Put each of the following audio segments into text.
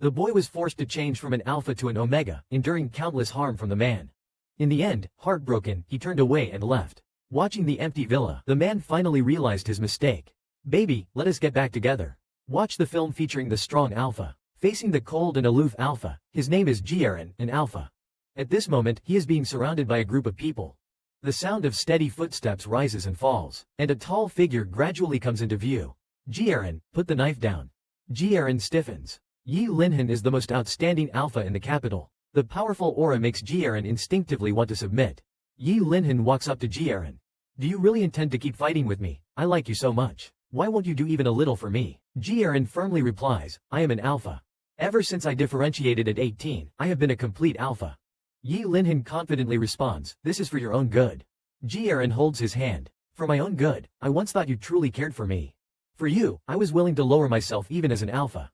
The boy was forced to change from an alpha to an omega, enduring countless harm from the man. In the end, heartbroken, he turned away and left. Watching the empty villa, the man finally realized his mistake. Baby, let us get back together. Watch the film featuring the strong alpha, facing the cold and aloof alpha. His name is Jiren, an alpha. At this moment, he is being surrounded by a group of people. The sound of steady footsteps rises and falls, and a tall figure gradually comes into view. Jiren, put the knife down. Jiren stiffens. Yi Linhan is the most outstanding alpha in the capital. The powerful aura makes Jiren instinctively want to submit. Yi Linhan walks up to Jiren. Do you really intend to keep fighting with me? I like you so much. Why won't you do even a little for me? Jiren firmly replies, I am an alpha. Ever since I differentiated at 18, I have been a complete alpha. Yi Linhan confidently responds, this is for your own good. Jiren holds his hand. For my own good, I once thought you truly cared for me. For you, I was willing to lower myself even as an alpha.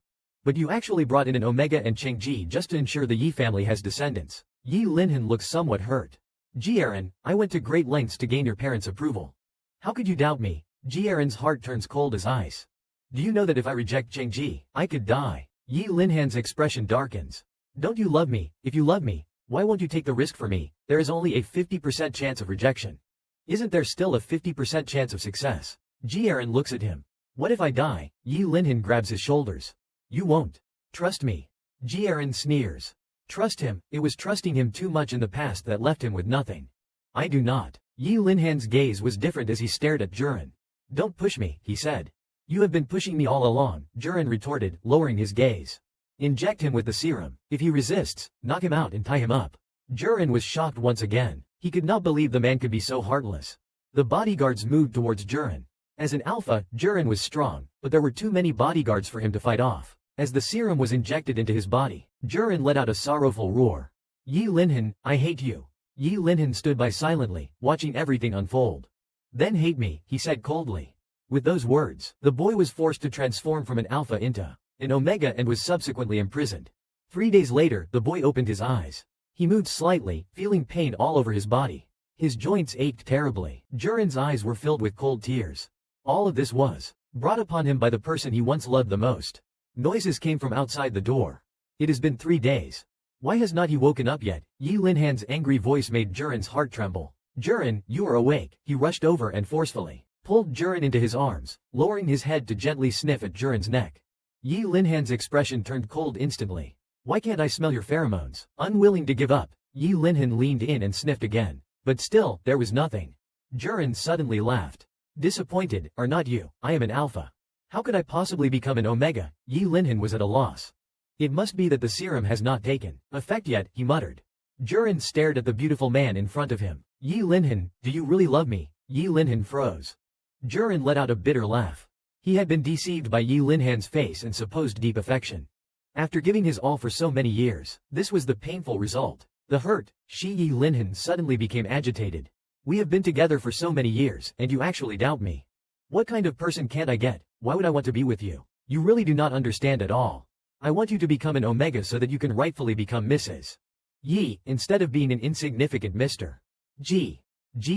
But you actually brought in an omega and Chengji just to ensure the Yi family has descendants. Yi Linhan looks somewhat hurt. Jiren, I went to great lengths to gain your parents' approval. How could you doubt me? Jiren's heart turns cold as ice. Do you know that if I reject Chengji, I could die? Yi Linhan's expression darkens. Don't you love me? If you love me, why won't you take the risk for me? There is only a 50% chance of rejection. Isn't there still a 50% chance of success? Jiren looks at him. What if I die? Yi Linhan grabs his shoulders. You won't. Trust me. Jiren sneers. Trust him, it was trusting him too much in the past that left him with nothing. I do not. Yi Linhan's gaze was different as he stared at Jiren. Don't push me, he said. You have been pushing me all along, Jiren retorted, lowering his gaze. Inject him with the serum. If he resists, knock him out and tie him up. Jiren was shocked once again. He could not believe the man could be so heartless. The bodyguards moved towards Jiren. As an alpha, Jiren was strong, but there were too many bodyguards for him to fight off. As the serum was injected into his body, Jiren let out a sorrowful roar. Yi Linhan, I hate you. Yi Linhan stood by silently, watching everything unfold. Then hate me, he said coldly. With those words, the boy was forced to transform from an alpha into an omega and was subsequently imprisoned. 3 days later, the boy opened his eyes. He moved slightly, feeling pain all over his body. His joints ached terribly. Jiren's eyes were filled with cold tears. All of this was brought upon him by the person he once loved the most. Noises came from outside the door. It has been 3 days. Why has not he woken up yet? Yi Linhan's angry voice made Jiren's heart tremble. Jiren, you are awake. He rushed over and forcefully pulled Jiren into his arms, lowering his head to gently sniff at Jiren's neck. Yi Linhan's expression turned cold instantly. Why can't I smell your pheromones? Unwilling to give up, Yi Linhan leaned in and sniffed again. But still, there was nothing. Jiren suddenly laughed. Disappointed, are not you? I am an alpha. How could I possibly become an omega? Yi Linhan was at a loss. It must be that the serum has not taken effect yet, he muttered. Jiren stared at the beautiful man in front of him. Yi Linhan, do you really love me? Yi Linhan froze. Jiren let out a bitter laugh. He had been deceived by Yi Linhan's face and supposed deep affection. After giving his all for so many years, this was the painful result. The hurt. Yi Linhan suddenly became agitated. We have been together for so many years, and you actually doubt me. What kind of person can't I get? Why would I want to be with you? You really do not understand at all. I want you to become an omega so that you can rightfully become Mrs. Yi, instead of being an insignificant Mr. G.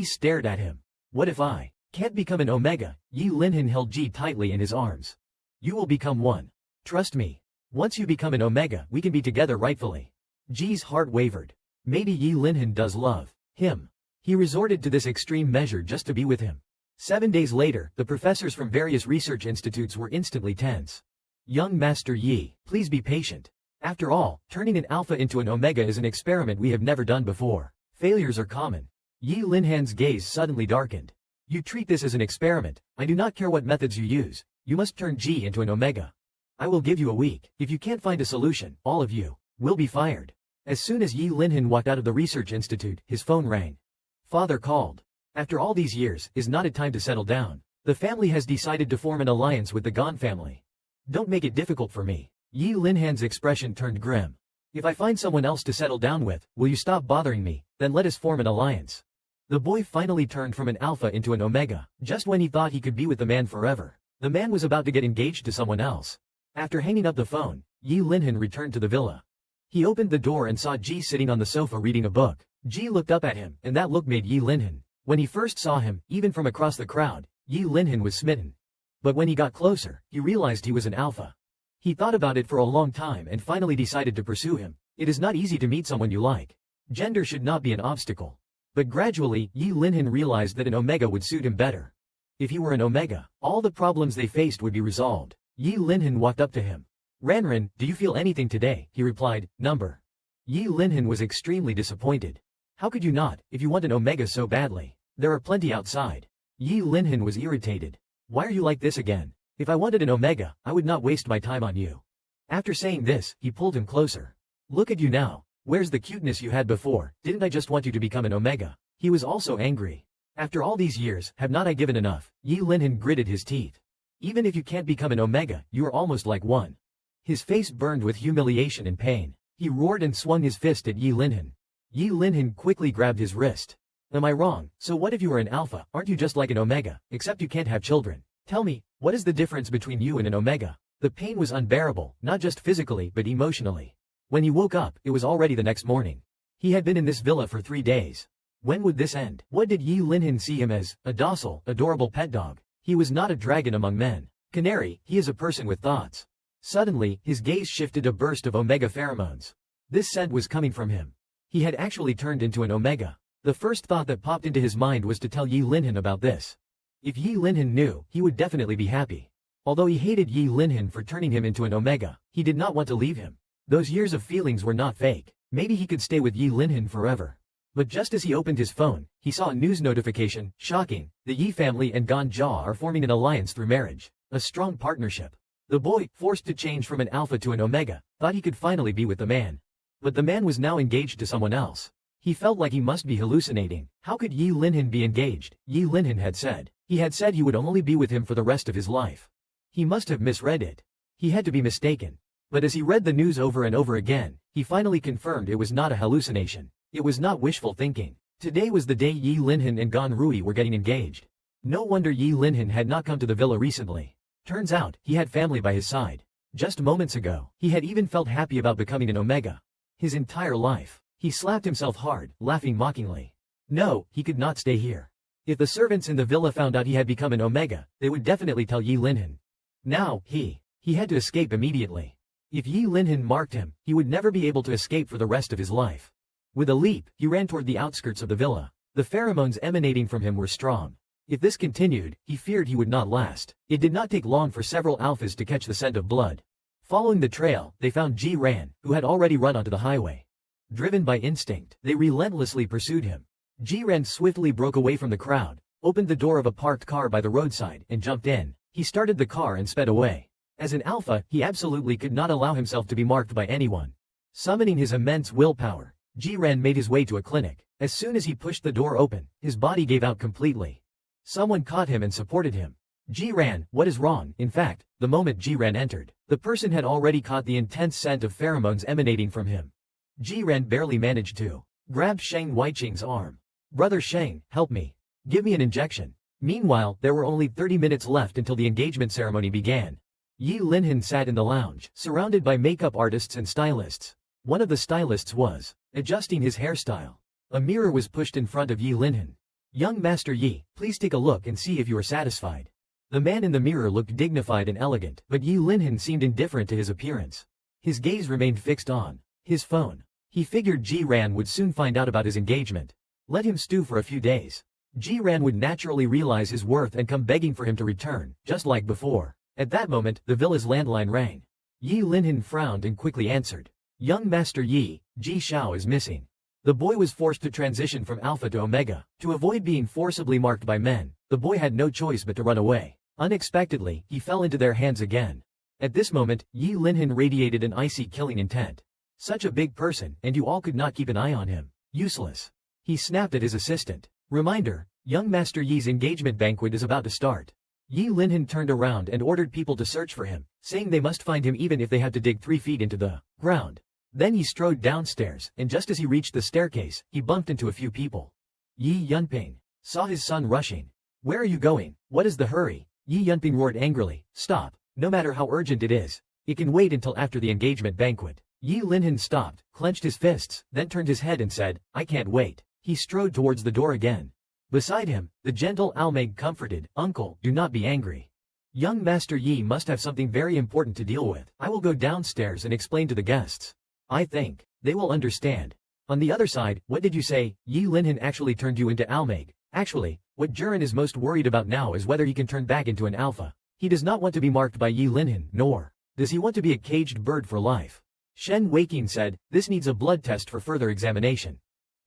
Stared at him. What if I can't become an omega? Yi Linhan held Ji tightly in his arms. You will become one. Trust me. Once you become an omega, we can be together rightfully. Ji's heart wavered. Maybe Yi Linhan does love him. He resorted to this extreme measure just to be with him. 7 days later, the professors from various research institutes were instantly tense. Young Master Yi, please be patient. After all, turning an alpha into an omega is an experiment we have never done before. Failures are common. Yi Linhan's gaze suddenly darkened. You treat this as an experiment. I do not care what methods you use. You must turn Ji into an omega. I will give you a week. If you can't find a solution, all of you will be fired. As soon as Yi Linhan walked out of the research institute, his phone rang. Father called. After all these years, is not it time to settle down? The family has decided to form an alliance with the Gon family. Don't make it difficult for me. Yi Linhan's expression turned grim. If I find someone else to settle down with, will you stop bothering me? Then let us form an alliance. The boy finally turned from an alpha into an omega. Just when he thought he could be with the man forever, the man was about to get engaged to someone else. After hanging up the phone, Yi Linhan returned to the villa. He opened the door and saw Ji sitting on the sofa reading a book. Ji looked up at him, and that look made Yi Linhan. When he first saw him, even from across the crowd, Yi Linhan was smitten. But when he got closer, he realized he was an alpha. He thought about it for a long time and finally decided to pursue him. It is not easy to meet someone you like. Gender should not be an obstacle. But gradually, Yi Linhan realized that an Omega would suit him better. If he were an Omega, all the problems they faced would be resolved. Yi Linhan walked up to him. Ranran, do you feel anything today? He replied, number. Yi Linhan was extremely disappointed. How could you not, if you want an Omega so badly? There are plenty outside. Yi Linhan was irritated. Why are you like this again? If I wanted an Omega, I would not waste my time on you. After saying this, he pulled him closer. Look at you now. Where's the cuteness you had before? Didn't I just want you to become an Omega? He was also angry. After all these years, have not I given enough? Yi Linhan gritted his teeth. Even if you can't become an Omega, you are almost like one. His face burned with humiliation and pain. He roared and swung his fist at Yi Linhan. Yi Linhan quickly grabbed his wrist. Am I wrong? So what if you are an Alpha? Aren't you just like an Omega, except you can't have children? Tell me, what is the difference between you and an Omega? The pain was unbearable, not just physically but emotionally. When he woke up, it was already the next morning. He had been in this villa for 3 days. When would this end? What did Yi Linhan see him as? A docile, adorable pet dog. He was not a dragon among men. Canary, he is a person with thoughts. Suddenly, his gaze shifted a burst of Omega pheromones. This scent was coming from him. He had actually turned into an Omega. The first thought that popped into his mind was to tell Yi Linhan about this. If Yi Linhan knew, he would definitely be happy. Although he hated Yi Linhan for turning him into an Omega, he did not want to leave him. Those years of feelings were not fake. Maybe he could stay with Yi Linhan forever. But just as he opened his phone, he saw a news notification. Shocking, the Yi family and Gan Jia are forming an alliance through marriage. A strong partnership. The boy, forced to change from an Alpha to an Omega, thought he could finally be with the man. But the man was now engaged to someone else. He felt like he must be hallucinating. How could Yi Linhan be engaged? Yi Linhan had said. He had said he would only be with him for the rest of his life. He must have misread it. He had to be mistaken. But as he read the news over and over again, he finally confirmed it was not a hallucination. It was not wishful thinking. Today was the day Yi Linhan and Gan Rui were getting engaged. No wonder Yi Linhan had not come to the villa recently. Turns out, he had family by his side. Just moments ago, he had even felt happy about becoming an Omega. His entire life. He slapped himself hard, laughing mockingly. No, he could not stay here. If the servants in the villa found out he had become an Omega, they would definitely tell Yi Linhan. Now, he had to escape immediately. If Yi Linhan marked him, he would never be able to escape for the rest of his life. With a leap, he ran toward the outskirts of the villa. The pheromones emanating from him were strong. If this continued, he feared he would not last. It did not take long for several alphas to catch the scent of blood. Following the trail, they found Ji Ran, who had already run onto the highway. Driven by instinct, they relentlessly pursued him. Ji Ran swiftly broke away from the crowd, opened the door of a parked car by the roadside, and jumped in. He started the car and sped away. As an alpha, he absolutely could not allow himself to be marked by anyone. Summoning his immense willpower, Ji Ran made his way to a clinic. As soon as he pushed the door open, his body gave out completely. Someone caught him and supported him. Ji Ran, what is wrong? In fact, the moment Ji Ran entered, the person had already caught the intense scent of pheromones emanating from him. Ji Ran barely managed to grab Sheng Weiqing's arm. Brother Sheng, help me. Give me an injection. Meanwhile, there were only 30 minutes left until the engagement ceremony began. Yi Linhan sat in the lounge, surrounded by makeup artists and stylists. One of the stylists was adjusting his hairstyle. A mirror was pushed in front of Yi Linhan. Young Master Yi, please take a look and see if you are satisfied. The man in the mirror looked dignified and elegant, but Yi Linhan seemed indifferent to his appearance. His gaze remained fixed on his phone. He figured Ji Ran would soon find out about his engagement. Let him stew for a few days. Ji Ran would naturally realize his worth and come begging for him to return, just like before. At that moment, the villa's landline rang. Yi Linhan frowned and quickly answered. Young Master Yi, Ji Xiao is missing. The boy was forced to transition from Alpha to Omega. To avoid being forcibly marked by men, the boy had no choice but to run away. Unexpectedly, he fell into their hands again. At this moment, Yi Linhan radiated an icy killing intent. Such a big person, and you all could not keep an eye on him. Useless. He snapped at his assistant. Reminder, young Master Yi's engagement banquet is about to start. Yi Linhan turned around and ordered people to search for him, saying they must find him even if they had to dig 3 feet into the ground. Then he strode downstairs, and just as he reached the staircase, he bumped into a few people. Yi Yunping saw his son rushing. Where are you going? What is the hurry? Yi Yunping roared angrily. Stop. No matter how urgent it is. It can wait until after the engagement banquet. Yi Linhan stopped, clenched his fists, then turned his head and said, I can't wait. He strode towards the door again. Beside him, the gentle Almeg comforted, Uncle, do not be angry. Young Master Yi must have something very important to deal with. I will go downstairs and explain to the guests. I think they will understand. On the other side, what did you say? Yi Linhan actually turned you into Almag. Actually, what Jiren is most worried about now is whether he can turn back into an alpha. He does not want to be marked by Yi Linhan, nor does he want to be a caged bird for life. Shen Weiqin said, this needs a blood test for further examination.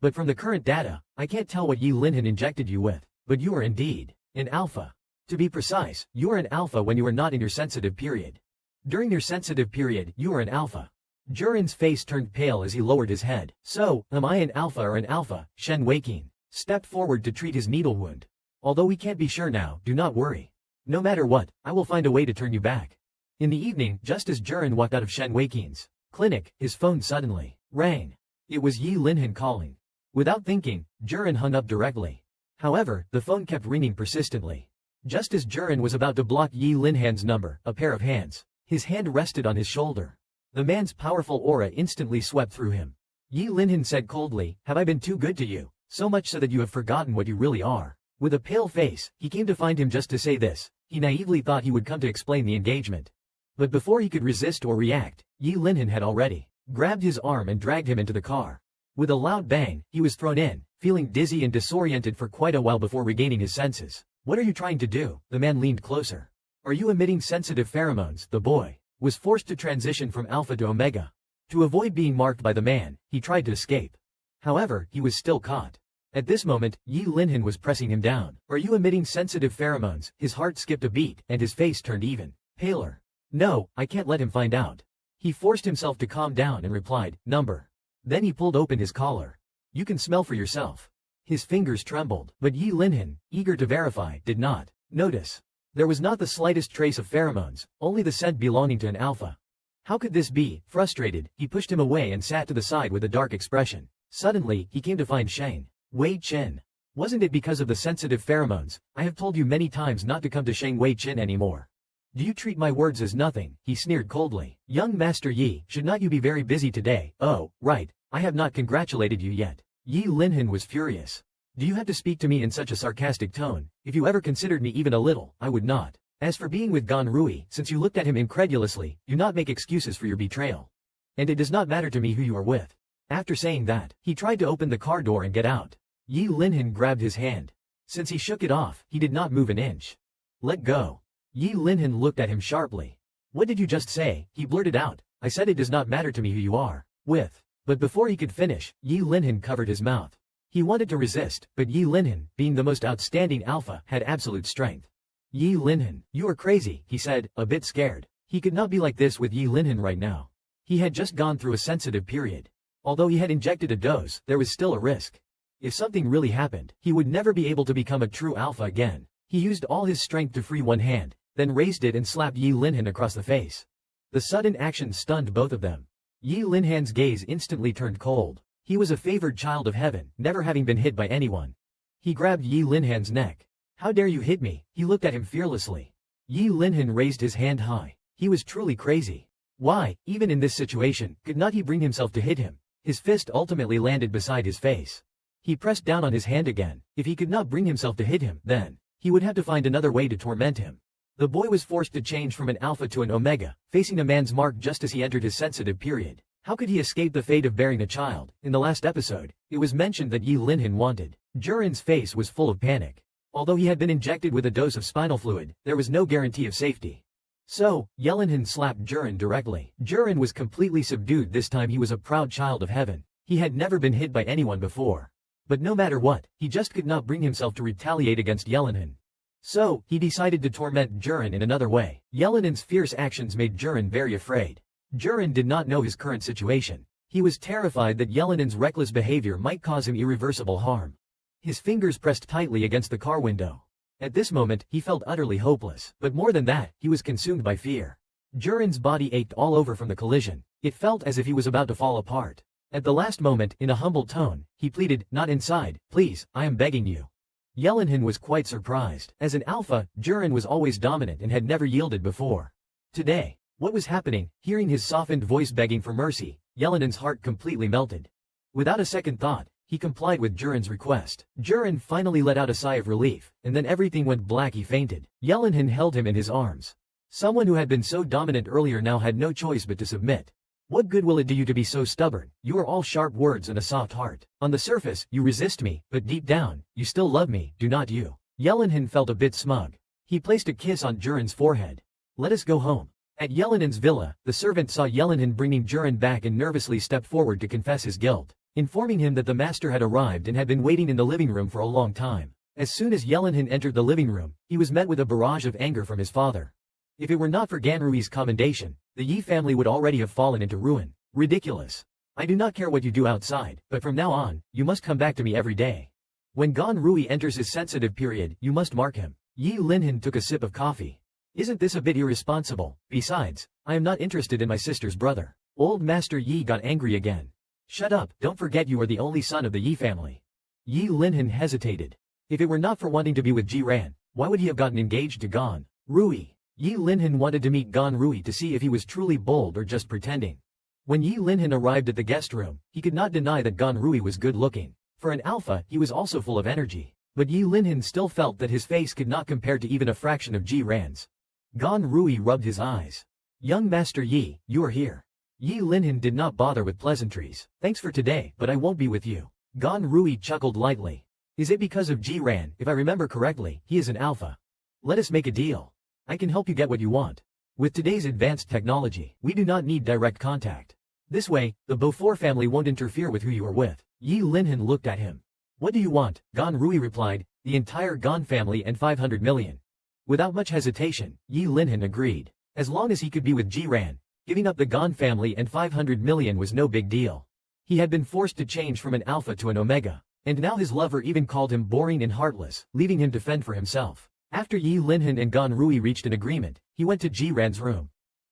But from the current data, I can't tell what Yi Linhan injected you with, but you are indeed an alpha. To be precise, you are an alpha when you are not in your sensitive period. During your sensitive period, you are an alpha. Jiren's face turned pale as he lowered his head. So, am I an alpha or an alpha? Shen Weiqin stepped forward to treat his needle wound. Although we can't be sure now, do not worry. No matter what, I will find a way to turn you back. In the evening, just as Jiren walked out of Shen Weiqin's clinic, his phone suddenly rang. It was Yi Linhan calling. Without thinking, Jiren hung up directly. However, the phone kept ringing persistently. Just as Jiren was about to block Yi Linhan's number, a pair of hands, his hand rested on his shoulder. The man's powerful aura instantly swept through him. Yi Linhan said coldly, have I been too good to you? So much so that you have forgotten what you really are. With a pale face, he came to find him just to say this. He naively thought he would come to explain the engagement. But before he could resist or react, Yi Linhan had already grabbed his arm and dragged him into the car. With a loud bang, he was thrown in, feeling dizzy and disoriented for quite a while before regaining his senses. What are you trying to do? The man leaned closer. Are you emitting sensitive pheromones? The boy was forced to transition from alpha to omega. To avoid being marked by the man, he tried to escape. However, he was still caught. At this moment, Yi Linhan was pressing him down. Are you emitting sensitive pheromones? His heart skipped a beat, and his face turned even paler. No, I can't let him find out. He forced himself to calm down and replied, number. Then he pulled open his collar. You can smell for yourself. His fingers trembled, but Yi Linhan, eager to verify, did not notice. There was not the slightest trace of pheromones, only the scent belonging to an alpha. How could this be? Frustrated, he pushed him away and sat to the side with a dark expression. Suddenly, he came to find Sheng Wei Qin. Wasn't it because of the sensitive pheromones? I have told you many times not to come to Sheng Wei Qin anymore. Do you treat my words as nothing? He sneered coldly. Young Master Yi, should not you be very busy today? Oh, right, I have not congratulated you yet. Yi Linhan was furious. Do you have to speak to me in such a sarcastic tone? If you ever considered me even a little, I would not. As for being with Gan Rui, since you looked at him incredulously, do not make excuses for your betrayal. And it does not matter to me who you are with. After saying that, he tried to open the car door and get out. Yi Linhan grabbed his hand. Since he shook it off, he did not move an inch. Let go. Yi Linhan looked at him sharply. What did you just say? He blurted out. I said it does not matter to me who you are with. But before he could finish, Yi Linhan covered his mouth. He wanted to resist, but Yi Linhan, being the most outstanding alpha, had absolute strength. Yi Linhan, you are crazy, he said, a bit scared. He could not be like this with Yi Linhan right now. He had just gone through a sensitive period. Although he had injected a dose, there was still a risk. If something really happened, he would never be able to become a true alpha again. He used all his strength to free one hand, then raised it and slapped Yi Linhan across the face. The sudden action stunned both of them. Yi Linhan's gaze instantly turned cold. He was a favored child of heaven, never having been hit by anyone. He grabbed Yi Linhan's neck. How dare you hit me? He looked at him fearlessly. Yi Linhan raised his hand high. He was truly crazy. Why, even in this situation, could not he bring himself to hit him? His fist ultimately landed beside his face. He pressed down on his hand again. If he could not bring himself to hit him, then he would have to find another way to torment him. The boy was forced to change from an alpha to an omega, facing a man's mark just as he entered his sensitive period. How could he escape the fate of bearing a child? In the last episode, it was mentioned that Yi Linhan wanted. Jiren's face was full of panic. Although he had been injected with a dose of spinal fluid, there was no guarantee of safety. So, Yi Linhan slapped Jiren directly. Jiren was completely subdued. This time he was a proud child of heaven. He had never been hit by anyone before. But no matter what, he just could not bring himself to retaliate against Yi Linhan. So, he decided to torment Jiren in another way. Yi Linhan's fierce actions made Jiren very afraid. Jiren did not know his current situation. He was terrified that Yi Linhan's reckless behavior might cause him irreversible harm. His fingers pressed tightly against the car window. At this moment, he felt utterly hopeless, but more than that, he was consumed by fear. Jiren's body ached all over from the collision. It felt as if he was about to fall apart. At the last moment, in a humble tone, he pleaded, "Not inside, please, I am begging you." Yi Linhan was quite surprised. As an alpha, Jiren was always dominant and had never yielded before. Today, what was happening? Hearing his softened voice begging for mercy, Yi Linhan's heart completely melted. Without a second thought, He complied with Jurin's request. Jurin finally let out a sigh of relief, and then everything went black. He fainted. Yelinhin held him in his arms. Someone who had been so dominant earlier now had no choice but to submit. What good will it do you to be so stubborn? You are all sharp words and a soft heart. On the surface, you resist me, but deep down, you still love me, do not you? Yelinhin felt a bit smug. He placed a kiss on Jurin's forehead. Let us go home. At Yelinhin's villa, the servant saw Yelinhin bringing Jurin back and nervously stepped forward to confess his guilt, informing him that the master had arrived and had been waiting in the living room for a long time. As soon as Yelinhin entered the living room, he was met with a barrage of anger from his father. If it were not for Ganrui's commendation, the Yi family would already have fallen into ruin. Ridiculous. I do not care what you do outside, but from now on, you must come back to me every day. When Ganrui enters his sensitive period, you must mark him. Yi Linhin took a sip of coffee. Isn't this a bit irresponsible? Besides, I am not interested in my sister's brother. Old Master Yi got angry again. Shut up, don't forget you are the only son of the Yi family. Yi Linhin hesitated. If it were not for wanting to be with Ji Ran, why would he have gotten engaged to Gan Rui? Yi Linhin wanted to meet Gan Rui to see if he was truly bold or just pretending. When Yi Linhin arrived at the guest room, he could not deny that Gan Rui was good looking. For an alpha, he was also full of energy. But Yi Linhin still felt that his face could not compare to even a fraction of Ji Ran's. Gan Rui rubbed his eyes. Young Master Yi, you are here. Yi Linhin did not bother with pleasantries. Thanks for today, but I won't be with you. Gan Rui chuckled lightly. Is it because of Ji Ran? If I remember correctly, he is an alpha. Let us make a deal. I can help you get what you want. With today's advanced technology, we do not need direct contact. This way, the Beaufort family won't interfere with who you are with. Yi Linhin looked at him. What do you want? Gan Rui replied, the entire Gan family and 500 million. Without much hesitation, Yi Linhin agreed. As long as he could be with Ji Ran, giving up the Gan family and 500 million was no big deal. He had been forced to change from an alpha to an omega, and now his lover even called him boring and heartless, leaving him to fend for himself. After Yi Linhin and Gan Rui reached an agreement, he went to Ji Ran's room.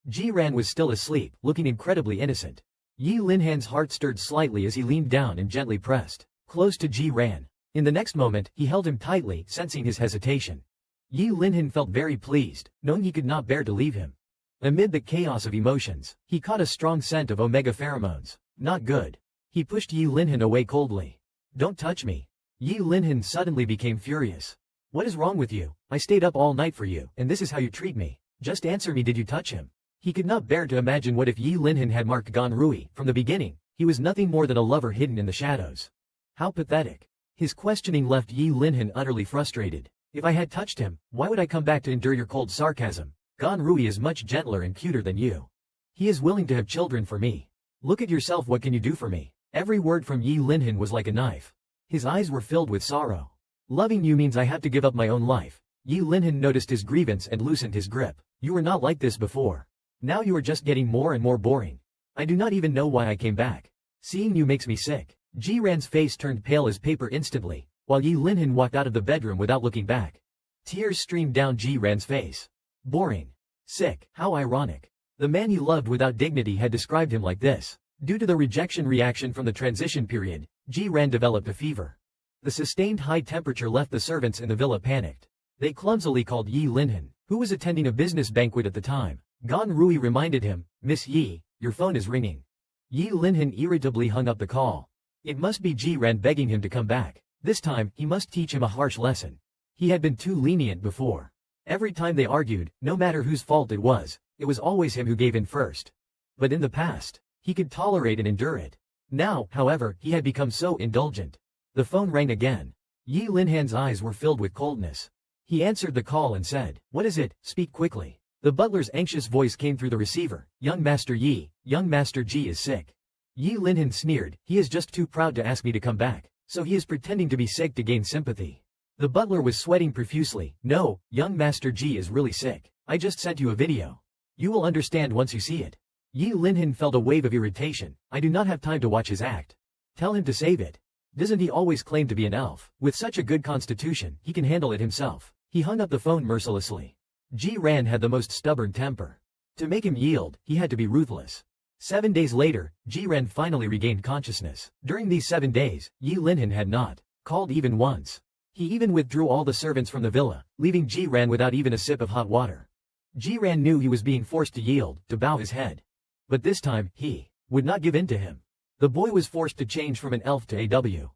Ji Ran was still asleep, looking incredibly innocent. Yi Linhan's heart stirred slightly as he leaned down and gently pressed close to Ji Ran. In the next moment, he held him tightly, sensing his hesitation. Yi Linhin felt very pleased, knowing he could not bear to leave him. Amid the chaos of emotions, he caught a strong scent of omega pheromones. Not good. He pushed Yi Linhin away coldly. Don't touch me. Yi Linhin suddenly became furious. What is wrong with you? I stayed up all night for you, and this is how you treat me. Just answer me, did you touch him? He could not bear to imagine what if Yi Linhin had marked Gan Rui. From the beginning, he was nothing more than a lover hidden in the shadows. How pathetic. His questioning left Yi Linhin utterly frustrated. If I had touched him, why would I come back to endure your cold sarcasm? Gan Rui is much gentler and cuter than you. He is willing to have children for me. Look at yourself, what can you do for me? Every word from Yi Linhin was like a knife. His eyes were filled with sorrow. Loving you means I have to give up my own life. Yi Linhin noticed his grievance and loosened his grip. You were not like this before. Now you are just getting more and more boring. I do not even know why I came back. Seeing you makes me sick. Ji Ran's face turned pale as paper instantly, while Yi Linhin walked out of the bedroom without looking back. Tears streamed down Ji Ran's face. Boring. Sick. How ironic. The man he loved without dignity had described him like this. Due to the rejection reaction from the transition period, Ji Ran developed a fever. The sustained high temperature left the servants in the villa panicked. They clumsily called Yi Linhin, who was attending a business banquet at the time. Gan Rui reminded him, Miss Yi, your phone is ringing. Yi Linhin irritably hung up the call. It must be Ji Ran begging him to come back. This time, he must teach him a harsh lesson. He had been too lenient before. Every time they argued, no matter whose fault it was always him who gave in first. But in the past, he could tolerate and endure it. Now, however, he had become so indulgent. The phone rang again. Yi Linhan's eyes were filled with coldness. He answered the call and said, What is it? Speak quickly. The butler's anxious voice came through the receiver. Young Master Yi, young Master Ji is sick. Yi Linhin sneered, he is just too proud to ask me to come back, so he is pretending to be sick to gain sympathy. The butler was sweating profusely. No, young Master Ji is really sick. I just sent you a video. You will understand once you see it. Yi Linhin felt a wave of irritation. I do not have time to watch his act. Tell him to save it. Doesn't he always claim to be an elf? With such a good constitution, he can handle it himself. He hung up the phone mercilessly. Ji Ran had the most stubborn temper. To make him yield, he had to be ruthless. 7 days later, Ji Ran finally regained consciousness. During these 7 days, Yi Linhin had not called even once. He even withdrew all the servants from the villa, leaving Ji Ran without even a sip of hot water. Ji Ran knew he was being forced to yield, to bow his head. But this time, he would not give in to him. The boy was forced to change from an elf to AW.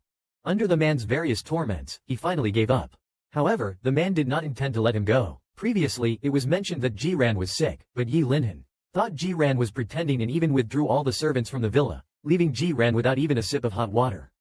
Under the man's various torments, he finally gave up. However, the man did not intend to let him go. Previously, it was mentioned that Jiran was sick, but Yi Linhan thought Jiran was pretending and even withdrew all the servants from the villa, leaving Jiran without even a sip of hot water.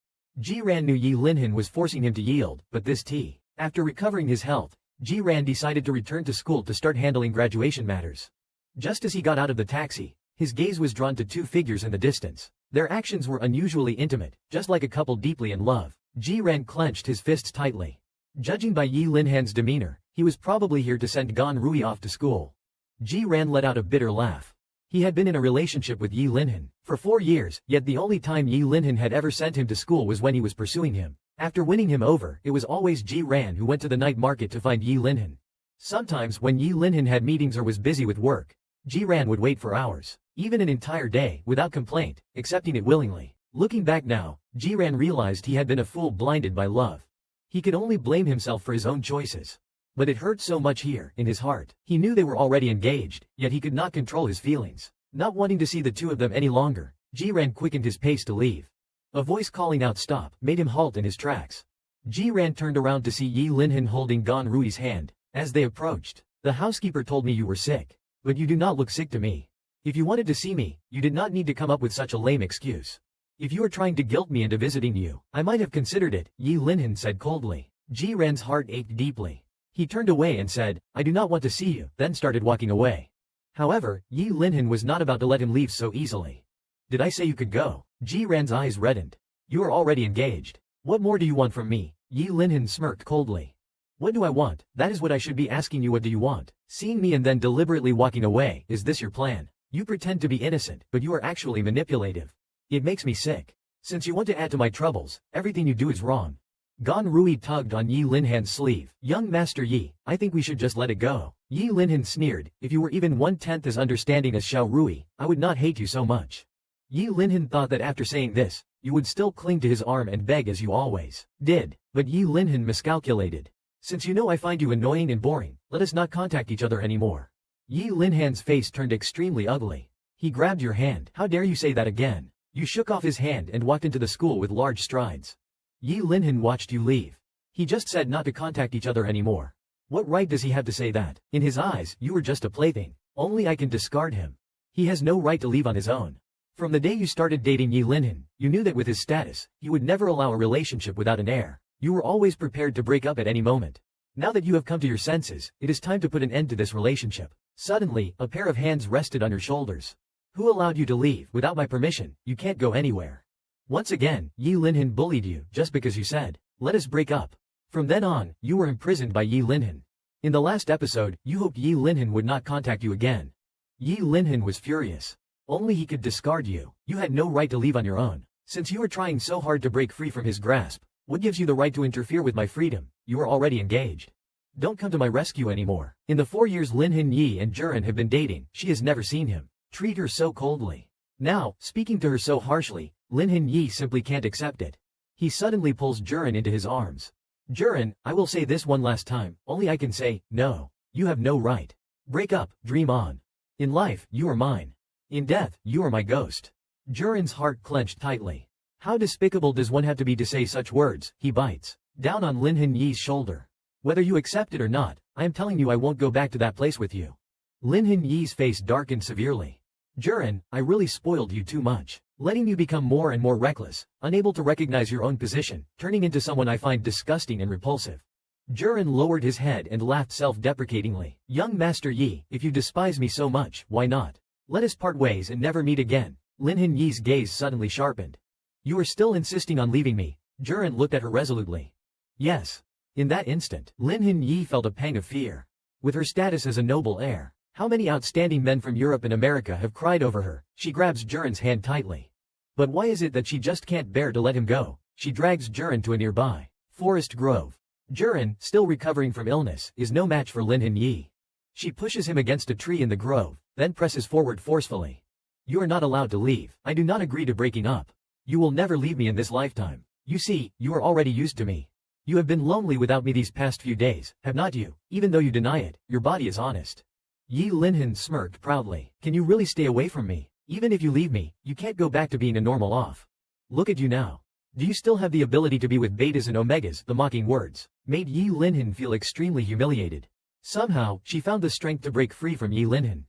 Jiran knew Yi Linhan was forcing him to yield, but this tea. After recovering his health, Jiran decided to return to school to start handling graduation matters. Just as he got out of the taxi, his gaze was drawn to two figures in the distance. Their actions were unusually intimate, just like a couple deeply in love. Jiran clenched his fists tightly. Judging by Yi Linhan's demeanor, he was probably here to send Gan Rui off to school. Jiran let out a bitter laugh. He had been in a relationship with Yi Linhan for 4 years, yet the only time Yi Linhan had ever sent him to school was when he was pursuing him. After winning him over, it was always Jiran who went to the night market to find Yi Linhan. Sometimes when Yi Linhan had meetings or was busy with work, Jiran would wait for hours, even an entire day, without complaint, accepting it willingly. Looking back now, Jiran realized he had been a fool blinded by love. He could only blame himself for his own choices. But it hurt so much here, in his heart. He knew they were already engaged, yet he could not control his feelings. Not wanting to see the two of them any longer, Jiran quickened his pace to leave. A voice calling out stop made him halt in his tracks. Jiran turned around to see Yi Linhan holding Gan Rui's hand. As they approached, the housekeeper told me you were sick. But you do not look sick to me. If you wanted to see me, you did not need to come up with such a lame excuse. If you were trying to guilt me into visiting you, I might have considered it, Yi Linhan said coldly. Jiran's heart ached deeply. He turned away and said, I do not want to see you, then started walking away. However, Yi Linhan was not about to let him leave so easily. Did I say you could go? Jiran's eyes reddened. You are already engaged. What more do you want from me? Yi Linhan smirked coldly. What do I want? That is what I should be asking you. What do you want? Seeing me and then deliberately walking away, is this your plan? You pretend to be innocent, but you are actually manipulative. It makes me sick. Since you want to add to my troubles, everything you do is wrong. Gan Rui tugged on Yi Linhan's sleeve. Young Master Yi, I think we should just let it go. Yi Linhan sneered, if you were even 1/10 as understanding as Xiao Rui, I would not hate you so much. Yi Linhan thought that after saying this, you would still cling to his arm and beg as you always did. But Yi Linhan miscalculated. Since you know I find you annoying and boring, let us not contact each other anymore. Yi Linhan's face turned extremely ugly. He grabbed your hand. How dare you say that again? You shook off his hand and walked into the school with large strides. Yi Linhan watched you leave. He just said not to contact each other anymore. What right does he have to say that? In his eyes, you were just a plaything. Only I can discard him. He has no right to leave on his own. From the day you started dating Yi Linhan, you knew that with his status, he would never allow a relationship without an heir. You were always prepared to break up at any moment. Now that you have come to your senses, it is time to put an end to this relationship. Suddenly, a pair of hands rested on your shoulders. Who allowed you to leave? Without my permission, you can't go anywhere. Once again, Yi Linhan bullied you just because you said, let us break up. From then on, you were imprisoned by Yi Linhan. In the last episode, you hoped Yi Linhan would not contact you again. Yi Linhan was furious. Only he could discard you. You had no right to leave on your own. Since you were trying so hard to break free from his grasp, what gives you the right to interfere with my freedom? You are already engaged. Don't come to my rescue anymore. In the 4 years Linhan Yi and Juran have been dating, she has never seen him treat her so coldly. Now, speaking to her so harshly, Linhan Yi simply can't accept it. He suddenly pulls Juran into his arms. Juran, I will say this one last time, only I can say, no. You have no right. Break up, dream on. In life, you are mine. In death, you are my ghost. Juran's heart clenched tightly. How despicable does one have to be to say such words? He bites down on Linhan Yi's shoulder. Whether you accept it or not, I am telling you I won't go back to that place with you. Linhan Yi's face darkened severely. Juran, I really spoiled you too much, letting you become more and more reckless, unable to recognize your own position, turning into someone I find disgusting and repulsive. Juran lowered his head and laughed self-deprecatingly. Young Master Yi, if you despise me so much, why not? Let us part ways and never meet again. Linhan Yi's gaze suddenly sharpened. You are still insisting on leaving me? Juran looked at her resolutely. Yes. In that instant, Linhan Yi felt a pang of fear. With her status as a noble heir, how many outstanding men from Europe and America have cried over her? She grabs Juran's hand tightly. But why is it that she just can't bear to let him go? She drags Juran to a nearby forest grove. Juran, still recovering from illness, is no match for Linhan Yi. She pushes him against a tree in the grove, then presses forward forcefully. You are not allowed to leave. I do not agree to breaking up. You will never leave me in this lifetime. You see, you are already used to me. You have been lonely without me these past few days, have not you? Even though you deny it, your body is honest. Yi Linhan smirked proudly. Can you really stay away from me? Even if you leave me, you can't go back to being a normal off. Look at you now. Do you still have the ability to be with betas and omegas? The mocking words made Yi Linhan feel extremely humiliated. Somehow, she found the strength to break free from Yi Linhan.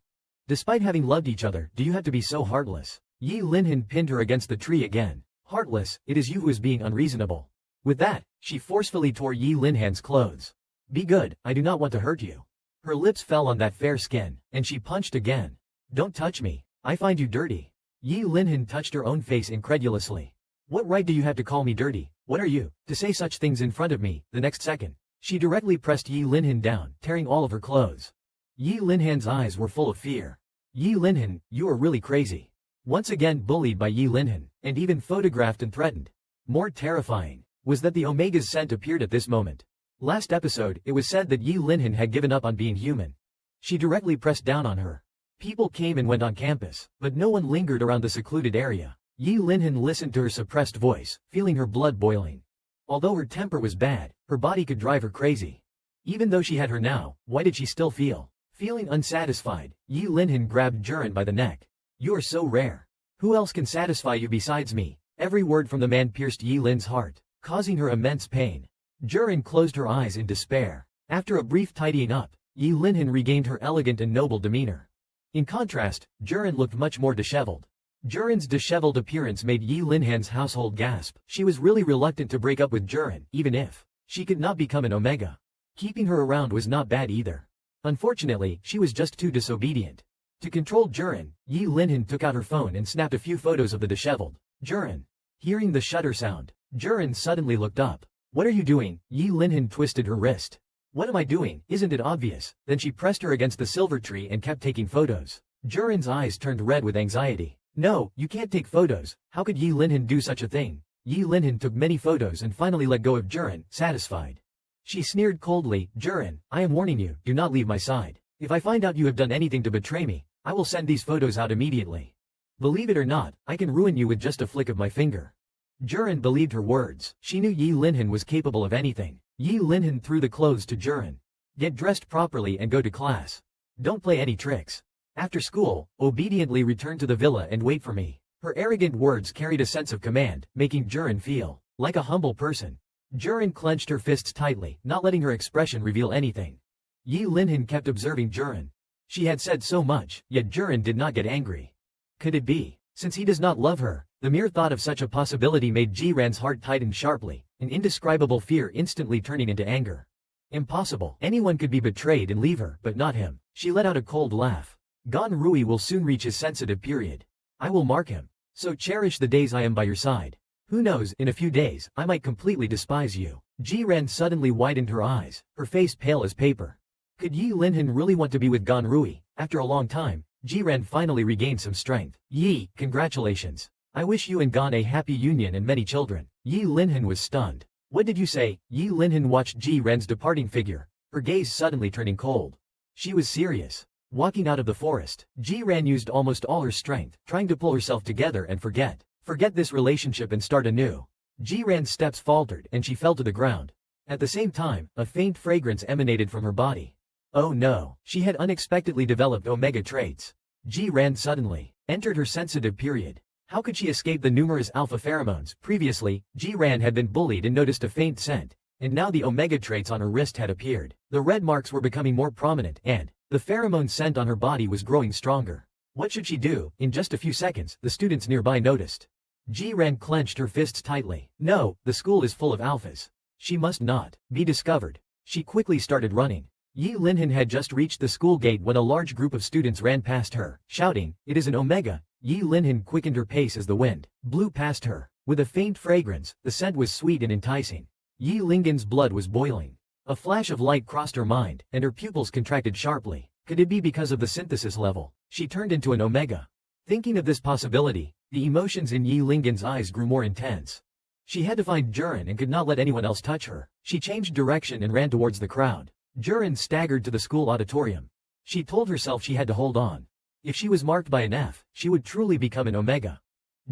Despite having loved each other, do you have to be so heartless? Yi Linhan pinned her against the tree again. Heartless, it is you who is being unreasonable. With that, she forcefully tore Yi Linhan's clothes. Be good, I do not want to hurt you. Her lips fell on that fair skin, and she punched again. Don't touch me, I find you dirty. Yi Linhan touched her own face incredulously. What right do you have to call me dirty? What are you, to say such things in front of me? The next second, she directly pressed Yi Linhan down, tearing all of her clothes. Yi Linhan's eyes were full of fear. Yi Linhan, you are really crazy. Once again bullied by Yi Linhan, and even photographed and threatened. More terrifying was that the Omega's scent appeared at this moment. Last episode, it was said that Yi Linhan had given up on being human. She directly pressed down on her. People came and went on campus, but no one lingered around the secluded area. Yi Linhan listened to her suppressed voice, feeling her blood boiling. Although her temper was bad, her body could drive her crazy. Even though she had her now, why did she still feel? Feeling unsatisfied, Yi Linhan grabbed Juran by the neck. You are so rare. Who else can satisfy you besides me? Every word from the man pierced Yi Lin's heart, causing her immense pain. Juran closed her eyes in despair. After a brief tidying up, Yi Linhan regained her elegant and noble demeanor. In contrast, Juran looked much more disheveled. Juran's disheveled appearance made Yi Linhan's household gasp. She was really reluctant to break up with Juran, even if she could not become an Omega. Keeping her around was not bad either. Unfortunately, she was just too disobedient. To control Juran, Yi Linhan took out her phone and snapped a few photos of the disheveled Juran. Hearing the shutter sound, Juran suddenly looked up. What are you doing? Yi Linhan twisted her wrist. What am I doing? Isn't it obvious? Then she pressed her against the silver tree and kept taking photos. Juran's eyes turned red with anxiety. No, you can't take photos. How could Yi Linhan do such a thing? Yi Linhan took many photos and finally let go of Juran, satisfied. She sneered coldly, Juran, I am warning you, do not leave my side. If I find out you have done anything to betray me, I will send these photos out immediately. Believe it or not, I can ruin you with just a flick of my finger. Juran believed her words. She knew Yi Linhan was capable of anything. Yi Linhan threw the clothes to Juran. Get dressed properly and go to class. Don't play any tricks. After school, obediently return to the villa and wait for me. Her arrogant words carried a sense of command, making Juran feel like a humble person. Juran clenched her fists tightly, not letting her expression reveal anything. Yi Linhan kept observing Juran. She had said so much, yet Juran did not get angry. Could it be? Since he does not love her, the mere thought of such a possibility made Jiran's heart tighten sharply, an indescribable fear instantly turning into anger. Impossible. Anyone could be betrayed and leave her, but not him. She let out a cold laugh. Gon Rui will soon reach his sensitive period. I will mark him. So cherish the days I am by your side. Who knows, in a few days, I might completely despise you. Jiran suddenly widened her eyes, her face pale as paper. Could Yi Linhan really want to be with Gon Rui? After a long time, Jiran finally regained some strength. Yi, congratulations. I wish you and Gon a happy union and many children. Yi Linhan was stunned. What did you say? Yi Linhan watched Jiran's departing figure, her gaze suddenly turning cold. She was serious. Walking out of the forest, Jiran used almost all her strength, trying to pull herself together and forget this relationship and start anew. Jiran's steps faltered and she fell to the ground. At the same time, a faint fragrance emanated from her body. Oh no, she had unexpectedly developed Omega traits. Jiran suddenly entered her sensitive period. How could she escape the numerous alpha pheromones? Previously, Jiran had been bullied and noticed a faint scent, and now the Omega traits on her wrist had appeared. The red marks were becoming more prominent and the pheromone scent on her body was growing stronger. What should she do? In just a few seconds, the students nearby noticed. Jiran clenched her fists tightly. No, the school is full of alphas. She must not be discovered. She quickly started running. Yi Linhan had just reached the school gate when a large group of students ran past her, shouting, "It is an Omega!" Yi Linhan quickened her pace as the wind blew past her. With a faint fragrance, the scent was sweet and enticing. Yi Lingan's blood was boiling. A flash of light crossed her mind, and her pupils contracted sharply. Could it be because of the synthesis level? She turned into an Omega. Thinking of this possibility, the emotions in Yi Lingan's eyes grew more intense. She had to find Juran and could not let anyone else touch her. She changed direction and ran towards the crowd. Juran staggered to the school auditorium. She told herself she had to hold on. If she was marked by an F, she would truly become an Omega.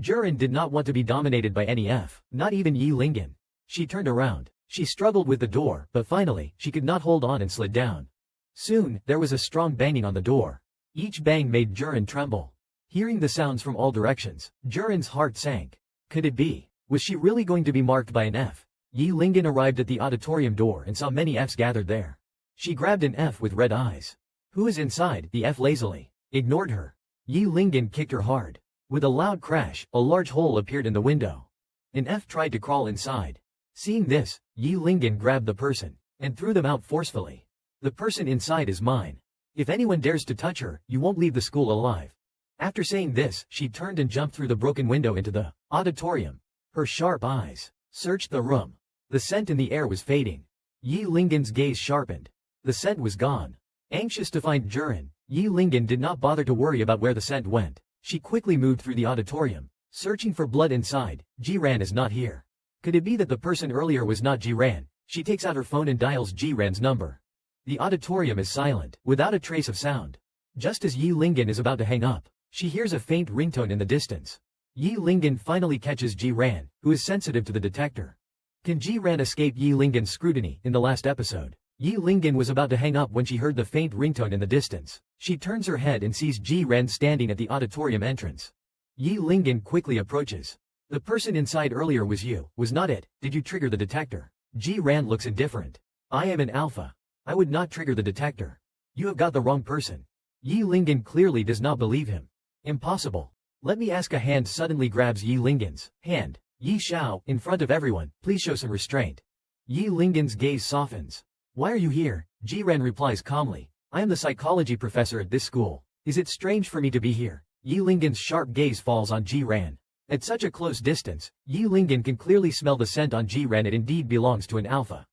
Juran did not want to be dominated by any F, not even Yi Lingan. She turned around. She struggled with the door, but finally, she could not hold on and slid down. Soon, there was a strong banging on the door. Each bang made Juran tremble. Hearing the sounds from all directions, Juran's heart sank. Could it be? Was she really going to be marked by an F? Yi Lingyan arrived at the auditorium door and saw many Fs gathered there. She grabbed an F with red eyes. Who is inside? The F lazily ignored her. Yi Lingyan kicked her hard. With a loud crash, a large hole appeared in the window. An F tried to crawl inside. Seeing this, Yi Lingyan grabbed the person and threw them out forcefully. The person inside is mine. If anyone dares to touch her, you won't leave the school alive. After saying this, she turned and jumped through the broken window into the auditorium. Her sharp eyes searched the room. The scent in the air was fading. Yi Lingyan's gaze sharpened. The scent was gone. Anxious to find Jiren, Yi Lingyan did not bother to worry about where the scent went. She quickly moved through the auditorium, searching for blood inside. Jiren is not here. Could it be that the person earlier was not Jiren? She takes out her phone and dials Jiren's number. The auditorium is silent, without a trace of sound. Just as Yi Lingyan is about to hang up, she hears a faint ringtone in the distance. Yi Lingyan finally catches Jiren, who is sensitive to the detector. Can Jiren escape Yi Lingyan's scrutiny? In the last episode, Yi Lingyan was about to hang up when she heard the faint ringtone in the distance. She turns her head and sees Jiren standing at the auditorium entrance. Yi Lingyan quickly approaches. The person inside earlier was you, was not it? Did you trigger the detector? Jiren looks indifferent. I am an alpha. I would not trigger the detector. You have got the wrong person. Yi Lingyan clearly does not believe him. Impossible. Let me ask. A hand suddenly grabs Yi Lingyan's hand. Yi Xiao, in front of everyone, please show some restraint. Yi Lingyan's gaze softens. Why are you here? Jiren replies calmly. I am the psychology professor at this school. Is it strange for me to be here? Yi Lingyan's sharp gaze falls on Jiren. At such a close distance, Yi Lingyan can clearly smell the scent on Jiren. It indeed belongs to an alpha.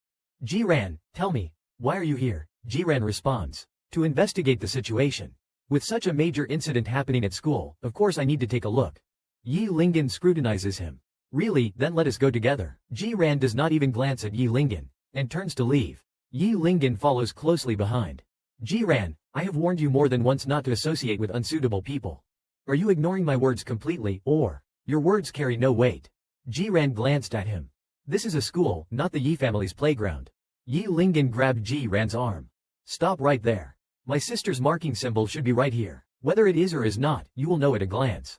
Jiren, tell me, why are you here? Jiren responds. To investigate the situation. With such a major incident happening at school, of course I need to take a look. Yi Lingyan scrutinizes him. Really, then let us go together. Jiren does not even glance at Yi Lingyan, and turns to leave. Yi Lingyan follows closely behind. Jiren, I have warned you more than once not to associate with unsuitable people. Are you ignoring my words completely, or your words carry no weight? Jiren glanced at him. This is a school, not the Yi family's playground. Yi Lingyan grabbed Jiren's arm. Stop right there. My sister's marking symbol should be right here. Whether it is or is not, you will know at a glance.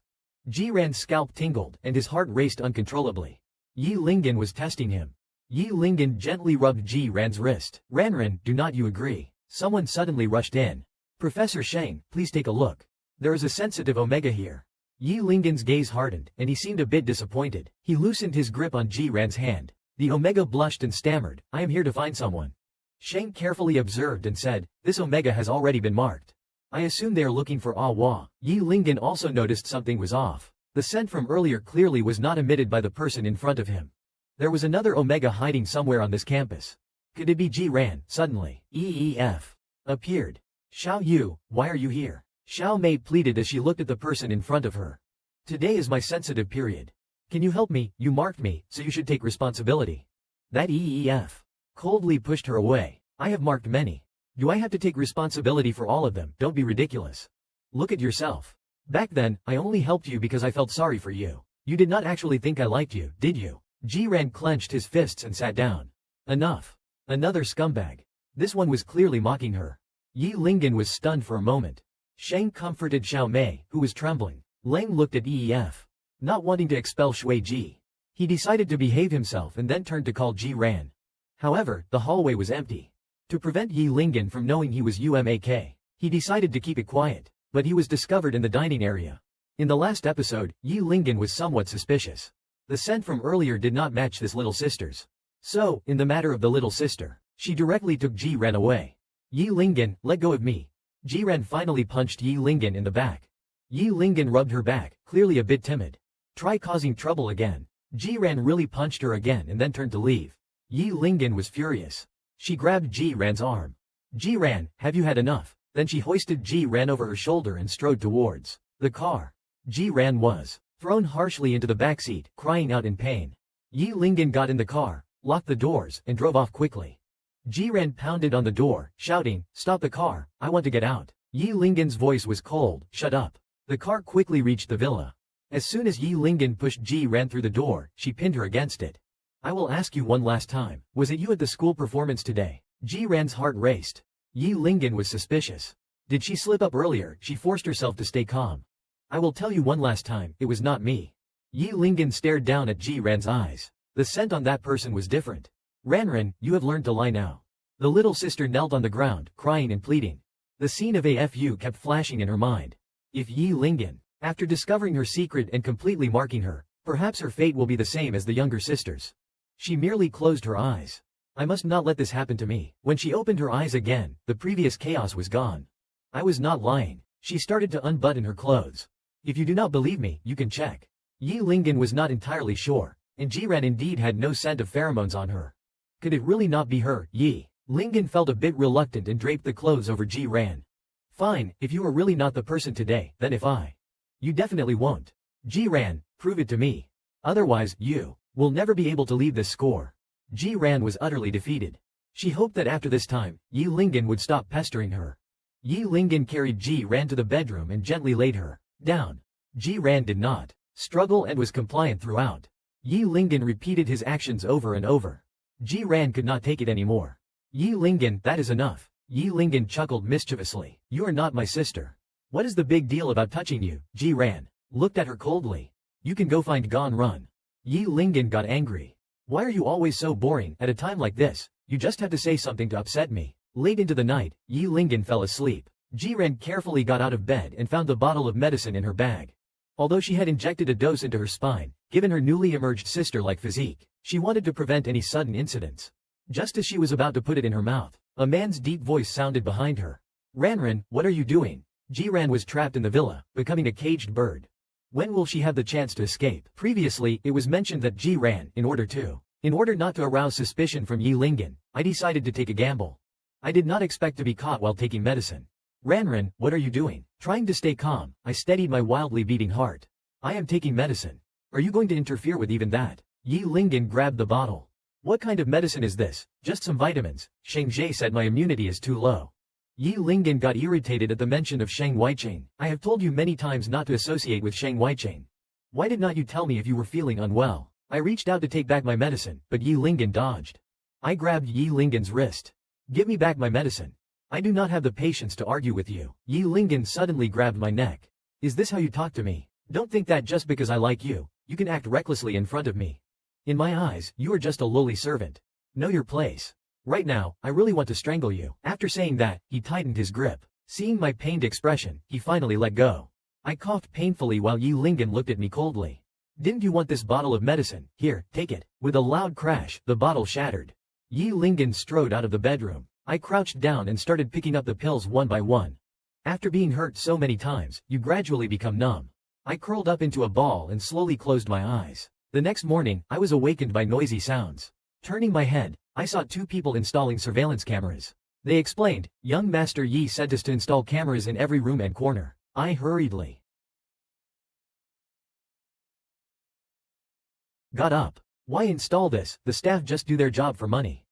Jiren's scalp tingled, and his heart raced uncontrollably. Yi Lingyan was testing him. Yi Lingyan gently rubbed Jiren's wrist. Ranran, do not you agree? Someone suddenly rushed in. Professor Sheng, please take a look. There is a sensitive Omega here. Yi Lingyan's gaze hardened, and he seemed a bit disappointed. He loosened his grip on Jiren's hand. The Omega blushed and stammered, I am here to find someone. Sheng carefully observed and said, this Omega has already been marked. I assume they are looking for Awa. Yi Lingyan also noticed something was off. The scent from earlier clearly was not emitted by the person in front of him. There was another Omega hiding somewhere on this campus. Could it be Jiren? Suddenly, EEF appeared. Xiao Yu, why are you here? Xiao Mei pleaded as she looked at the person in front of her. Today is my sensitive period. Can you help me? You marked me, so you should take responsibility. That EEF coldly pushed her away. I have marked many. Do I have to take responsibility for all of them? Don't be ridiculous. Look at yourself. Back then, I only helped you because I felt sorry for you. You did not actually think I liked you, did you? Jiren clenched his fists and sat down. Enough. Another scumbag. This one was clearly mocking her. Yi Lingyan was stunned for a moment. Sheng comforted Xiao Mei, who was trembling. Lang looked at EEF. Not wanting to expel Shui Ji. He decided to behave himself and then turned to call Jiren. However, the hallway was empty. To prevent Yi Lingyan from knowing he was UMAK, he decided to keep it quiet, but he was discovered in the dining area. In the last episode, Yi Lingyan was somewhat suspicious. The scent from earlier did not match this little sister's. So, in the matter of the little sister, she directly took Jiren away. Yi Lingyan, let go of me. Jiren finally punched Yi Lingyan in the back. Yi Lingyan rubbed her back, clearly a bit timid. Try causing trouble again. Jiren really punched her again and then turned to leave. Yi Lingyan was furious. She grabbed Jiren's arm. Jiren, have you had enough? Then she hoisted Jiren over her shoulder and strode towards the car. Jiren was thrown harshly into the backseat, crying out in pain. Yi Lingyan got in the car, locked the doors, and drove off quickly. Jiren pounded on the door, shouting, stop the car, I want to get out. Yi Lingyan's voice was cold, shut up. The car quickly reached the villa. As soon as Yi Lingyan pushed Jiren through the door, she pinned her against it. I will ask you one last time, was it you at the school performance today? Jiren's heart raced. Yi Lingyan was suspicious. Did she slip up earlier? She forced herself to stay calm. I will tell you one last time, it was not me. Yi Lingyan stared down at Ji Ran's eyes. The scent on that person was different. Ranran, you have learned to lie now. The little sister knelt on the ground, crying and pleading. The scene of AFU kept flashing in her mind. If Yi Lingyan, after discovering her secret and completely marking her, perhaps her fate will be the same as the younger sisters. She merely closed her eyes. I must not let this happen to me. When she opened her eyes again, the previous chaos was gone. I was not lying. She started to unbutton her clothes. If you do not believe me, you can check. Yi Lingyan was not entirely sure, and Jiran indeed had no scent of pheromones on her. Could it really not be her? Yi Lingyan felt a bit reluctant and draped the clothes over Jiran. Fine, if you are really not the person today, then if I. You definitely won't. Jiran, prove it to me. Otherwise, you will never be able to leave this score. Jiran was utterly defeated. She hoped that after this time, Yi Lingyan would stop pestering her. Yi Lingyan carried Jiran to the bedroom and gently laid her down. Jiran did not struggle and was compliant throughout. Yi Lingyan repeated his actions over and over. Jiran could not take it anymore. Yi Lingyan, that is enough. Yi Lingyan chuckled mischievously. You are not my sister. What is the big deal about touching you? Jiran looked at her coldly. You can go find Gon Run. Yi Lingyan got angry. Why are you always so boring? At a time like this, you just have to say something to upset me. Late into the night, Yi Lingyan fell asleep. Jiran carefully got out of bed and found the bottle of medicine in her bag. Although she had injected a dose into her spine, given her newly emerged sister-like physique, she wanted to prevent any sudden incidents. Just as she was about to put it in her mouth, a man's deep voice sounded behind her. Ranran, what are you doing? Jiran was trapped in the villa, becoming a caged bird. When will she have the chance to escape? Previously, it was mentioned that Jiran, in order not to arouse suspicion from Yi Lingyan, I decided to take a gamble. I did not expect to be caught while taking medicine. Ranran, what are you doing? Trying to stay calm, I steadied my wildly beating heart. I am taking medicine. Are you going to interfere with even that? Yi Lingyan grabbed the bottle. What kind of medicine is this? Just some vitamins. Sheng Jie said my immunity is too low. Yi Lingyan got irritated at the mention of Sheng Weicheng. I have told you many times not to associate with Sheng Weicheng. Why did not you tell me if you were feeling unwell? I reached out to take back my medicine, but Yi Lingyan dodged. I grabbed Yi Lingyan's wrist. Give me back my medicine. I do not have the patience to argue with you. Yi Lingyan suddenly grabbed my neck. Is this how you talk to me? Don't think that just because I like you, you can act recklessly in front of me. In my eyes, you are just a lowly servant. Know your place. Right now, I really want to strangle you. After saying that, he tightened his grip. Seeing my pained expression, he finally let go. I coughed painfully while Yi Lingyan looked at me coldly. Didn't you want this bottle of medicine? Here, take it. With a loud crash, the bottle shattered. Yi Lingyan strode out of the bedroom. I crouched down and started picking up the pills one by one. After being hurt so many times, you gradually become numb. I curled up into a ball and slowly closed my eyes. The next morning, I was awakened by noisy sounds. Turning my head, I saw two people installing surveillance cameras. They explained, young Master Yi sent us to install cameras in every room and corner. I hurriedly got up. Why install this? The staff just do their job for money.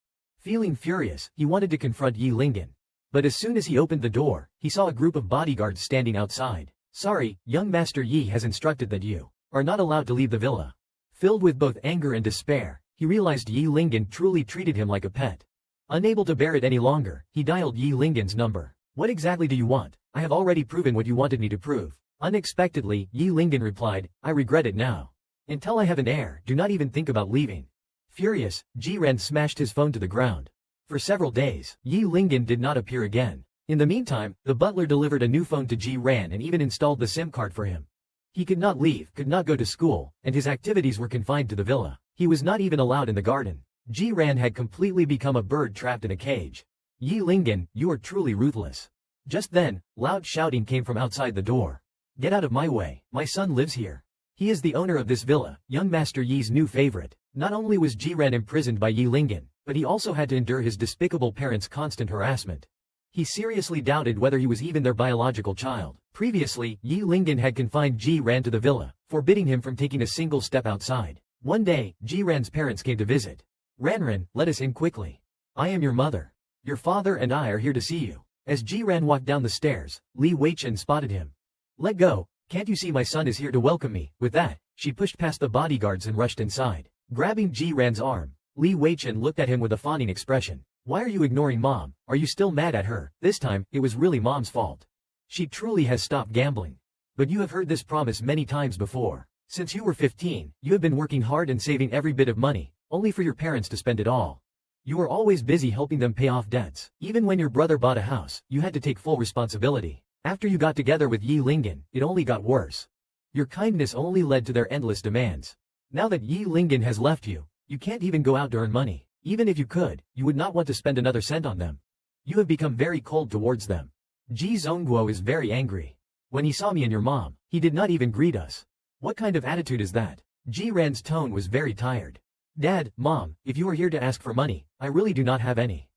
Feeling furious, he wanted to confront Yi Lingyan. But as soon as he opened the door, he saw a group of bodyguards standing outside. Sorry, young Master Yi has instructed that you are not allowed to leave the villa. Filled with both anger and despair, he realized Yi Lingyan truly treated him like a pet. Unable to bear it any longer, he dialed Yi Lingyan's number. What exactly do you want? I have already proven what you wanted me to prove. Unexpectedly, Yi Lingyan replied, I regret it now. Until I have an heir, do not even think about leaving. Furious, Jiran smashed his phone to the ground. For several days, Yi Lingyan did not appear again. In the meantime, the butler delivered a new phone to Jiran and even installed the SIM card for him. He could not leave, could not go to school, and his activities were confined to the villa. He was not even allowed in the garden. Jiran had completely become a bird trapped in a cage. Yi Lingyan, you are truly ruthless. Just then, loud shouting came from outside the door. Get out of my way, my son lives here. He is the owner of this villa, young Master Yi's new favorite. Not only was Jiran imprisoned by Yi Lingyan, but he also had to endure his despicable parents' constant harassment. He seriously doubted whether he was even their biological child. Previously, Yi Lingyan had confined Jiran to the villa, forbidding him from taking a single step outside. One day, Jiran's parents came to visit. Ranran, let us in quickly. I am your mother. Your father and I are here to see you. As Jiran walked down the stairs, Li Weichen spotted him. Let go, can't you see my son is here to welcome me? With that, she pushed past the bodyguards and rushed inside. Grabbing Jiran's arm, Li Weichen looked at him with a fawning expression. Why are you ignoring mom? Are you still mad at her? This time, it was really mom's fault. She truly has stopped gambling. But you have heard this promise many times before. Since you were 15, you have been working hard and saving every bit of money, only for your parents to spend it all. You were always busy helping them pay off debts. Even when your brother bought a house, you had to take full responsibility. After you got together with Yi Lingen, it only got worse. Your kindness only led to their endless demands. Now that Yi Lingen has left you, you can't even go out to earn money. Even if you could, you would not want to spend another cent on them. You have become very cold towards them. Ji Zongguo is very angry. When he saw me and your mom, he did not even greet us. What kind of attitude is that? Ji Ran's tone was very tired. Dad, Mom, if you are here to ask for money, I really do not have any.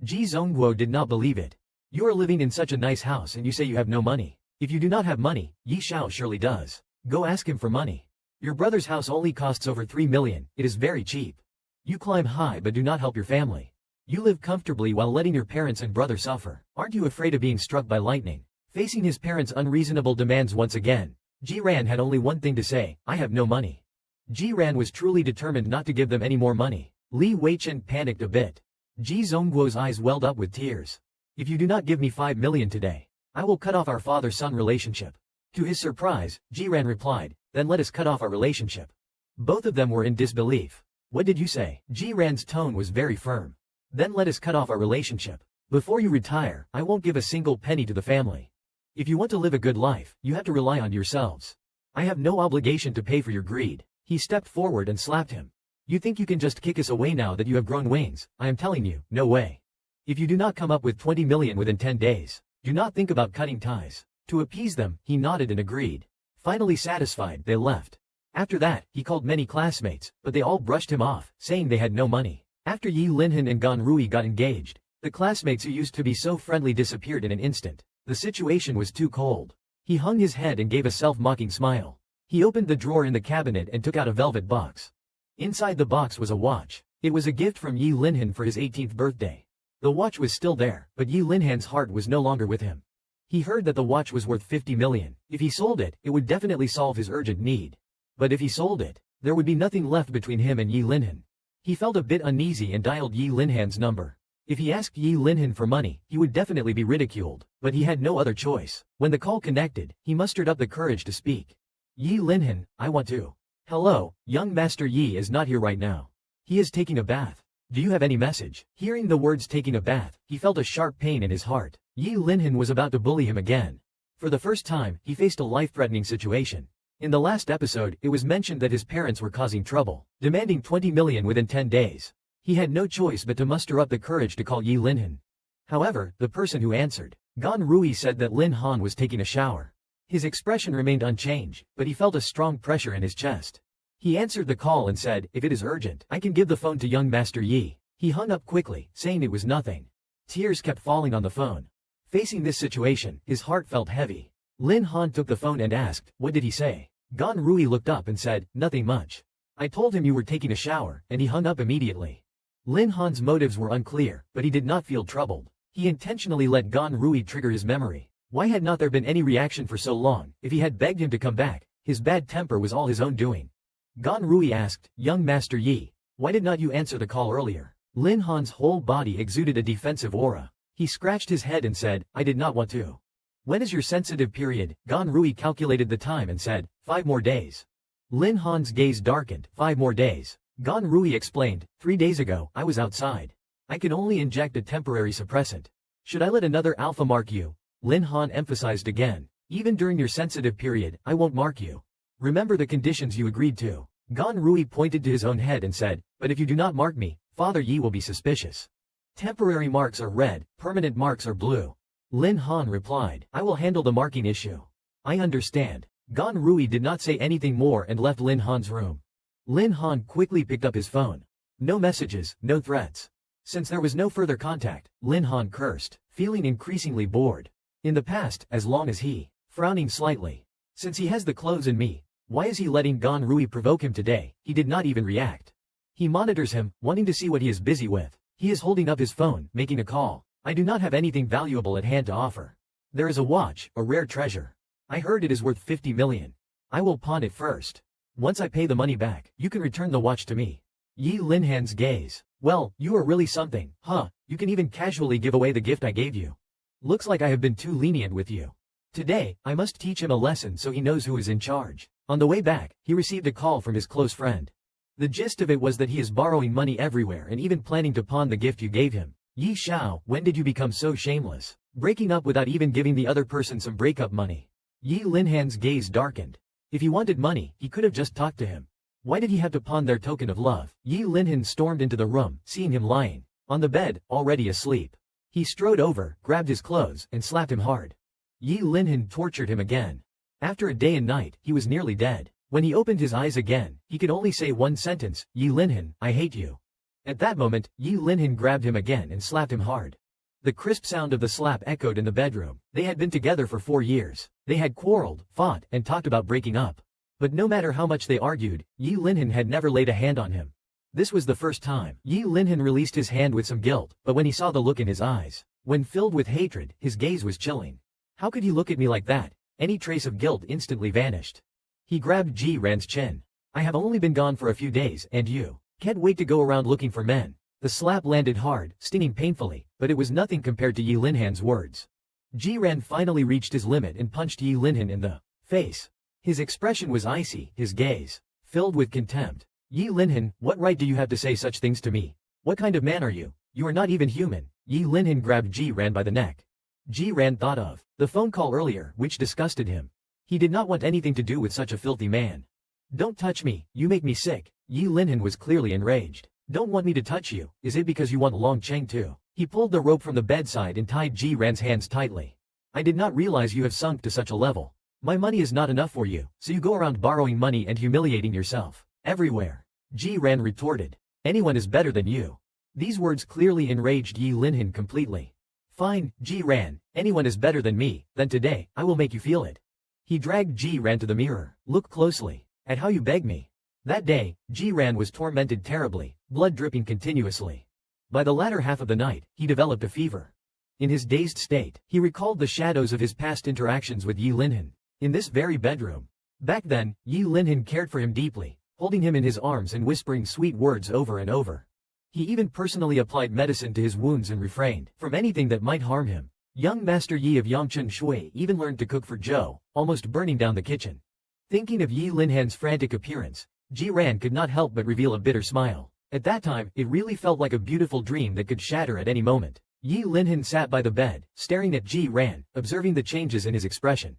Ji Zongguo did not believe it. You are living in such a nice house and you say you have no money. If you do not have money, Yi Xiao surely does. Go ask him for money. Your brother's house only costs over 3 million, it is very cheap. You climb high but do not help your family. You live comfortably while letting your parents and brother suffer. Aren't you afraid of being struck by lightning? Facing his parents' unreasonable demands once again, Ji Ran had only one thing to say, I have no money. Ji Ran was truly determined not to give them any more money. Li Weichen panicked a bit. Ji Zongguo's eyes welled up with tears. If you do not give me 5 million today, I will cut off our father-son relationship. To his surprise, Ji Ran replied, then let us cut off our relationship. Both of them were in disbelief. What did you say? Ji Ran's tone was very firm. Then let us cut off our relationship. Before you retire, I won't give a single penny to the family. If you want to live a good life, you have to rely on yourselves. I have no obligation to pay for your greed. He stepped forward and slapped him. You think you can just kick us away now that you have grown wings? I am telling you, no way. If you do not come up with 20 million within 10 days, do not think about cutting ties. To appease them, he nodded and agreed. Finally satisfied, they left. After that, he called many classmates, but they all brushed him off, saying they had no money. After Yi Linhan and Gan Rui got engaged, the classmates who used to be so friendly disappeared in an instant. The situation was too cold. He hung his head and gave a self-mocking smile. He opened the drawer in the cabinet and took out a velvet box. Inside the box was a watch. It was a gift from Yi Linhan for his 18th birthday. The watch was still there, but Yi Linhan's heart was no longer with him. He heard that the watch was worth 50 million. If he sold it, it would definitely solve his urgent need. But if he sold it, there would be nothing left between him and Yi Linhan. He felt a bit uneasy and dialed Yi Linhan's number. If he asked Yi Linhan for money, he would definitely be ridiculed, but he had no other choice. When the call connected, he mustered up the courage to speak. Yi Linhan, I want to. Hello, young Master Yi is not here right now. He is taking a bath. Do you have any message? Hearing the words taking a bath, he felt a sharp pain in his heart. Yi Linhan was about to bully him again. For the first time, he faced a life-threatening situation. In the last episode, it was mentioned that his parents were causing trouble, demanding 20 million within 10 days. He had no choice but to muster up the courage to call Yi Linhan. However, the person who answered, Gan Rui, said that Lin Han was taking a shower. His expression remained unchanged, but he felt a strong pressure in his chest. He answered the call and said, if it is urgent, I can give the phone to young Master Yi. He hung up quickly, saying it was nothing. Tears kept falling on the phone. Facing this situation, his heart felt heavy. Lin Han took the phone and asked, what did he say? Gan Rui looked up and said, nothing much. I told him you were taking a shower, and he hung up immediately. Lin Han's motives were unclear, but he did not feel troubled. He intentionally let Gan Rui trigger his memory. Why had not there been any reaction for so long? If he had begged him to come back, his bad temper was all his own doing. Gan Rui asked, young Master Yi, why did not you answer the call earlier? Lin Han's whole body exuded a defensive aura. He scratched his head and said, I did not want to. When is your sensitive period? Gan Rui calculated the time and said, 5 more days. Lin Han's gaze darkened. 5 more days. Gan Rui explained, 3 days ago, I was outside. I can only inject a temporary suppressant. Should I let another alpha mark you? Lin Han emphasized again. Even during your sensitive period, I won't mark you. Remember the conditions you agreed to. Gan Rui pointed to his own head and said, but if you do not mark me, Father Yi will be suspicious. Temporary marks are red, permanent marks are blue. Lin Han replied, I will handle the marking issue. I understand. Gan Rui did not say anything more and left Lin Han's room. Lin Han quickly picked up his phone. No messages, no threats. Since there was no further contact, Lin Han cursed, feeling increasingly bored. In the past, as long as he, frowning slightly. Since he has the clothes in me, why is he letting Gan Rui provoke him today? He did not even react. He monitors him, wanting to see what he is busy with. He is holding up his phone, making a call. I do not have anything valuable at hand to offer. There is a watch, a rare treasure. I heard it is worth 50 million. I will pawn it first. Once I pay the money back, you can return the watch to me. Yi Linhan's gaze. Well, you are really something, huh? You can even casually give away the gift I gave you. Looks like I have been too lenient with you. Today, I must teach him a lesson so he knows who is in charge. On the way back, he received a call from his close friend. The gist of it was that he is borrowing money everywhere and even planning to pawn the gift you gave him. Yi Xiao, when did you become so shameless? Breaking up without even giving the other person some breakup money. Yi Linhan's gaze darkened. If he wanted money, he could have just talked to him. Why did he have to pawn their token of love? Yi Linhan stormed into the room, seeing him lying on the bed, already asleep. He strode over, grabbed his clothes, and slapped him hard. Yi Linhan tortured him again. After a day and night, he was nearly dead. When he opened his eyes again, he could only say one sentence, Yi Linhan, I hate you. At that moment, Yi Linhan grabbed him again and slapped him hard. The crisp sound of the slap echoed in the bedroom. They had been together for 4 years. They had quarreled, fought, and talked about breaking up. But no matter how much they argued, Yi Linhan had never laid a hand on him. This was the first time. Yi Linhan released his hand with some guilt, but when he saw the look in his eyes, when filled with hatred, his gaze was chilling. How could he look at me like that? Any trace of guilt instantly vanished. He grabbed Ji Ran's chin. I have only been gone for a few days, and you can't wait to go around looking for men. The slap landed hard, stinging painfully, but it was nothing compared to Yi Linhan's words. Ji Ran finally reached his limit and punched Yi Linhan in the face. His expression was icy, his gaze filled with contempt. Yi Linhan, what right do you have to say such things to me? What kind of man are you? You are not even human. Yi Linhan grabbed Ji Ran by the neck. Ji Ran thought of the phone call earlier, which disgusted him. He did not want anything to do with such a filthy man. Don't touch me, you make me sick. Yi Linhan was clearly enraged. Don't want me to touch you, is it because you want Long Cheng too? He pulled the rope from the bedside and tied Ji Ran's hands tightly. I did not realize you have sunk to such a level. My money is not enough for you, so you go around borrowing money and humiliating yourself everywhere. Ji Ran retorted. Anyone is better than you. These words clearly enraged Yi Linhan completely. Fine, Ji Ran, anyone is better than me, then today, I will make you feel it. He dragged Ji Ran to the mirror. Look closely at how you beg me. That day, Ji Ran was tormented terribly, blood dripping continuously. By the latter half of the night, he developed a fever. In his dazed state, he recalled the shadows of his past interactions with Yi Linhan. In this very bedroom. Back then, Yi Linhan cared for him deeply, holding him in his arms and whispering sweet words over and over. He even personally applied medicine to his wounds and refrained from anything that might harm him. Young Master Yi of Yangchun Shui even learned to cook for Zhou, almost burning down the kitchen. Thinking of Yi Linhan's frantic appearance, Ji Ran could not help but reveal a bitter smile. At that time, it really felt like a beautiful dream that could shatter at any moment. Yi Linhan sat by the bed, staring at Ji Ran, observing the changes in his expression.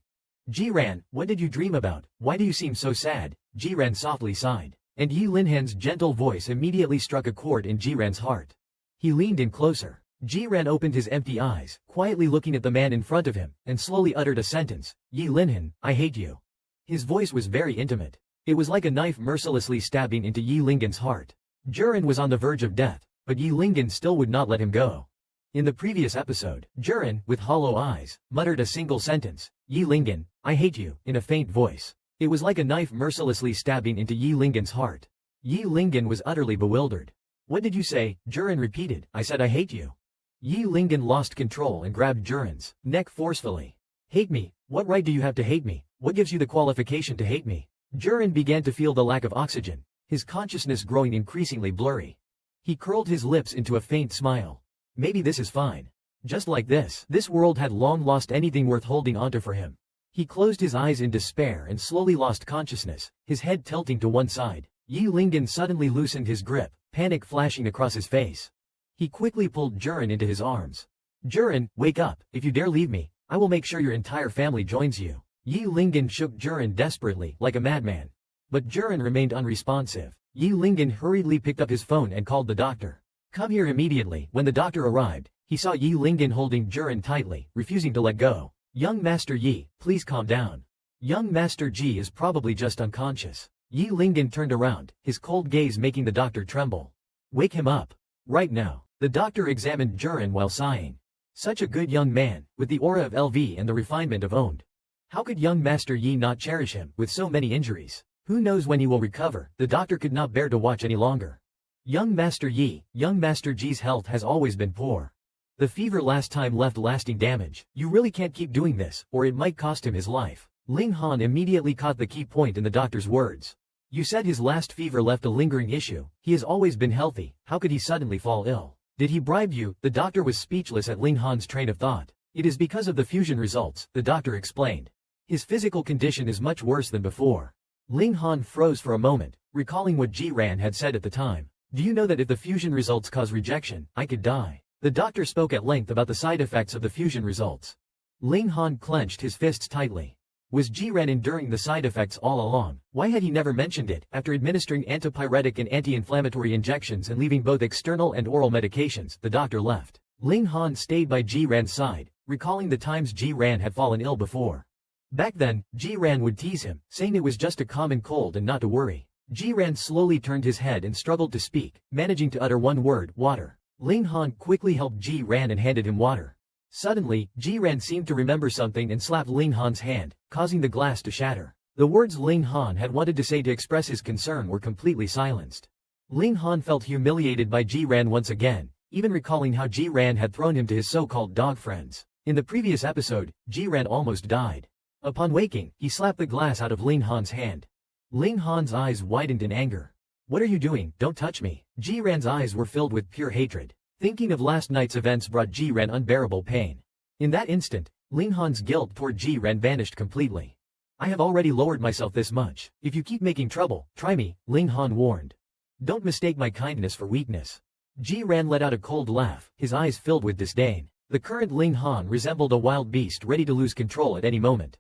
Ji Ran, what did you dream about? Why do you seem so sad? Ji Ran softly sighed. And Yi Linhan's gentle voice immediately struck a chord in Ji Ran's heart. He leaned in closer. Ji Ran opened his empty eyes, quietly looking at the man in front of him, and slowly uttered a sentence. Yi Linhan, I hate you. His voice was very intimate. It was like a knife mercilessly stabbing into Yi Lingan's heart. Juran was on the verge of death, but Yi Lingan still would not let him go. In the previous episode, Juran, with hollow eyes, muttered a single sentence, Yi Lingan, I hate you, in a faint voice. It was like a knife mercilessly stabbing into Yi Lingan's heart. Yi Lingan was utterly bewildered. What did you say? Juran repeated, I said I hate you. Yi Lingan lost control and grabbed Juran's neck forcefully. Hate me? What right do you have to hate me? What gives you the qualification to hate me? Juran began to feel the lack of oxygen, his consciousness growing increasingly blurry. He curled his lips into a faint smile. Maybe this is fine. Just like this world had long lost anything worth holding onto for him. He closed his eyes in despair and slowly lost consciousness, his head tilting to one side. Yi Lingan suddenly loosened his grip, panic flashing across his face. He quickly pulled Juran into his arms. Juran, wake up, if you dare leave me, I will make sure your entire family joins you. Yi Lingan shook Juran desperately, like a madman. But Juran remained unresponsive. Yi Lingan hurriedly picked up his phone and called the doctor. Come here immediately. When the doctor arrived, he saw Yi Lingan holding Juran tightly, refusing to let go. Young Master Yi, please calm down. Young Master Ji is probably just unconscious. Yi Lingan turned around, his cold gaze making the doctor tremble. Wake him up. Right now. The doctor examined Juran while sighing. Such a good young man, with the aura of LV and the refinement of owned. How could young Master Yi not cherish him, with so many injuries? Who knows when he will recover? The doctor could not bear to watch any longer. Young Master Yi, young Master Ji's health has always been poor. The fever last time left lasting damage. You really can't keep doing this, or it might cost him his life. Ling Han immediately caught the key point in the doctor's words. You said his last fever left a lingering issue. He has always been healthy. How could he suddenly fall ill? Did he bribe you? The doctor was speechless at Ling Han's train of thought. It is because of the fusion results, the doctor explained. His physical condition is much worse than before. Ling Han froze for a moment, recalling what Ji Ran had said at the time. Do you know that if the fusion results cause rejection, I could die? The doctor spoke at length about the side effects of the fusion results. Ling Han clenched his fists tightly. Was Ji Ran enduring the side effects all along? Why had he never mentioned it? After administering antipyretic and anti-inflammatory injections and leaving both external and oral medications, the doctor left. Ling Han stayed by Ji Ran's side, recalling the times Ji Ran had fallen ill before. Back then, Ji Ran would tease him, saying it was just a common cold and not to worry. Ji Ran slowly turned his head and struggled to speak, managing to utter one word, water. Ling Han quickly helped Ji Ran and handed him water. Suddenly, Ji Ran seemed to remember something and slapped Ling Han's hand, causing the glass to shatter. The words Ling Han had wanted to say to express his concern were completely silenced. Ling Han felt humiliated by Ji Ran once again, even recalling how Ji Ran had thrown him to his so-called dog friends. In the previous episode, Ji Ran almost died. Upon waking, he slapped the glass out of Ling Han's hand. Ling Han's eyes widened in anger. What are you doing? Don't touch me. Ji Ran's eyes were filled with pure hatred. Thinking of last night's events brought Ji Ran unbearable pain. In that instant, Ling Han's guilt toward Ji Ran vanished completely. I have already lowered myself this much. If you keep making trouble, try me, Ling Han warned. Don't mistake my kindness for weakness. Ji Ran let out a cold laugh, his eyes filled with disdain. The current Ling Han resembled a wild beast ready to lose control at any moment.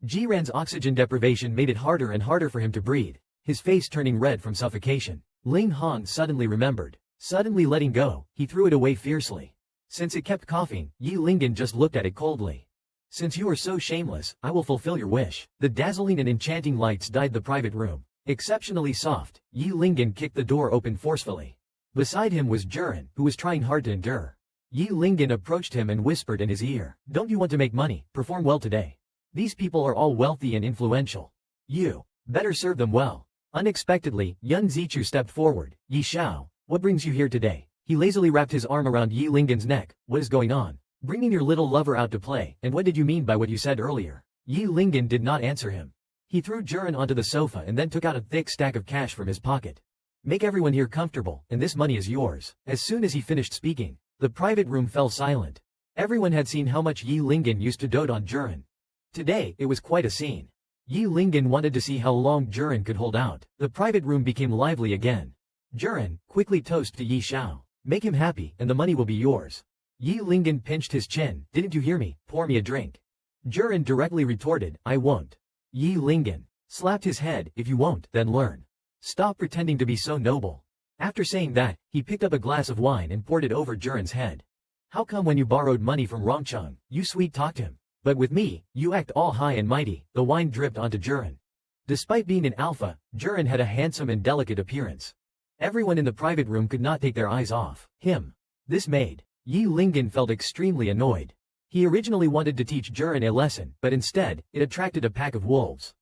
Ji Ran's oxygen deprivation made it harder and harder for him to breathe, his face turning red from suffocation. Ling Han suddenly remembered. Suddenly letting go, he threw it away fiercely. Since it kept coughing, Yi Lingen just looked at it coldly. Since you are so shameless, I will fulfill your wish. The dazzling and enchanting lights dyed the private room. Exceptionally soft, Yi Lingen kicked the door open forcefully. Beside him was Juran, who was trying hard to endure. Yi Lingen approached him and whispered in his ear, "Don't you want to make money? Perform well today. These people are all wealthy and influential. You better serve them well." Unexpectedly, Yun Zichu stepped forward. "Yi Xiao, what brings you here today?" He lazily wrapped his arm around Yi Lingen's neck. "What is going on? Bringing your little lover out to play, and what did you mean by what you said earlier?" Yi Lingen did not answer him. He threw Juran onto the sofa and then took out a thick stack of cash from his pocket. "Make everyone here comfortable, and this money is yours." As soon as he finished speaking, the private room fell silent. Everyone had seen how much Yi Lingen used to dote on Juran. Today, it was quite a scene. Yi Lingen wanted to see how long Juran could hold out. The private room became lively again. "Juran, quickly toast to Yi Xiao. Make him happy, and the money will be yours." Yi Lingen pinched his chin. "Didn't you hear me? Pour me a drink." Juran directly retorted, "I won't." Yi Lingen slapped his head. "If you won't, then learn. Stop pretending to be so noble." After saying that, he picked up a glass of wine and poured it over Juran's head. "How come when you borrowed money from Rongcheng, you sweet-talked him? But with me, you act all high and mighty." The wine dripped onto Juran. Despite being an alpha, Juran had a handsome and delicate appearance. Everyone in the private room could not take their eyes off him. This made Yi Lingen felt extremely annoyed. He originally wanted to teach Juran a lesson, but instead, it attracted a pack of wolves.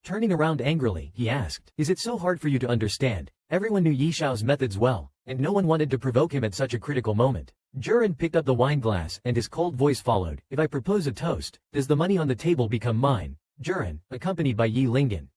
Turning around angrily, he asked, "Is it so hard for you to understand? Everyone knew Yi Xiao's methods well, and no one wanted to provoke him at such a critical moment." Juran picked up the wine glass and his cold voice followed, "If I propose a toast, does the money on the table become mine?" Juran, accompanied by Yi Lingen,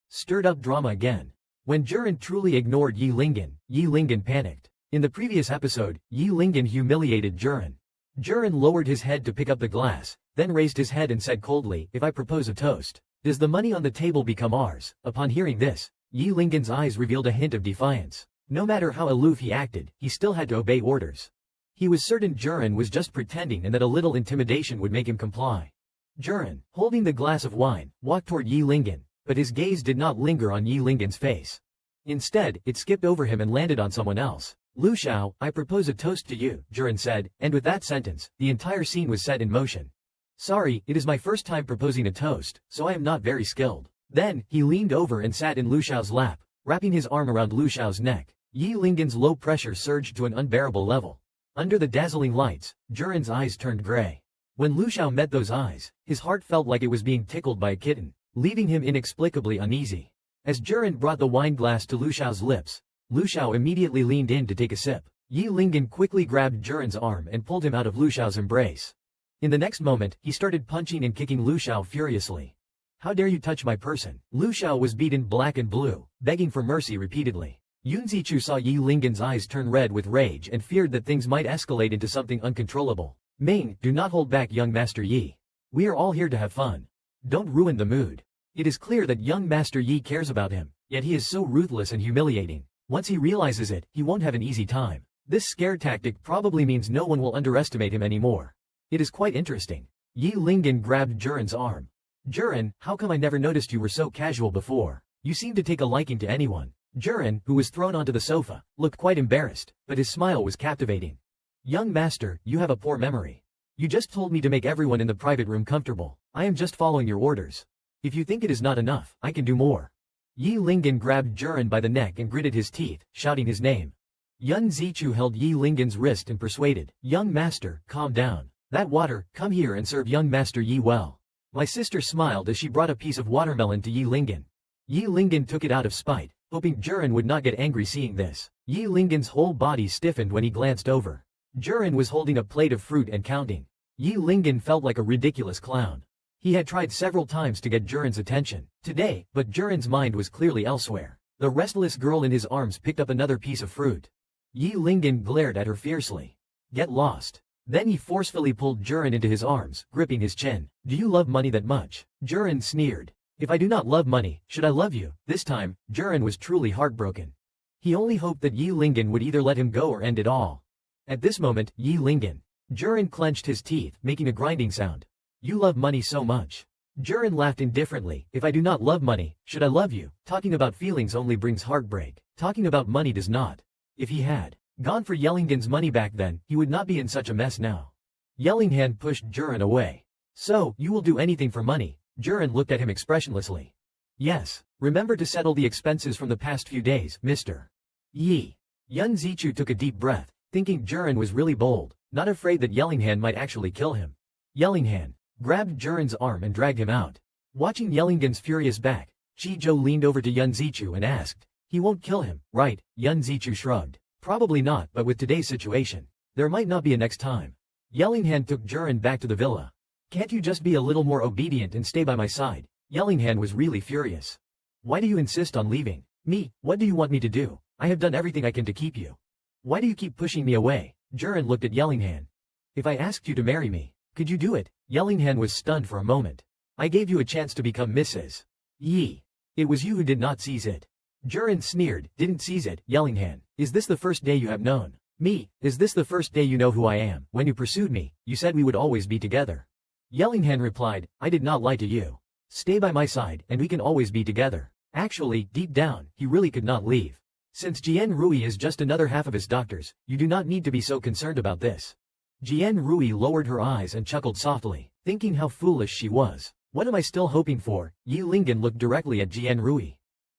stirred up drama again. When Juran truly ignored Yi Lingen panicked. In the previous episode, Yi Lingen humiliated Juran. Juran lowered his head to pick up the glass, then raised his head and said coldly, "If I propose a toast, does the money on the table become ours?" Upon hearing this, Yi Lingen's eyes revealed a hint of defiance. No matter how aloof he acted, he still had to obey orders. He was certain Juran was just pretending and that a little intimidation would make him comply. Juran, holding the glass of wine, walked toward Yi Lingen, but his gaze did not linger on Yi Lingen's face. Instead, it skipped over him and landed on someone else. "Lu Xiao, I propose a toast to you," Juran said, and with that sentence, the entire scene was set in motion. "Sorry, it is my first time proposing a toast, so I am not very skilled." Then, he leaned over and sat in Lu Xiao's lap, wrapping his arm around Lu Xiao's neck. Yi Lingen's low pressure surged to an unbearable level. Under the dazzling lights, Juran's eyes turned gray. When Lu Xiao met those eyes, his heart felt like it was being tickled by a kitten, leaving him inexplicably uneasy. As Juran brought the wine glass to Lu Xiao's lips, Lu Xiao immediately leaned in to take a sip. Yi Lingen quickly grabbed Juran's arm and pulled him out of Lu Xiao's embrace. In the next moment, he started punching and kicking Lu Xiao furiously. "How dare you touch my person?" Lu Xiao was beaten black and blue, begging for mercy repeatedly. Yun Zichu saw Yi Lingen's eyes turn red with rage and feared that things might escalate into something uncontrollable. "Ming, do not hold back, young Master Yi. We are all here to have fun. Don't ruin the mood." It is clear that young Master Yi cares about him, yet he is so ruthless and humiliating. Once he realizes it, he won't have an easy time. This scare tactic probably means no one will underestimate him anymore. It is quite interesting. Yi Lingen grabbed Juren's arm. Juren, how come I never noticed you were so casual before? You seem to take a liking to anyone. Juren, who was thrown onto the sofa, looked quite embarrassed, but his smile was captivating. Young master, you have a poor memory. You just told me to make everyone in the private room comfortable. I am just following your orders. If you think it is not enough, I can do more. Yi Lingen grabbed Juren by the neck and gritted his teeth, shouting his name. Yun Zichu held Yi Lingen's wrist and persuaded, young master, calm down. That water, come here and serve young master Yi well. My sister smiled as she brought a piece of watermelon to Yi Lingen. Yi Lingen took it out of spite, hoping Juren would not get angry seeing this. Yi Lingen's whole body stiffened when he glanced over. Juren was holding a plate of fruit and counting. Yi Lingen felt like a ridiculous clown. He had tried several times to get Juren's attention today, but Juren's mind was clearly elsewhere. The restless girl in his arms picked up another piece of fruit. Yi Lingen glared at her fiercely. Get lost. Then he forcefully pulled Juren into his arms, gripping his chin. Do you love money that much? Juren sneered. If I do not love money, should I love you? This time, Juren was truly heartbroken. He only hoped that Yi Lingen would either let him go or end it all. At this moment, Yi Lingen. Juren clenched his teeth, making a grinding sound. You love money so much. Juren laughed indifferently. If I do not love money, should I love you? Talking about feelings only brings heartbreak. Talking about money does not. If he had gone for Yellingen's money back then, he would not be in such a mess now. Yellinghan pushed Juren away. So, you will do anything for money? Juren looked at him expressionlessly. Yes. Remember to settle the expenses from the past few days, Mr. Yi. Yun Zichu took a deep breath, thinking Juren was really bold, not afraid that Yellinghan might actually kill him. Yellinghan grabbed Juren's arm and dragged him out. Watching Yellingen's furious back, Chi-Jo leaned over to Yun Zichu and asked, he won't kill him, right? Yun Zichu shrugged. Probably not, but with today's situation, there might not be a next time. Yellinghan took Juren back to the villa. Can't you just be a little more obedient and stay by my side? Yellinghan was really furious. Why do you insist on leaving? Me, what do you want me to do? I have done everything I can to keep you. Why do you keep pushing me away? Juren looked at Yellinghan. If I asked you to marry me, could you do it? Yellinghan was stunned for a moment. I gave you a chance to become Mrs. Yi. It was you who did not seize it. Juren sneered, didn't seize it, Yellinghan. Is this the first day you have known me? Is this the first day you know who I am? When you pursued me, you said we would always be together. Yellinghan replied, I did not lie to you. Stay by my side, and we can always be together. Actually, deep down, he really could not leave. Since Jian Rui is just another half of his doctors, you do not need to be so concerned about this. Jian Rui lowered her eyes and chuckled softly, thinking how foolish she was. What am I still hoping for? Yi Lingen looked directly at Jian Rui.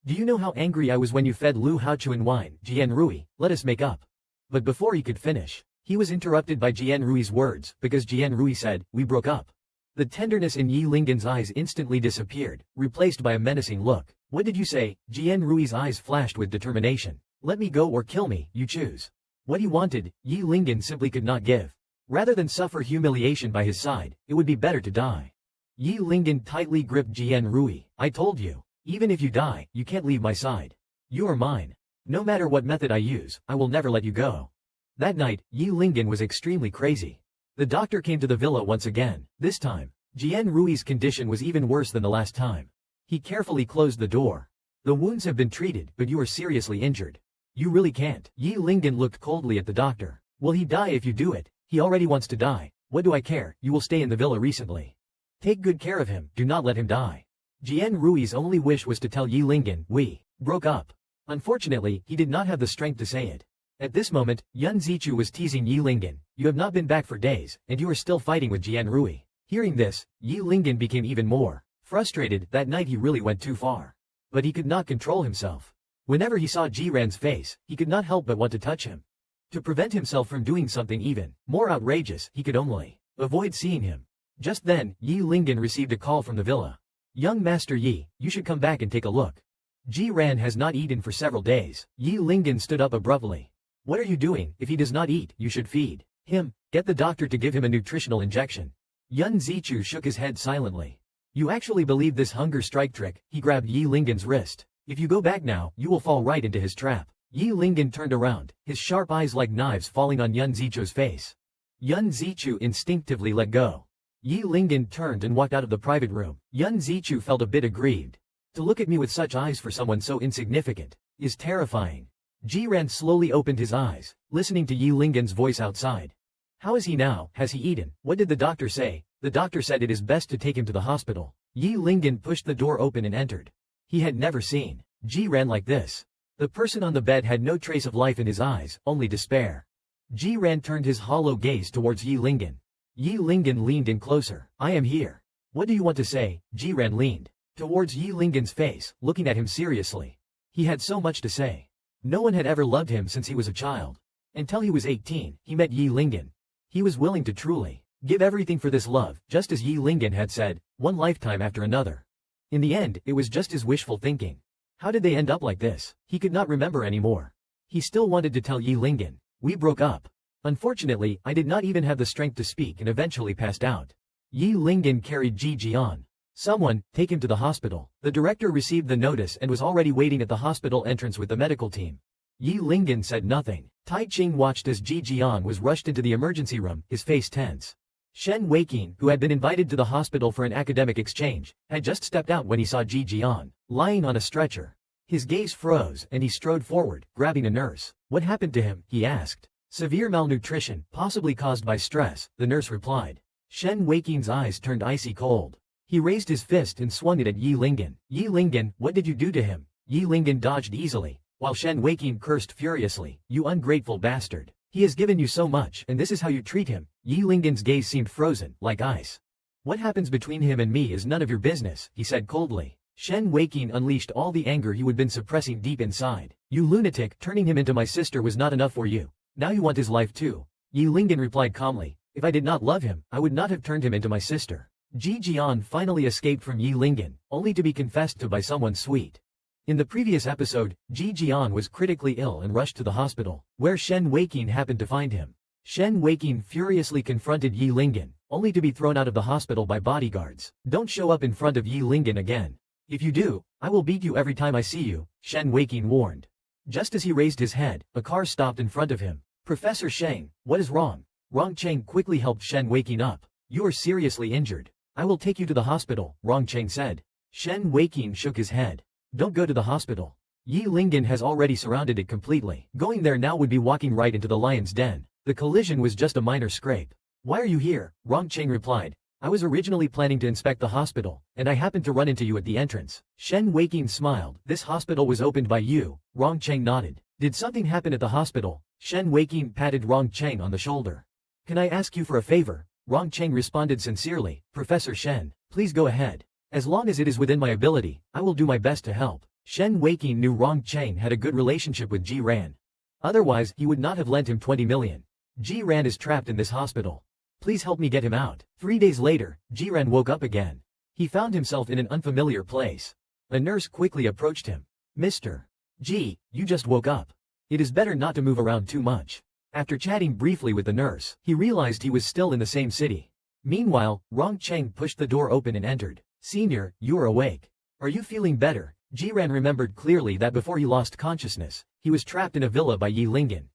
Do you know how angry I was when you fed Lu Haochuan wine? Jian Rui, let us make up. But before he could finish, he was interrupted by Jian Rui's words, because Jian Rui said, we broke up. The tenderness in Yi Lingen's eyes instantly disappeared, replaced by a menacing look. What did you say? Jian Rui's eyes flashed with determination. Let me go or kill me, you choose. What he wanted, Yi Lingen simply could not give. Rather than suffer humiliation by his side, it would be better to die. Yi Lingen tightly gripped Jian Rui. I told you. Even if you die, you can't leave my side. You are mine. No matter what method I use, I will never let you go. That night, Yi Lingen was extremely crazy. The doctor came to the villa once again. This time, Jian Rui's condition was even worse than the last time. He carefully closed the door. The wounds have been treated, but you are seriously injured. You really can't. Yi Lingen looked coldly at the doctor. Will he die if you do it? He already wants to die. What do I care? You will stay in the villa recently. Take good care of him, do not let him die. Jian Rui's only wish was to tell Yi Lingen, we broke up. Unfortunately, he did not have the strength to say it. At this moment, Yun Zichu was teasing Yi Lingen. You have not been back for days, and you are still fighting with Jian Rui. Hearing this, Yi Lingen became even more frustrated. That night he really went too far. But he could not control himself. Whenever he saw Jiran's face, he could not help but want to touch him. To prevent himself from doing something even more outrageous, he could only avoid seeing him. Just then, Yi Lingen received a call from the villa. Young Master Yi, you should come back and take a look. Jiran has not eaten for several days. Yi Lingen stood up abruptly. What are you doing? If he does not eat, you should feed him. Get the doctor to give him a nutritional injection. Yun Zichu shook his head silently. You actually believe this hunger strike trick? He grabbed Yi Lingen's wrist. If you go back now, you will fall right into his trap. Yi Lingen turned around, his sharp eyes like knives falling on Yun Zichu's face. Yun Zichu instinctively let go. Yi Lingyan turned and walked out of the private room. Yun Zichu felt a bit aggrieved. To look at me with such eyes for someone so insignificant is terrifying. Jiran slowly opened his eyes, listening to Yi Lingyan's voice outside. How is he now? Has he eaten? What did the doctor say? The doctor said it is best to take him to the hospital. Yi Lingyan pushed the door open and entered. He had never seen Jiran like this. The person on the bed had no trace of life in his eyes, only despair. Jiran turned his hollow gaze towards Yi Lingyan. Yi Lingyan leaned in closer. I am here. What do you want to say? Jiran leaned towards Yi Lingyan's face, looking at him seriously. He had so much to say. No one had ever loved him since he was a child. Until he was 18, he met Yi Lingyan. He was willing to truly give everything for this love, just as Yi Lingyan had said, one lifetime after another. In the end, it was just his wishful thinking. How did they end up like this? He could not remember anymore. He still wanted to tell Yi Lingyan, we broke up. Unfortunately, I did not even have the strength to speak and eventually passed out. Yi Lingyan carried Ji Jian. Someone, take him to the hospital. The director received the notice and was already waiting at the hospital entrance with the medical team. Yi Lingyan said nothing. Tai Ching watched as Ji Jian was rushed into the emergency room, his face tense. Shen Weiqin, who had been invited to the hospital for an academic exchange, had just stepped out when he saw Ji Jian lying on a stretcher. His gaze froze and he strode forward, grabbing a nurse. What happened to him? He asked. Severe malnutrition, possibly caused by stress, the nurse replied. Shen Weiqin's eyes turned icy cold. He raised his fist and swung it at Yi Lingyan. Yi Lingyan, what did you do to him? Yi Lingyan dodged easily, while Shen Weiqin cursed furiously. You ungrateful bastard. He has given you so much, and this is how you treat him. Yi Lingyan's gaze seemed frozen, like ice. What happens between him and me is none of your business, he said coldly. Shen Weiqin unleashed all the anger he had been suppressing deep inside. You lunatic, turning him into my sister was not enough for you. Now you want his life too. Yi Lingyan replied calmly. If I did not love him, I would not have turned him into my sister. Ji Jian finally escaped from Yi Lingyan, only to be confessed to by someone sweet. In the previous episode, Ji Jian was critically ill and rushed to the hospital, where Shen Weiqin happened to find him. Shen Weiqin furiously confronted Yi Lingyan, only to be thrown out of the hospital by bodyguards. Don't show up in front of Yi Lingyan again. If you do, I will beat you every time I see you, Shen Weiqin warned. Just as he raised his head, a car stopped in front of him. Professor Sheng, what is wrong? Rong Cheng quickly helped Shen Weiqin up. You are seriously injured. I will take you to the hospital, Rong Cheng said. Shen Weiqin shook his head. Don't go to the hospital. Yi Lingyan has already surrounded it completely. Going there now would be walking right into the lion's den. The collision was just a minor scrape. Why are you here? Rong Cheng replied. I was originally planning to inspect the hospital, and I happened to run into you at the entrance. Shen Weiqin smiled. This hospital was opened by you. Rong Cheng nodded. Did something happen at the hospital? Shen Weiqin patted Rong Cheng on the shoulder. Can I ask you for a favor? Rong Cheng responded sincerely. Professor Shen, please go ahead. As long as it is within my ability, I will do my best to help. Shen Weiqin knew Rong Cheng had a good relationship with Ji Ran. Otherwise, he would not have lent him 20 million. Ji Ran is trapped in this hospital. Please help me get him out. 3 days later, Ji Ran woke up again. He found himself in an unfamiliar place. A nurse quickly approached him. Mr. Ji, you just woke up. It is better not to move around too much. After chatting briefly with the nurse, he realized he was still in the same city. Meanwhile, Rong Cheng pushed the door open and entered. Senior, you are awake. Are you feeling better? Jiran remembered clearly that before he lost consciousness, he was trapped in a villa by Yi Lingyan.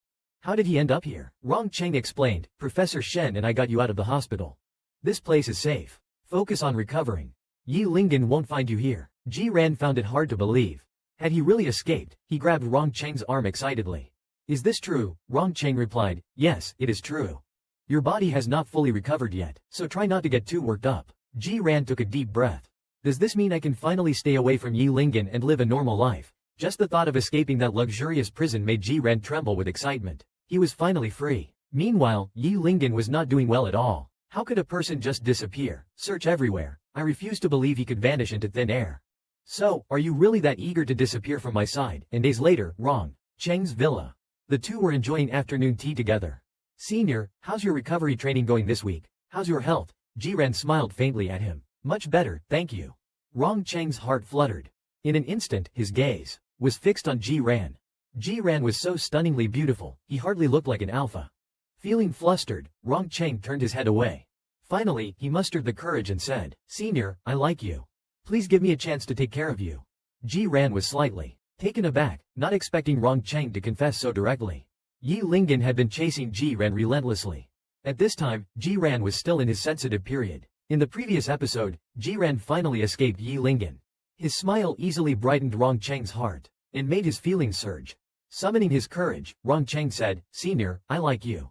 How did he end up here? Rong Cheng explained. Professor Shen and I got you out of the hospital. This place is safe. Focus on recovering. Yi Lingyan won't find you here. Jiran found it hard to believe. Had he really escaped? He grabbed Rong Cheng's arm excitedly. Is this true? Rong Cheng replied. Yes, it is true. Your body has not fully recovered yet, so try not to get too worked up. Ji Ran took a deep breath. Does this mean I can finally stay away from Yi Lingyan and live a normal life? Just the thought of escaping that luxurious prison made Ji Ran tremble with excitement. He was finally free. Meanwhile, Yi Lingyan was not doing well at all. How could a person just disappear? Search everywhere. I refuse to believe he could vanish into thin air. So, are you really that eager to disappear from my side? And days later, Rong Cheng's villa. The two were enjoying afternoon tea together. Senior, how's your recovery training going this week? How's your health? Jiran smiled faintly at him. Much better, thank you. Rong Cheng's heart fluttered. In an instant, his gaze was fixed on Jiran. Jiran was so stunningly beautiful, he hardly looked like an alpha. Feeling flustered, Rong Cheng turned his head away. Finally, he mustered the courage and said, Senior, I like you. Please give me a chance to take care of you. Jiran was slightly taken aback, not expecting Rong Cheng to confess so directly. Yi Lingyan had been chasing Jiran relentlessly. At this time, Jiran was still in his sensitive period. In the previous episode, Jiran finally escaped Yi Lingen. His smile easily brightened Rong Cheng's heart and made his feelings surge. Summoning his courage, Rong Cheng said, "Senior, I like you.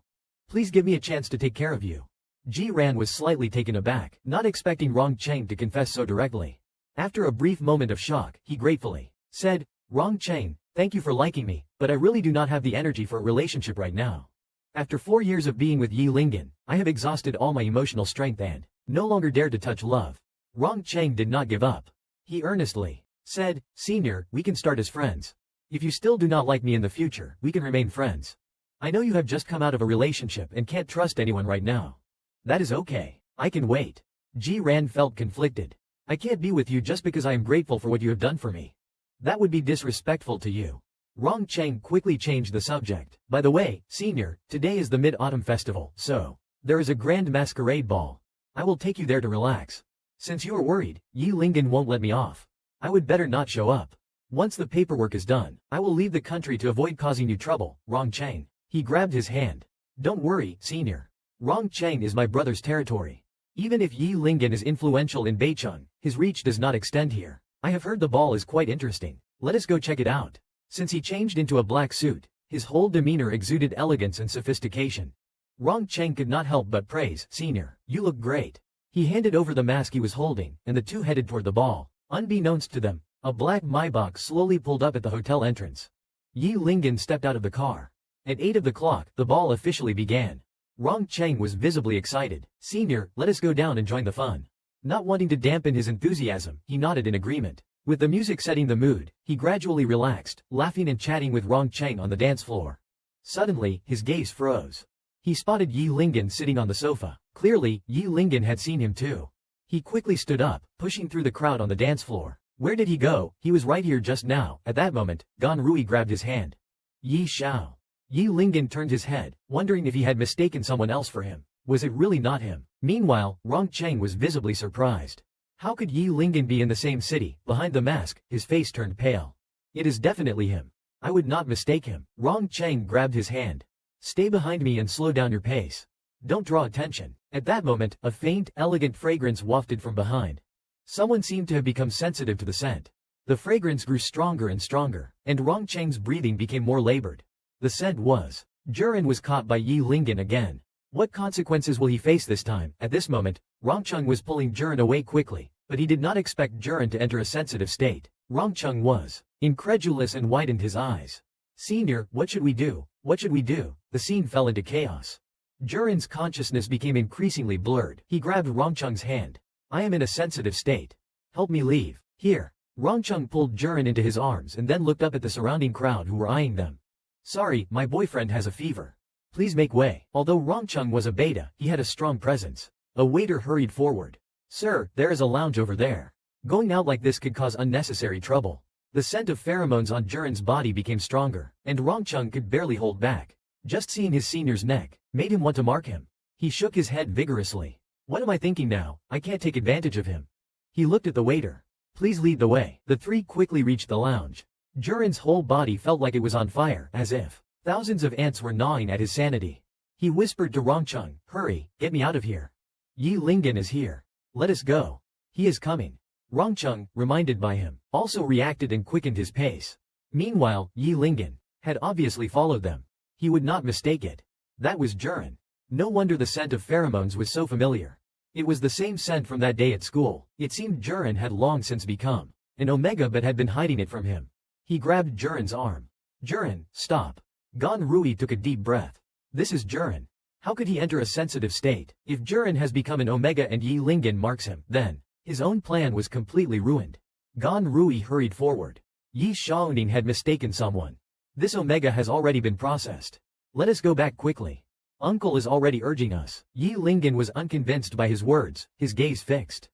Please give me a chance to take care of you." Jiran was slightly taken aback, not expecting Rong Cheng to confess so directly. After a brief moment of shock, he gratefully said, "Rong Cheng, thank you for liking me, but I really do not have the energy for a relationship right now. After 4 years of being with Yi Lingen, I have exhausted all my emotional strength and no longer dare to touch love." Rong Cheng did not give up. He earnestly said, "Senior, we can start as friends. If you still do not like me in the future, we can remain friends. I know you have just come out of a relationship and can't trust anyone right now. That is okay. I can wait." Jiran felt conflicted. "I can't be with you just because I am grateful for what you have done for me. That would be disrespectful to you." Rong Cheng quickly changed the subject. "By the way, Senior, today is the Mid-Autumn Festival, so there is a grand masquerade ball. I will take you there to relax. Since you are worried, Yi Lingen won't let me off. I would better not show up. Once the paperwork is done, I will leave the country to avoid causing you trouble." Rong Cheng. He grabbed his hand. "Don't worry, Senior. Rong Cheng is my brother's territory. Even if Yi Lingen is influential in Beicheng, his reach does not extend here. I have heard the ball is quite interesting. Let us go check it out." Since he changed into a black suit, his whole demeanor exuded elegance and sophistication. Rong Cheng could not help but praise, "Senior, you look great." He handed over the mask he was holding, and the two headed toward the ball. Unbeknownst to them, a black Maybach slowly pulled up at the hotel entrance. Yi Lingen stepped out of the car. At 8 of the clock, the ball officially began. Rong Cheng was visibly excited. "Senior, let us go down and join the fun." Not wanting to dampen his enthusiasm, he nodded in agreement. With the music setting the mood, he gradually relaxed, laughing and chatting with Rong Cheng on the dance floor. Suddenly, his gaze froze. He spotted Yi Lingen sitting on the sofa. Clearly, Yi Lingen had seen him too. He quickly stood up, pushing through the crowd on the dance floor. Where did he go? He was right here just now. At that moment, Gan Rui grabbed his hand. "Yi Xiao." Yi Lingen turned his head, wondering if he had mistaken someone else for him. Was it really not him? Meanwhile, Rong Cheng was visibly surprised. How could Yi Lingen be in the same city? Behind the mask, his face turned pale. "It is definitely him. I would not mistake him." Rong Cheng grabbed his hand. "Stay behind me and slow down your pace. Don't draw attention." At that moment, a faint, elegant fragrance wafted from behind. Someone seemed to have become sensitive to the scent. The fragrance grew stronger and stronger, and Rong Cheng's breathing became more labored. The scent was. Jiran was caught by Yi Lingen again. What consequences will he face this time? At this moment, Rong Cheng was pulling Jiran away quickly, but he did not expect Jiran to enter a sensitive state. Rong Cheng was incredulous and widened his eyes. "Senior, what should we do? What should we do?" The scene fell into chaos. Jiran's consciousness became increasingly blurred. He grabbed Rong Cheng's hand. "I am in a sensitive state. Help me leave." "Here." Rong Cheng pulled Jiran into his arms and then looked up at the surrounding crowd who were eyeing them. "Sorry, my boyfriend has a fever. Please make way." Although Rong Cheng was a beta, he had a strong presence. A waiter hurried forward. "Sir, there is a lounge over there. Going out like this could cause unnecessary trouble." The scent of pheromones on Jiran's body became stronger, and Rong Cheng could barely hold back. Just seeing his senior's neck made him want to mark him. He shook his head vigorously. "What am I thinking now? I can't take advantage of him." He looked at the waiter. "Please lead the way." The three quickly reached the lounge. Jiran's whole body felt like it was on fire, as if thousands of ants were gnawing at his sanity. He whispered to Rong Cheng, "Hurry, get me out of here. Yi Lingen is here. Let us go. He is coming." Rong Cheng, reminded by him, also reacted and quickened his pace. Meanwhile, Yi Lingen had obviously followed them. He would not mistake it. That was Jiran. No wonder the scent of pheromones was so familiar. It was the same scent from that day at school. It seemed Jiran had long since become an Omega but had been hiding it from him. He grabbed Jiran's arm. "Jiran, stop." Gan Rui took a deep breath. This is Jiran. How could he enter a sensitive state? If Jiran has become an Omega and Yi Lingen marks him, then his own plan was completely ruined. Gan Rui hurried forward. Yi Shaoning had mistaken someone. This Omega has already been processed. Let us go back quickly. Uncle is already urging us. Yi Lingen was unconvinced by his words, his gaze fixed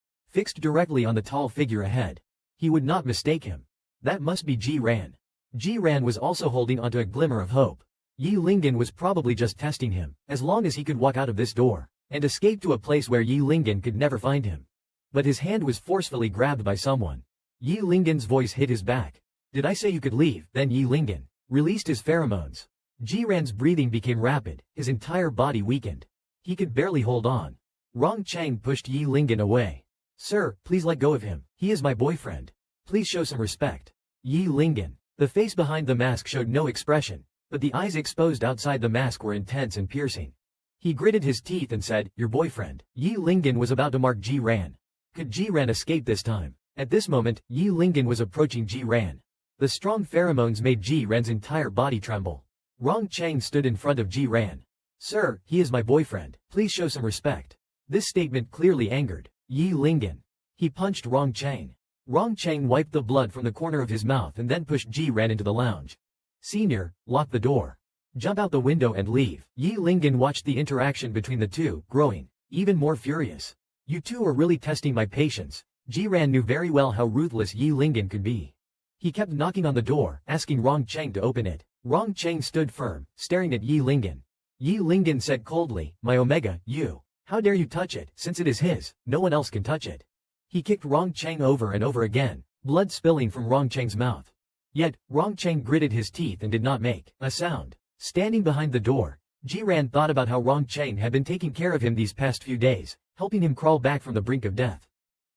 directly on the tall figure ahead. He would not mistake him. That must be Jiran. Jiran was also holding onto a glimmer of hope. Yi Lingen was probably just testing him, as long as he could walk out of this door and escape to a place where Yi Lingen could never find him. But his hand was forcefully grabbed by someone. Yi Lingen's voice hit his back. "Did I say you could leave?" Then Yi Lingen released his pheromones. Jiran's breathing became rapid, his entire body weakened. He could barely hold on. Rong Cheng pushed Yi Lingyan away. Sir, please let go of him. He is my boyfriend. Please show some respect. Yi Lingyan. The face behind the mask showed no expression, but the eyes exposed outside the mask were intense and piercing. He gritted his teeth and said, your boyfriend. Yi Lingyan was about to mark Ji Ran. Could Ji Ran escape this time? At this moment, Yi Lingyan was approaching Ji Ran. The strong pheromones made Ji Ran's entire body tremble. Rong Cheng stood in front of Ji Ran. Sir, he is my boyfriend. Please show some respect. This statement clearly angered Yi Lingyan. He punched Rong Cheng. Rong Cheng wiped the blood from the corner of his mouth and then pushed Ji Ran into the lounge. Senior, lock the door. Jump out the window and leave. Yi Lingyan watched the interaction between the two, growing even more furious. You two are really testing my patience. Ji Ran knew very well how ruthless Yi Lingyan could be. He kept knocking on the door, asking Rong Cheng to open it. Rong Cheng stood firm, staring at Yi Lingyan. Yi Lingyan said coldly, my Omega, you. How dare you touch it? Since it is his, no one else can touch it. He kicked Rong Cheng over and over again, blood spilling from Rong Cheng's mouth. Yet, Rong Cheng gritted his teeth and did not make a sound. Standing behind the door, Ji Ran thought about how Rong Cheng had been taking care of him these past few days, helping him crawl back from the brink of death.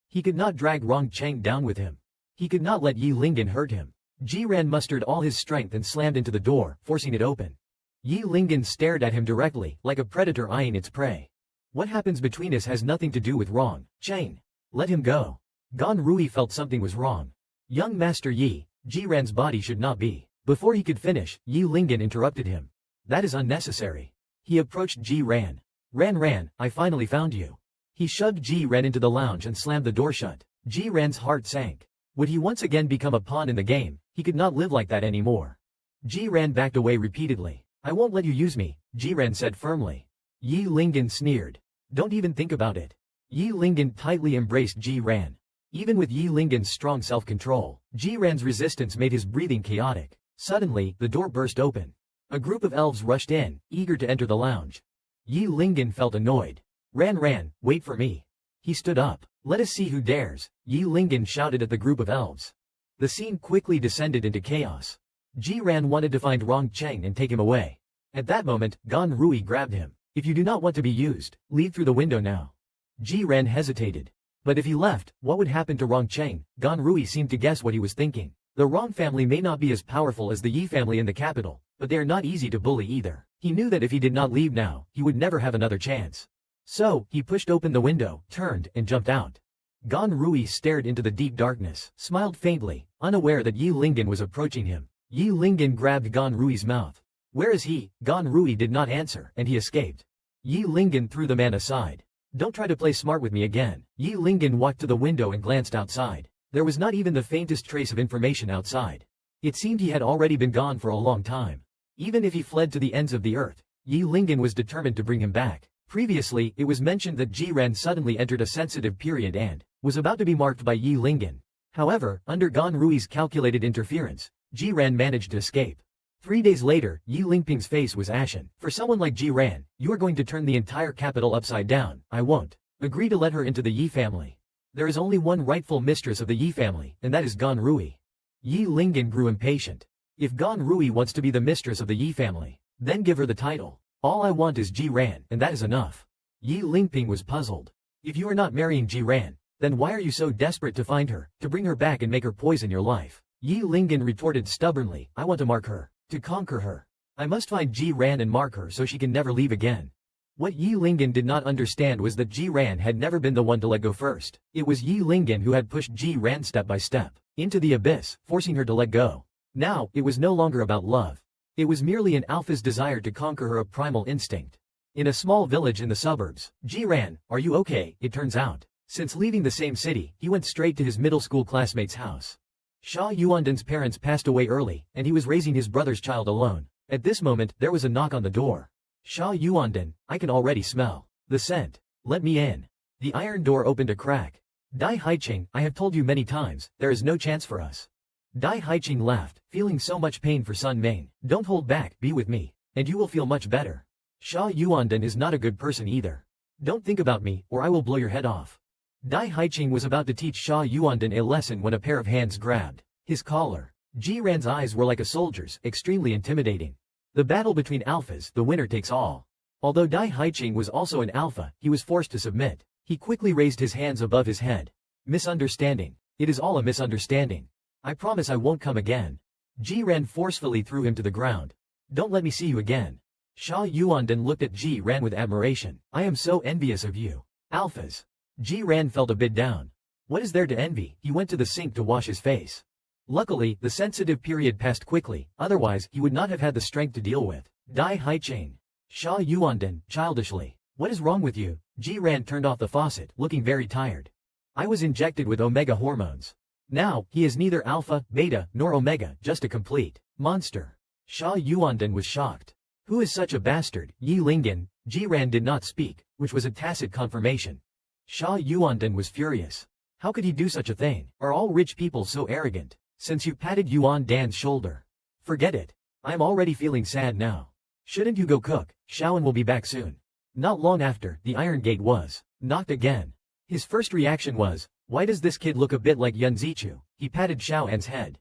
He could not drag Rong Cheng down with him. He could not let Yi Lingyan hurt him. Ji Ran mustered all his strength and slammed into the door, forcing it open. Yi Lingyan stared at him directly, like a predator eyeing its prey. What happens between us has nothing to do with Rong Cheng. Let him go. Gan Rui felt something was wrong. Young Master Yi, Ji Ran's body should not be. Before he could finish, Yi Lingyan interrupted him. That is unnecessary. He approached Ji Ran. Ran, I finally found you. He shoved Ji Ran into the lounge and slammed the door shut. Ji Ran's heart sank. Would he once again become a pawn in the game? He could not live like that anymore. Ji Ran backed away repeatedly. I won't let you use me, Ji Ran said firmly. Yi Lingyan sneered. Don't even think about it. Yi Lingyan tightly embraced Ji Ran. Even with Yi Lingyan's strong self-control, Ji Ran's resistance made his breathing chaotic. Suddenly, the door burst open. A group of elves rushed in, eager to enter the lounge. Yi Lingyan felt annoyed. Ran, wait for me. He stood up. Let us see who dares, Yi Lingyan shouted at the group of elves. The scene quickly descended into chaos. Ji Ran wanted to find Rong Cheng and take him away. At that moment, Gan Rui grabbed him. If you do not want to be used, leave through the window now. Ji Ran hesitated. But if he left, what would happen to Rong Cheng? Gan Rui seemed to guess what he was thinking. The Rong family may not be as powerful as the Yi family in the capital, but they are not easy to bully either. He knew that if he did not leave now, he would never have another chance. So, he pushed open the window, turned, and jumped out. Gan Rui stared into the deep darkness, smiled faintly, unaware that Yi Lingyan was approaching him. Yi Lingyan grabbed Gan Rui's mouth. Where is he? Gan Rui did not answer, and he escaped. Yi Lingyan threw the man aside. Don't try to play smart with me again. Yi Lingyan walked to the window and glanced outside. There was not even the faintest trace of information outside. It seemed he had already been gone for a long time. Even if he fled to the ends of the earth, Yi Lingyan was determined to bring him back. Previously, it was mentioned that Ji Ran suddenly entered a sensitive period and was about to be marked by Yi Lingyan. However, under Gan Rui's calculated interference, Ji Ran managed to escape. 3 days later, Yi Lingping's face was ashen. For someone like Ji Ran, you are going to turn the entire capital upside down. I won't agree to let her into the Yi family. There is only one rightful mistress of the Yi family, and that is Gan Rui. Yi Lingyan grew impatient. If Gan Rui wants to be the mistress of the Yi family, then give her the title. All I want is Ji Ran, and that is enough. Yi Lingping was puzzled. If you are not marrying Ji Ran, then why are you so desperate to find her, to bring her back and make her poison your life? Yi Lingyan retorted stubbornly, I want to mark her, to conquer her. I must find Ji Ran and mark her so she can never leave again. What Yi Lingyan did not understand was that Ji Ran had never been the one to let go first. It was Yi Lingyan who had pushed Ji Ran step by step into the abyss, forcing her to let go. Now, it was no longer about love. It was merely an alpha's desire to conquer her, a primal instinct. In a small village in the suburbs, Ji Ran, are you okay? It turns out, since leaving the same city, he went straight to his middle school classmate's house. Sha Yuandan's parents passed away early, and he was raising his brother's child alone. At this moment, there was a knock on the door. Sha Yuandan, I can already smell the scent. Let me in. The iron door opened a crack. Dai Haiqing, I have told you many times, there is no chance for us. Dai Haiqing laughed, feeling so much pain for Sun Ming. Don't hold back, be with me, and you will feel much better. Sha Yuandan is not a good person either. Don't think about me, or I will blow your head off. Dai Haiqing was about to teach Sha Yuandan a lesson when a pair of hands grabbed his collar. Ji Ran's eyes were like a soldier's, extremely intimidating. The battle between alphas, the winner takes all. Although Dai Haiqing was also an alpha, he was forced to submit. He quickly raised his hands above his head. Misunderstanding. It is all a misunderstanding. I promise I won't come again. Ji Ran forcefully threw him to the ground. Don't let me see you again. Sha Yuanden looked at Ji Ran with admiration. I am so envious of you. Alphas. Ji Ran felt a bit down. What is there to envy? He went to the sink to wash his face. Luckily, the sensitive period passed quickly, otherwise he would not have had the strength to deal with. Dai Haiqing. Sha Yuanden, childishly. What is wrong with you? Ji Ran turned off the faucet, looking very tired. I was injected with omega hormones. Now, he is neither alpha, beta, nor omega, just a complete monster. Sha Yuanden was shocked. Who is such a bastard? Yi Lingen. Ji Ran did not speak, which was a tacit confirmation. Sha Yuanden was furious. How could he do such a thing? Are all rich people so arrogant? Since you patted Yuan Dan's shoulder. Forget it. I am already feeling sad now. Shouldn't you go cook? Shaoan will be back soon. Not long after, the iron gate was knocked again. His first reaction was, why does this kid look a bit like Yun Zichu? He patted Shaoan's head.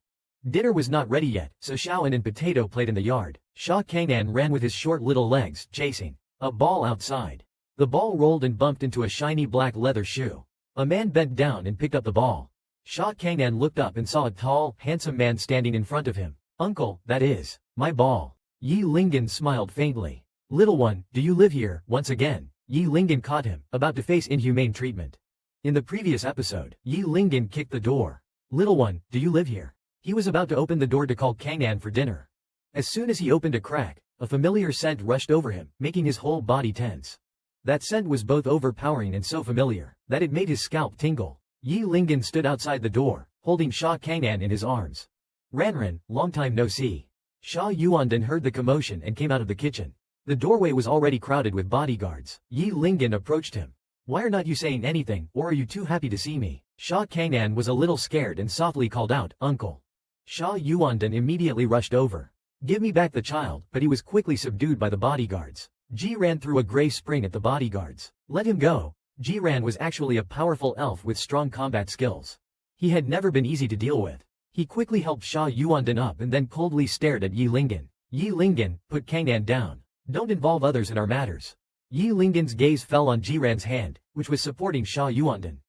Dinner was not ready yet, so Shaoan and Potato played in the yard. Sha Kangnan ran with his short little legs, chasing a ball outside. The ball rolled and bumped into a shiny black leather shoe. A man bent down and picked up the ball. Sha Kangnan looked up and saw a tall, handsome man standing in front of him. Uncle, that is my ball. Yi Lingen smiled faintly. Little one, do you live here? Once again, Yi Lingen caught him, about to face inhumane treatment. In the previous episode, Yi Lingen kicked the door. Little one, do you live here? He was about to open the door to call Kangnan for dinner. As soon as he opened a crack, a familiar scent rushed over him, making his whole body tense. That scent was both overpowering and so familiar, that it made his scalp tingle. Yi Lingen stood outside the door, holding Sha Kangnan in his arms. Ranran, long time no see. Sha Yuanden heard the commotion and came out of the kitchen. The doorway was already crowded with bodyguards. Yi Lingen approached him. Why are not you saying anything, or are you too happy to see me? Sha Kangnan was a little scared and softly called out, Uncle. Sha Yuanden immediately rushed over. Give me back the child, but he was quickly subdued by the bodyguards. Ji Ran threw a grey spring at the bodyguards. Let him go. Ji Ran was actually a powerful elf with strong combat skills. He had never been easy to deal with. He quickly helped Sha Yuanden up and then coldly stared at Yi Lingen. Yi Lingen, put Kangnan down. Don't involve others in our matters. Yi Lingen's gaze fell on Ji Ran's hand, which was supporting Sha Yuanden.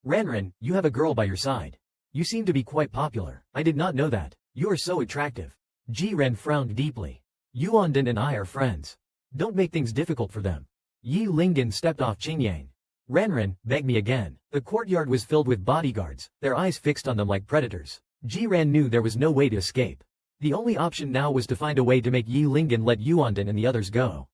Ranran, you have a girl by your side. You seem to be quite popular. I did not know that. You are so attractive. Ji Ran frowned deeply. Yuanden and I are friends. Don't make things difficult for them. Yi Lingen stepped off Qingyang. Ranran, beg me again. The courtyard was filled with bodyguards, their eyes fixed on them like predators. Ji Ran knew there was no way to escape. The only option now was to find a way to make Yi Lingen let Yuanden and the others go.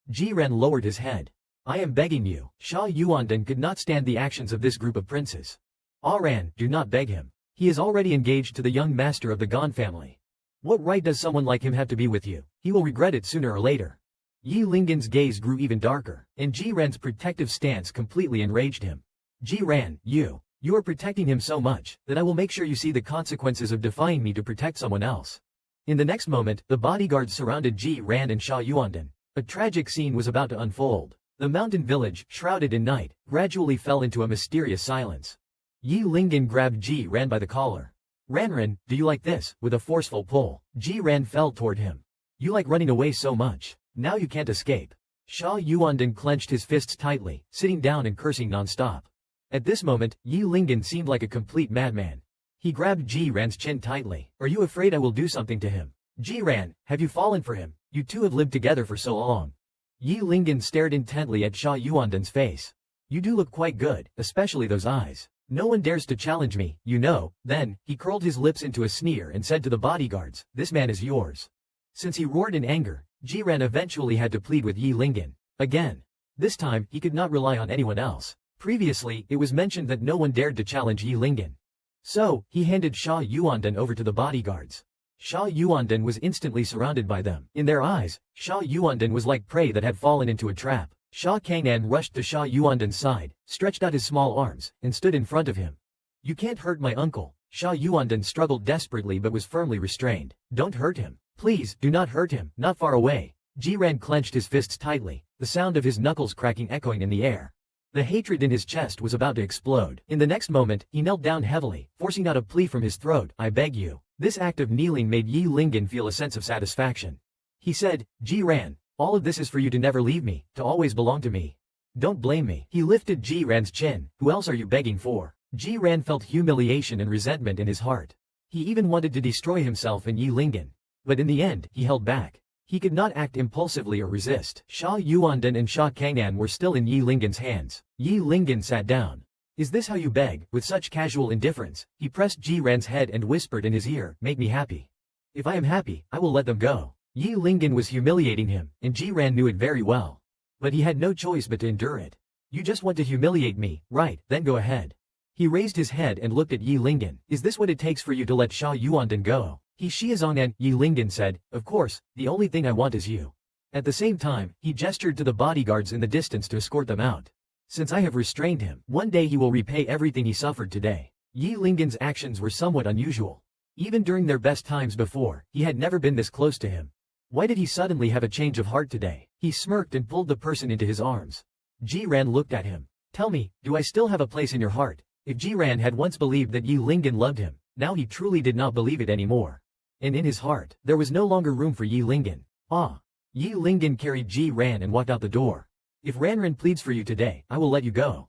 Ji Ran lowered his head. I am begging you. Sha Yuanden could not stand the actions of this group of princes. Ran, do not beg him. He is already engaged to the young master of the Gon family. What right does someone like him have to be with you? He will regret it sooner or later. Yi Lingen's gaze grew even darker, and Ji Ran's protective stance completely enraged him. Ji Ran, you are protecting him so much, that I will make sure you see the consequences of defying me to protect someone else. In the next moment, the bodyguards surrounded Ji Ran and Sha Yuanden. A tragic scene was about to unfold. The mountain village, shrouded in night, gradually fell into a mysterious silence. Yi Lingen grabbed Ji Ran by the collar. Ranran, do you like this? With a forceful pull, Ji Ran fell toward him. You like running away so much. Now you can't escape. Sha Yuanden clenched his fists tightly, sitting down and cursing non-stop. At this moment, Yi Lingen seemed like a complete madman. He grabbed Ji Ran's chin tightly. Are you afraid I will do something to him? Ji Ran, have you fallen for him? You two have lived together for so long. Yi Lingen stared intently at Sha Yuanden's face. You do look quite good, especially those eyes. No one dares to challenge me, you know. Then, he curled his lips into a sneer and said to the bodyguards, this man is yours. Since he roared in anger, Ji Ran eventually had to plead with Yi Lingen. Again. This time, he could not rely on anyone else. Previously, it was mentioned that no one dared to challenge Yi Lingen. So, he handed Sha Yuanden over to the bodyguards. Sha Yuanden was instantly surrounded by them. In their eyes, Sha Yuanden was like prey that had fallen into a trap. Sha Kangnan rushed to Sha Yuanden's side, stretched out his small arms, and stood in front of him. You can't hurt my uncle. Sha Yuanden struggled desperately but was firmly restrained. Don't hurt him. Please, do not hurt him. Not far away. Ji Ran clenched his fists tightly, the sound of his knuckles cracking echoing in the air. The hatred in his chest was about to explode. In the next moment, he knelt down heavily, forcing out a plea from his throat. I beg you. This act of kneeling made Yi Lingen feel a sense of satisfaction. He said, Ji Ran, All of this is for you to never leave me, to always belong to me. Don't blame me. He lifted Ji-ran's chin. Who else are you begging for? Ji-ran felt humiliation and resentment in his heart. He even wanted to destroy himself and Yi Lingen. But in the end, he held back. He could not act impulsively or resist. Sha Yuandan and Sha Kang'an were still in Yi Lingen's hands. Yi Lingen sat down. Is this how you beg? With such casual indifference, he pressed Ji-ran's head and whispered in his ear, make me happy. If I am happy, I will let them go. Yi Lingen was humiliating him, and Ji-ran knew it very well. But he had no choice but to endure it. You just want to humiliate me, right? Then go ahead. He raised his head and looked at Yi Lingen. Is this what it takes for you to let Sha Yuandan go? He Shiazong'an, Yi Lingen said, of course, the only thing I want is you. At the same time, he gestured to the bodyguards in the distance to escort them out. Since I have restrained him, one day he will repay everything he suffered today. Yi Lingen's actions were somewhat unusual. Even during their best times before, he had never been this close to him. Why did he suddenly have a change of heart today? He smirked and pulled the person into his arms. Ji-ran looked at him. Tell me, do I still have a place in your heart? If Ji-ran had once believed that Yi Lingen loved him, now he truly did not believe it anymore. And in his heart, there was no longer room for Yi Lingen. Ah! Yi Lingen carried Ji-ran and walked out the door. If Ranran pleads for you today, I will let you go.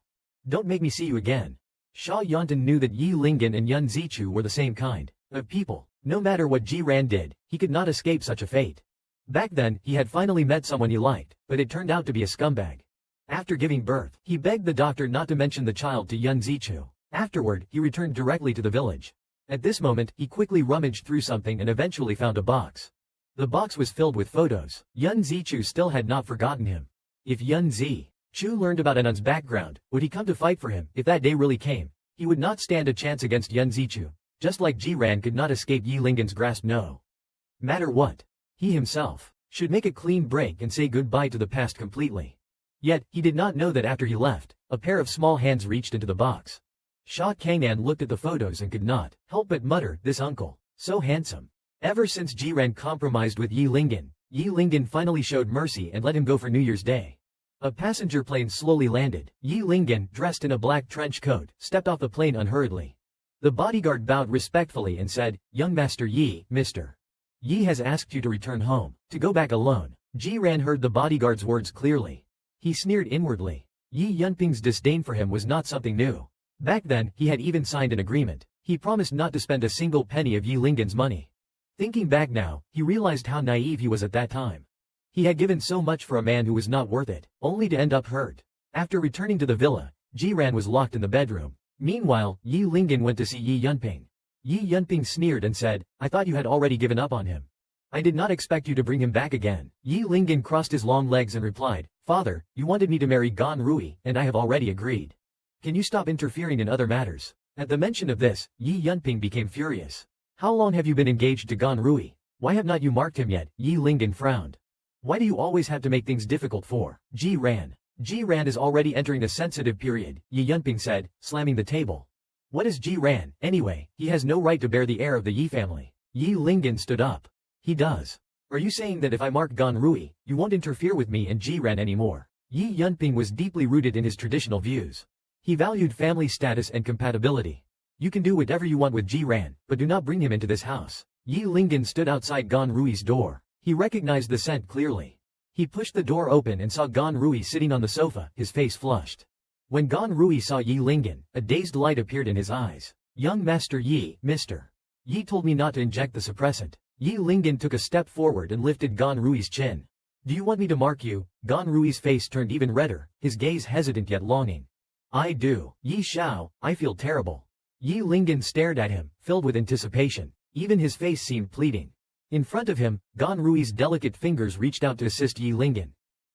Don't make me see you again. Sha Yantan knew that Yi Lingen and Yun Zichu were the same kind of people. No matter what Ji-ran did, he could not escape such a fate. Back then, he had finally met someone he liked, but it turned out to be a scumbag. After giving birth, he begged the doctor not to mention the child to Yun Zichu. Afterward, he returned directly to the village. At this moment, he quickly rummaged through something and eventually found a box. The box was filled with photos. Yun Zichu still had not forgotten him. If Yun Zichu learned about Anun's background, would he come to fight for him? If that day really came, he would not stand a chance against Yun Zichu, just like Ji-ran could not escape Yi Lingen's grasp. No matter what, he himself should make a clean break and say goodbye to the past completely. Yet, he did not know that after he left, a pair of small hands reached into the box. Sha Kang'an looked at the photos and could not help but mutter, this uncle, so handsome. Ever since Ji-ran compromised with Yi Lingen finally showed mercy and let him go for New Year's Day. A passenger plane slowly landed. Yi Lingen, dressed in a black trench coat, stepped off the plane unhurriedly. The bodyguard bowed respectfully and said, young Master Yi, Mr. Yi has asked you to return home, to go back alone. Ji-ran heard the bodyguard's words clearly. He sneered inwardly. Yi Yunping's disdain for him was not something new. Back then, he had even signed an agreement. He promised not to spend a single penny of Yi Lingen's money. Thinking back now, he realized how naive he was at that time. He had given so much for a man who was not worth it, only to end up hurt. After returning to the villa, Ji-ran was locked in the bedroom. Meanwhile, Yi Lingen went to see Yi Yunping. Yi Yunping sneered and said, I thought you had already given up on him. I did not expect you to bring him back again. Yi Lingen crossed his long legs and replied, Father, you wanted me to marry Gan Rui, and I have already agreed. Can you stop interfering in other matters? At the mention of this, Yi Yunping became furious. How long have you been engaged to Gan Rui? Why have not you marked him yet? Yi Lingen frowned. Why do you always have to make things difficult for Ji-ran? Ji-ran is already entering a sensitive period, Yi Yunping said, slamming the table. What is Ji-ran, anyway? He has no right to bear the heir of the Yi family. Yi Lingen stood up. He does. Are you saying that if I mark Gan Rui, you won't interfere with me and Ji-ran anymore? Yi Yunping was deeply rooted in his traditional views. He valued family status and compatibility. You can do whatever you want with Ji-ran, but do not bring him into this house. Yi Lingen stood outside Gan Rui's door. He recognized the scent clearly. He pushed the door open and saw Gan Rui sitting on the sofa, his face flushed. When Gan Rui saw Yi Lingen, a dazed light appeared in his eyes. Young Master Yi, Mr. Yi told me not to inject the suppressant. Yi Lingen took a step forward and lifted Gan Rui's chin. Do you want me to mark you? Gan Rui's face turned even redder, his gaze hesitant yet longing. I do. Yi Xiao, I feel terrible. Yi Lingen stared at him, filled with anticipation. Even his face seemed pleading. In front of him, Gan Rui's delicate fingers reached out to assist Yi Lingen.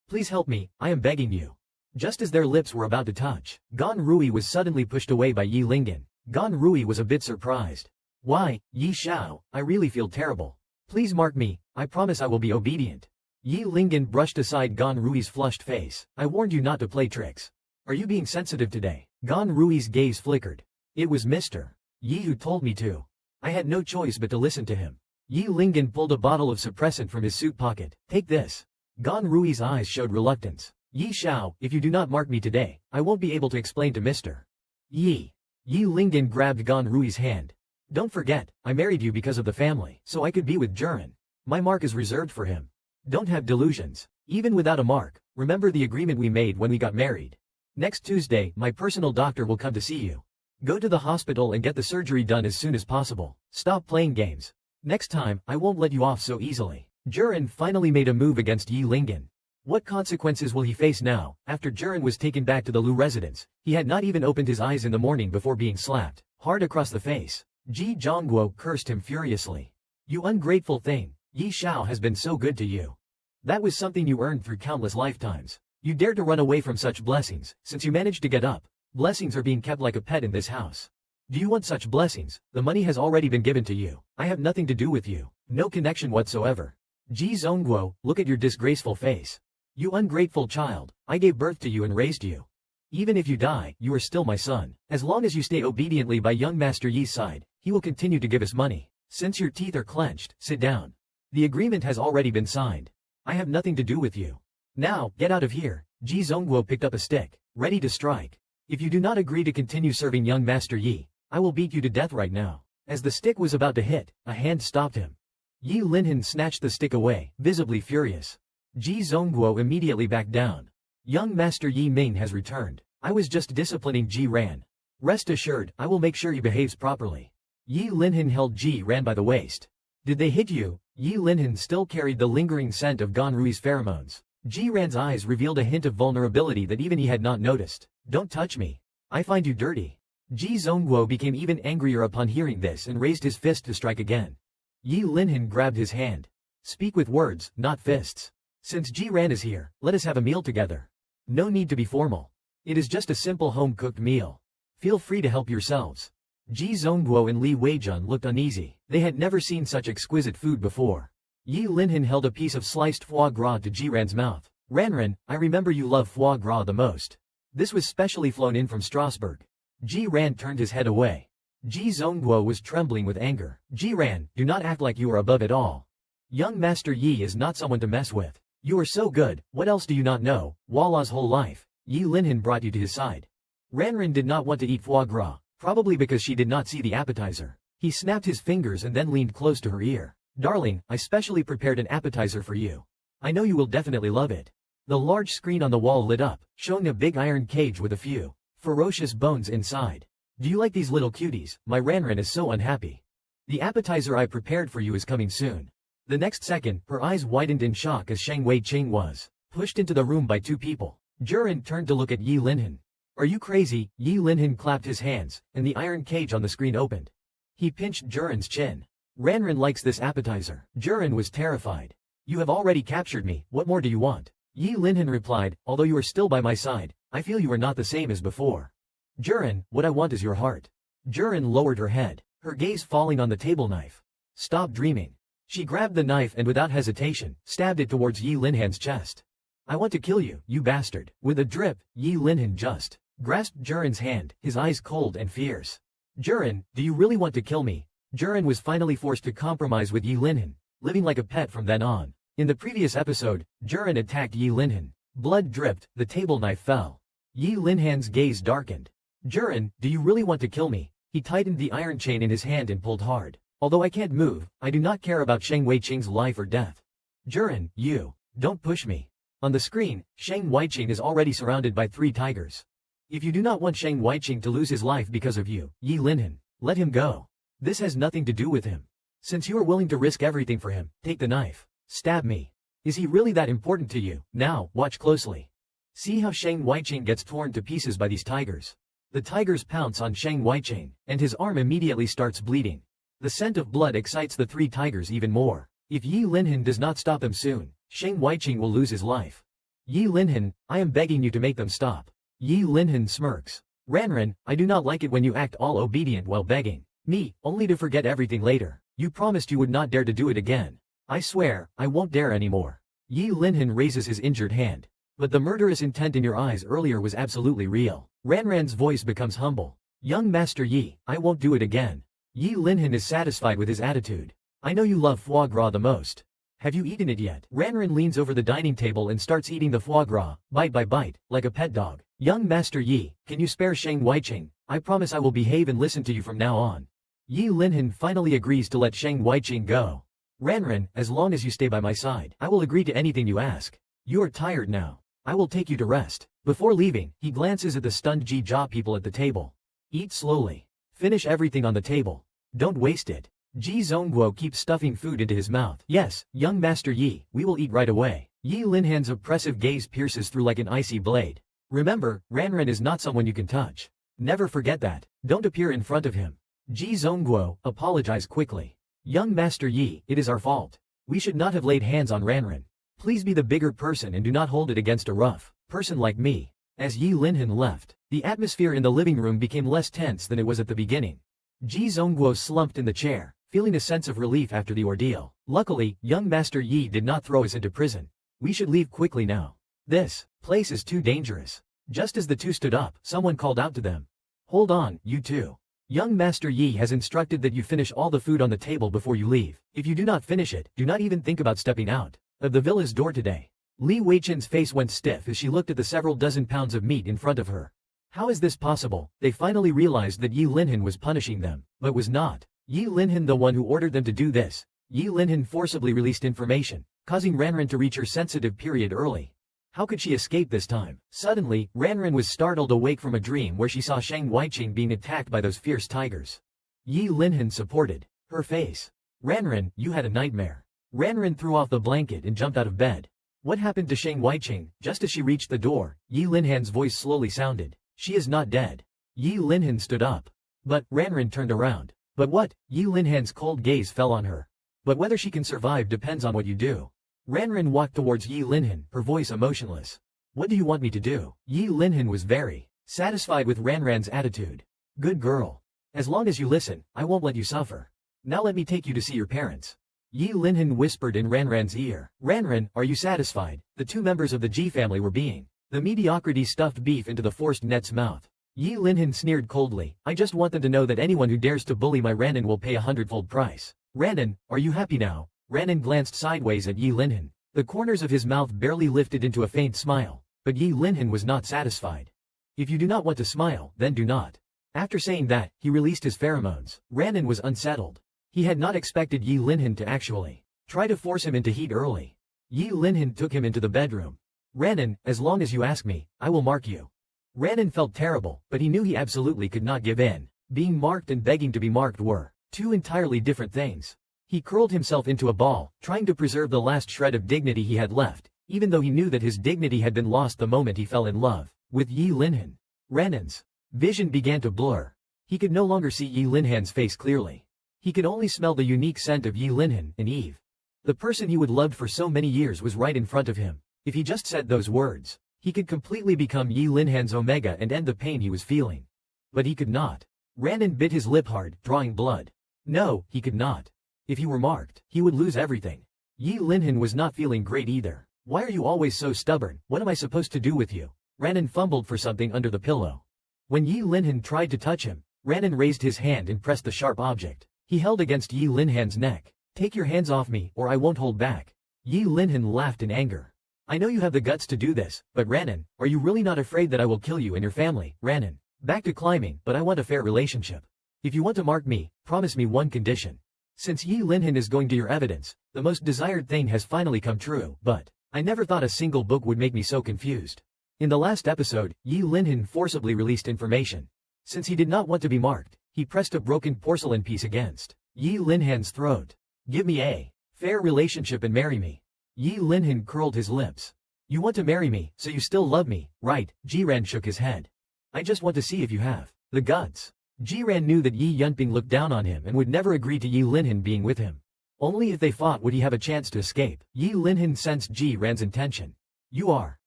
Please help me, I am begging you. Just as their lips were about to touch, Gan Rui was suddenly pushed away by Yi Lingen. Gan Rui was a bit surprised. Why, Yi Xiao, I really feel terrible. Please mark me, I promise I will be obedient. Yi Lingen brushed aside Gan Rui's flushed face. I warned you not to play tricks. Are you being sensitive today? Gan Rui's gaze flickered. It was Mr. Yi who told me to. I had no choice but to listen to him. Yi Lingen pulled a bottle of suppressant from his suit pocket. Take this. Gan Rui's eyes showed reluctance. Yi Xiao, if you do not mark me today, I won't be able to explain to Mr. Yi. Yi Lingen grabbed Gan Rui's hand. Don't forget, I married you because of the family, so I could be with Jiren. My mark is reserved for him. Don't have delusions. Even without a mark, remember the agreement we made when we got married. Next Tuesday, my personal doctor will come to see you. Go to the hospital and get the surgery done as soon as possible. Stop playing games. Next time, I won't let you off so easily. Jurin finally made a move against Yi Lingyan. What consequences will he face now? After Jurin was taken back to the Lu residence, he had not even opened his eyes in the morning before being slapped hard across the face. Ji Zhongguo cursed him furiously. You ungrateful thing, Yi Shao has been so good to you. That was something you earned through countless lifetimes. You dared to run away from such blessings. Since you managed to get up, blessings are being kept like a pet in this house. Do you want such blessings? The money has already been given to you. I have nothing to do with you. No connection whatsoever. Ji Zhongguo, look at your disgraceful face. You ungrateful child, I gave birth to you and raised you. Even if you die, you are still my son. As long as you stay obediently by young Master Yi's side, he will continue to give us money. Since your teeth are clenched, sit down. The agreement has already been signed. I have nothing to do with you. Now, get out of here. Ji Zhongguo picked up a stick, ready to strike. If you do not agree to continue serving young Master Yi, I will beat you to death right now. As the stick was about to hit, a hand stopped him. Yi Linhan snatched the stick away, visibly furious. Ji Zhongguo immediately backed down. Young Master Yi Ming has returned. I was just disciplining Ji Ran. Rest assured, I will make sure he behaves properly. Yi Linhan held Ji Ran by the waist. Did they hit you? Yi Linhan still carried the lingering scent of Gan Rui's pheromones. Ji Ran's eyes revealed a hint of vulnerability that even he had not noticed. Don't touch me. I find you dirty. Ji Zhongguo became even angrier upon hearing this and raised his fist to strike again. Yi Linhan grabbed his hand. Speak with words, not fists. Since Ji Ran is here, let us have a meal together. No need to be formal. It is just a simple home-cooked meal. Feel free to help yourselves. Ji Zhongguo and Li Weijun looked uneasy. They had never seen such exquisite food before. Yi Linhan held a piece of sliced foie gras to Ji Ran's mouth. Ranran, I remember you love foie gras the most. This was specially flown in from Strasbourg. Ji Ran turned his head away. Ji Zhongguo was trembling with anger. Ji Ran, do not act like you are above it all. Young Master Yi is not someone to mess with. You are so good, what else do you not know? Walla's whole life, Yi Linhan brought you to his side. Ranran did not want to eat foie gras, probably because she did not see the appetizer. He snapped his fingers and then leaned close to her ear. Darling, I specially prepared an appetizer for you. I know you will definitely love it. The large screen on the wall lit up, showing a big iron cage with a few ferocious bones inside. Do you like these little cuties? My Ranran is so unhappy. The appetizer I prepared for you is coming soon. The next second, her eyes widened in shock as Sheng Wei-Qing was pushed into the room by two people. Jurin turned to look at Yi Linhan. Are you crazy? Yi Linhan clapped his hands, and the iron cage on the screen opened. He pinched Jurin's chin. Ranran likes this appetizer. Jurin was terrified. You have already captured me, what more do you want? Yi Linhan replied, although you are still by my side, I feel you are not the same as before. Jurin, what I want is your heart. Jurin lowered her head, her gaze falling on the table knife. Stop dreaming. She grabbed the knife and without hesitation, stabbed it towards Yi Linhan's chest. I want to kill you, you bastard. With a drip, Yi Linhan just grasped Jurin's hand, his eyes cold and fierce. Jurin, do you really want to kill me? Jurin was finally forced to compromise with Yi Linhan, living like a pet from then on. In the previous episode, Jurin attacked Yi Linhan. Blood dripped, the table knife fell. Yi Linhan's gaze darkened. Jurin, do you really want to kill me? He tightened the iron chain in his hand and pulled hard. Although I can't move, I do not care about Sheng Wei-Qing's life or death. Jurin, you. Don't push me. On the screen, Sheng Wei-Qing is already surrounded by 3 tigers. If you do not want Sheng Wei-Qing to lose his life because of you, Yi Linhan, let him go. This has nothing to do with him. Since you are willing to risk everything for him, take the knife. Stab me. Is he really that important to you? Now, watch closely. See how Sheng Wei-Qing gets torn to pieces by these tigers. The tigers pounce on Sheng Wei-Qing, and his arm immediately starts bleeding. The scent of blood excites the 3 tigers even more. If Yi Linhan does not stop them soon, Sheng Wei-Qing will lose his life. Yi Linhan, I am begging you to make them stop. Yi Linhan smirks. Ranran, I do not like it when you act all obedient while begging me, only to forget everything later. You promised you would not dare to do it again. I swear, I won't dare anymore. Yi Linhan raises his injured hand. But the murderous intent in your eyes earlier was absolutely real. Ranran's voice becomes humble. Young Master Yi, I won't do it again. Yi Linhan is satisfied with his attitude. I know you love foie gras the most. Have you eaten it yet? Ranran leans over the dining table and starts eating the foie gras, bite by bite, like a pet dog. Young Master Yi, can you spare Sheng Wei-Qing? I promise I will behave and listen to you from now on. Yi Linhan finally agrees to let Sheng Wei-Qing go. Ranran, as long as you stay by my side, I will agree to anything you ask. You are tired now. I will take you to rest. Before leaving, he glances at the stunned Ji-Ja people at the table. Eat slowly. Finish everything on the table. Don't waste it. Ji Zongguo keeps stuffing food into his mouth. Yes, young Master Yi, we will eat right away. Yi Linhan's oppressive gaze pierces through like an icy blade. Remember, Ranran is not someone you can touch. Never forget that. Don't appear in front of him. Ji Zongguo, apologize quickly. Young Master Yi, it is our fault. We should not have laid hands on Ranran. Please be the bigger person and do not hold it against a rough person like me. As Yi Linhan left, the atmosphere in the living room became less tense than it was at the beginning. Ji Zongguo slumped in the chair, feeling a sense of relief after the ordeal. Luckily, young Master Yi did not throw us into prison. We should leave quickly now. This place is too dangerous. Just as the two stood up, someone called out to them. Hold on, you two. Young Master Yi has instructed that you finish all the food on the table before you leave. If you do not finish it, do not even think about stepping out of the villa's door today. Li Weichen's face went stiff as she looked at the several dozen pounds of meat in front of her. How is this possible? They finally realized that Yi Linhan was punishing them, but was not Yi Linhan the one who ordered them to do this. Yi Linhan forcibly released information, causing Ranran to reach her sensitive period early. How could she escape this time? Suddenly, Ranran was startled awake from a dream where she saw Shang Weiqing being attacked by those fierce tigers. Yi Linhan supported her face. Ranran, you had a nightmare. Ranran threw off the blanket and jumped out of bed. What happened to Shang Weiqing? Just as she reached the door, Yi Linhan's voice slowly sounded. She is not dead. Yi Linhan stood up. But Ranran turned around. But what? Yi Linhan's cold gaze fell on her. But whether she can survive depends on what you do. Ranran walked towards Yi Linhan, her voice emotionless. What do you want me to do? Yi Linhan was very satisfied with Ranran's attitude. Good girl. As long as you listen, I won't let you suffer. Now let me take you to see your parents. Yi Linhan whispered in Ranran's ear. Ranran, are you satisfied? The two members of the Ji family were being. The mediocrity stuffed beef into the forced net's mouth. Yi Linhan sneered coldly. I just want them to know that anyone who dares to bully my Rannan will pay 100-fold price. Rannan, are you happy now? Rannan glanced sideways at Yi Linhan. The corners of his mouth barely lifted into a faint smile, but Yi Linhan was not satisfied. If you do not want to smile, then do not. After saying that, he released his pheromones. Rannan was unsettled. He had not expected Yi Linhan to actually try to force him into heat early. Yi Linhan took him into the bedroom. Rannan, as long as you ask me, I will mark you. Rannan felt terrible, but he knew he absolutely could not give in. Being marked and begging to be marked were two entirely different things. He curled himself into a ball, trying to preserve the last shred of dignity he had left, even though he knew that his dignity had been lost the moment he fell in love with Yi Linhan. Rannan's vision began to blur. He could no longer see Yi Linhan's face clearly. He could only smell the unique scent of Yi Linhan and Eve. The person he would loved for so many years was right in front of him. If he just said those words, he could completely become Yi Linhan's Omega and end the pain he was feeling. But he could not. Rannan bit his lip hard, drawing blood. No, he could not. If he were marked, he would lose everything. Yi Linhan was not feeling great either. Why are you always so stubborn? What am I supposed to do with you? Rannan fumbled for something under the pillow. When Yi Linhan tried to touch him, Rannan raised his hand and pressed the sharp object he held against Yi Linhan's neck. Take your hands off me, or I won't hold back. Yi Linhan laughed in anger. I know you have the guts to do this, but Rannan, are you really not afraid that I will kill you and your family? Rannan, back to climbing, but I want a fair relationship. If you want to mark me, promise me one condition. Since Yi Linhan is going to your evidence, the most desired thing has finally come true, but I never thought a single book would make me so confused. In the last episode, Yi Linhan forcibly released information. Since he did not want to be marked, he pressed a broken porcelain piece against Yi Linhan's throat. Give me a fair relationship and marry me. Yi Linhan curled his lips. You want to marry me, so you still love me, right? Jiran shook his head. I just want to see if you have the guts. Jiran knew that Yi Yunping looked down on him and would never agree to Yi Linhan being with him. Only if they fought would he have a chance to escape. Yi Linhan sensed Jiran's intention. You are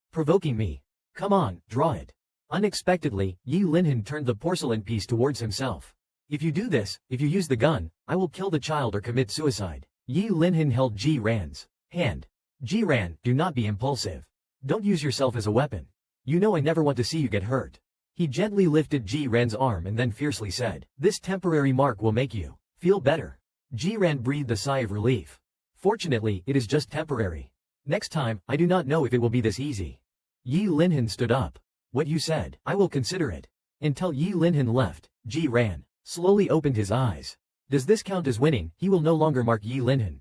provoking me. Come on, draw it. Unexpectedly, Yi Linhan turned the porcelain piece towards himself. If you do this, if you use the gun, I will kill the child or commit suicide. Yi Linhan held Jiran's hand. Jiran, do not be impulsive. Don't use yourself as a weapon. You know I never want to see you get hurt. He gently lifted Jiran's arm and then fiercely said, this temporary mark will make you feel better. Jiran breathed a sigh of relief. Fortunately, it is just temporary. Next time, I do not know if it will be this easy. Yi Linhan stood up. What you said, I will consider it. Until Yi Linhan left, Jiran slowly opened his eyes. Does this count as winning? He will no longer mark Yi Linhan.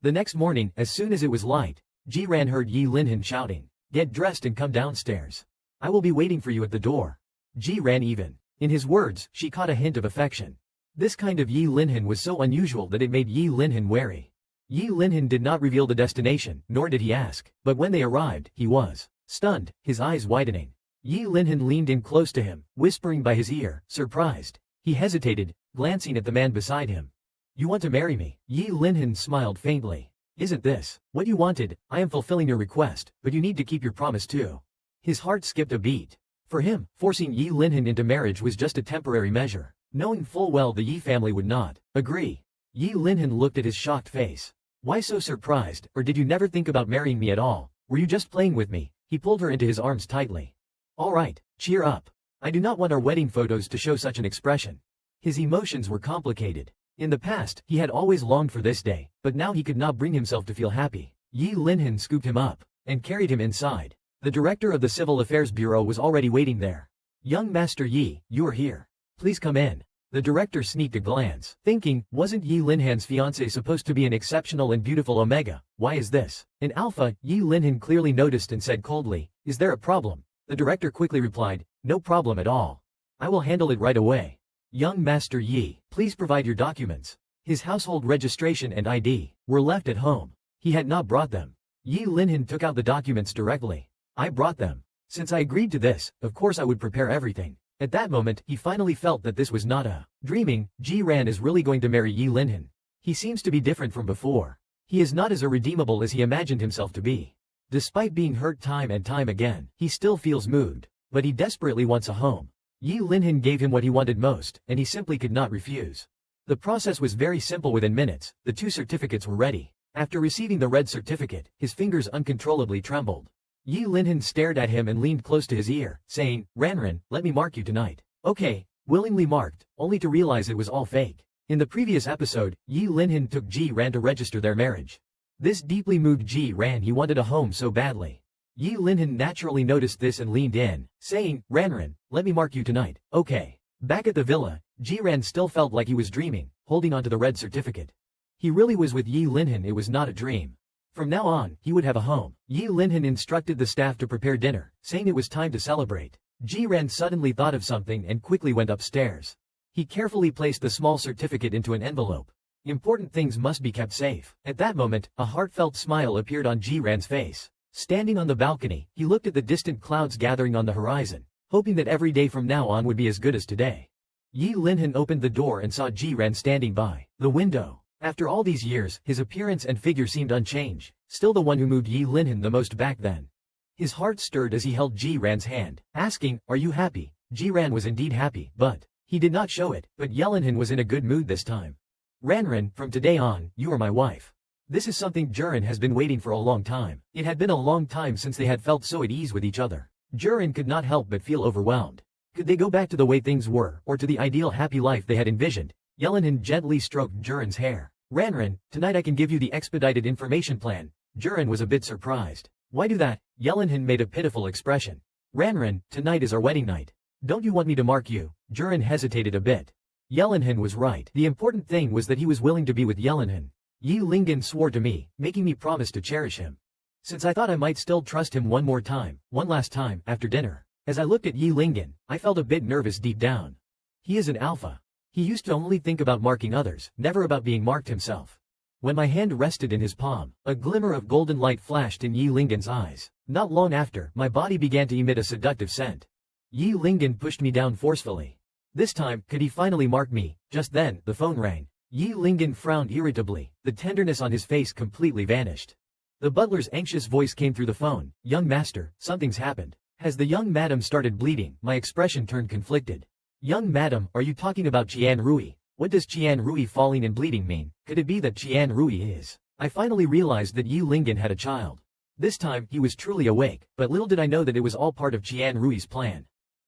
The next morning, as soon as it was light, Ji-ran heard Yi Linhan shouting, "Get dressed and come downstairs. I will be waiting for you at the door." Ji-ran even. In his words, she caught a hint of affection. This kind of Yi Linhan was so unusual that it made Yi Linhan wary. Yi Linhan did not reveal the destination, nor did he ask, but when they arrived, he was stunned, his eyes widening. Yi Linhan leaned in close to him, whispering by his ear, surprised. He hesitated, glancing at the man beside him. "You want to marry me?" Yi Linhan smiled faintly. "Isn't this what you wanted? I am fulfilling your request, but you need to keep your promise too." His heart skipped a beat. For him, forcing Yi Linhan into marriage was just a temporary measure, knowing full well the Yi family would not agree. Yi Linhan looked at his shocked face. "Why so surprised, or did you never think about marrying me at all? Were you just playing with me?" He pulled her into his arms tightly. "All right, cheer up. I do not want our wedding photos to show such an expression." His emotions were complicated. In the past, he had always longed for this day, but now he could not bring himself to feel happy. Yi Linhan scooped him up and carried him inside. The director of the Civil Affairs Bureau was already waiting there. "Young Master Yi, you are here. Please come in." The director sneaked a glance, thinking, wasn't Yi Linhan's fiancée supposed to be an exceptional and beautiful Omega? Why is this an Alpha? Yi Linhan clearly noticed and said coldly, "Is there a problem?" The director quickly replied, "No problem at all. I will handle it right away. Young Master Yi, please provide your documents." His household registration and ID were left at home. He had not brought them. Yi Linhan took out the documents directly. "I brought them. Since I agreed to this, of course I would prepare everything." At that moment, he finally felt that this was not a dreaming. Ji-ran is really going to marry Yi Linhan. He seems to be different from before. He is not as irredeemable as he imagined himself to be. Despite being hurt time and time again, he still feels moved. But he desperately wants a home. Yi Linhan gave him what he wanted most, and he simply could not refuse. The process was very simple. Within minutes, the 2 certificates were ready. After receiving the red certificate, his fingers uncontrollably trembled. Yi Linhan stared at him and leaned close to his ear, saying, "Ranran, let me mark you tonight." "Okay," willingly marked, only to realize it was all fake. In the previous episode, Yi Linhan took Ji-ran to register their marriage. This deeply moved Ji-ran. He wanted a home so badly. Yi Linhan naturally noticed this and leaned in, saying, "Ranran, let me mark you tonight." "Okay." Back at the villa, Ji-ran still felt like he was dreaming, holding onto the red certificate. He really was with Yi Linhan. It was not a dream. From now on, he would have a home. Yi Linhan instructed the staff to prepare dinner, saying it was time to celebrate. Ji-ran suddenly thought of something and quickly went upstairs. He carefully placed the small certificate into an envelope. Important things must be kept safe. At that moment, a heartfelt smile appeared on Ji-ran's face. Standing on the balcony, he looked at the distant clouds gathering on the horizon, hoping that every day from now on would be as good as today. Yi Linhan opened the door and saw Ji-ran standing by the window. After all these years, his appearance and figure seemed unchanged, still the one who moved Yi Linhan the most back then. His heart stirred as he held Ji-ran's hand, asking, "Are you happy?" Ji-ran was indeed happy, but he did not show it. But Yelinhan was in a good mood this time. "Ranran, from today on, you are my wife. This is something Jurin has been waiting for a long time." It had been a long time since they had felt so at ease with each other. Jurin could not help but feel overwhelmed. Could they go back to the way things were, or to the ideal happy life they had envisioned? Yelinhan gently stroked Jurin's hair. "Ranran, tonight I can give you the expedited information plan." Jurin was a bit surprised. "Why do that?" Yelinhan made a pitiful expression. "Ranran, tonight is our wedding night. Don't you want me to mark you?" Jurin hesitated a bit. Yelinhan was right. The important thing was that he was willing to be with Yelinhan. Yi Lingan swore to me, making me promise to cherish him. Since I thought I might still trust him one last time, after dinner. As I looked at Yi Lingan, I felt a bit nervous deep down. He is an alpha. He used to only think about marking others, never about being marked himself. When my hand rested in his palm, a glimmer of golden light flashed in Yi Lingan's eyes. Not long after, my body began to emit a seductive scent. Yi Lingan pushed me down forcefully. This time, could he finally mark me? Just then, the phone rang. Yi Lingan frowned irritably, the tenderness on his face completely vanished. The butler's anxious voice came through the phone. "Young master, something's happened." As the young madam started bleeding, my expression turned conflicted. "Young madam, are you talking about Qian Rui? What does Qian Rui falling and bleeding mean? Could it be that Qian Rui is?" I finally realized that Yi Lingan had a child. This time, he was truly awake, but little did I know that it was all part of Qian Rui's plan.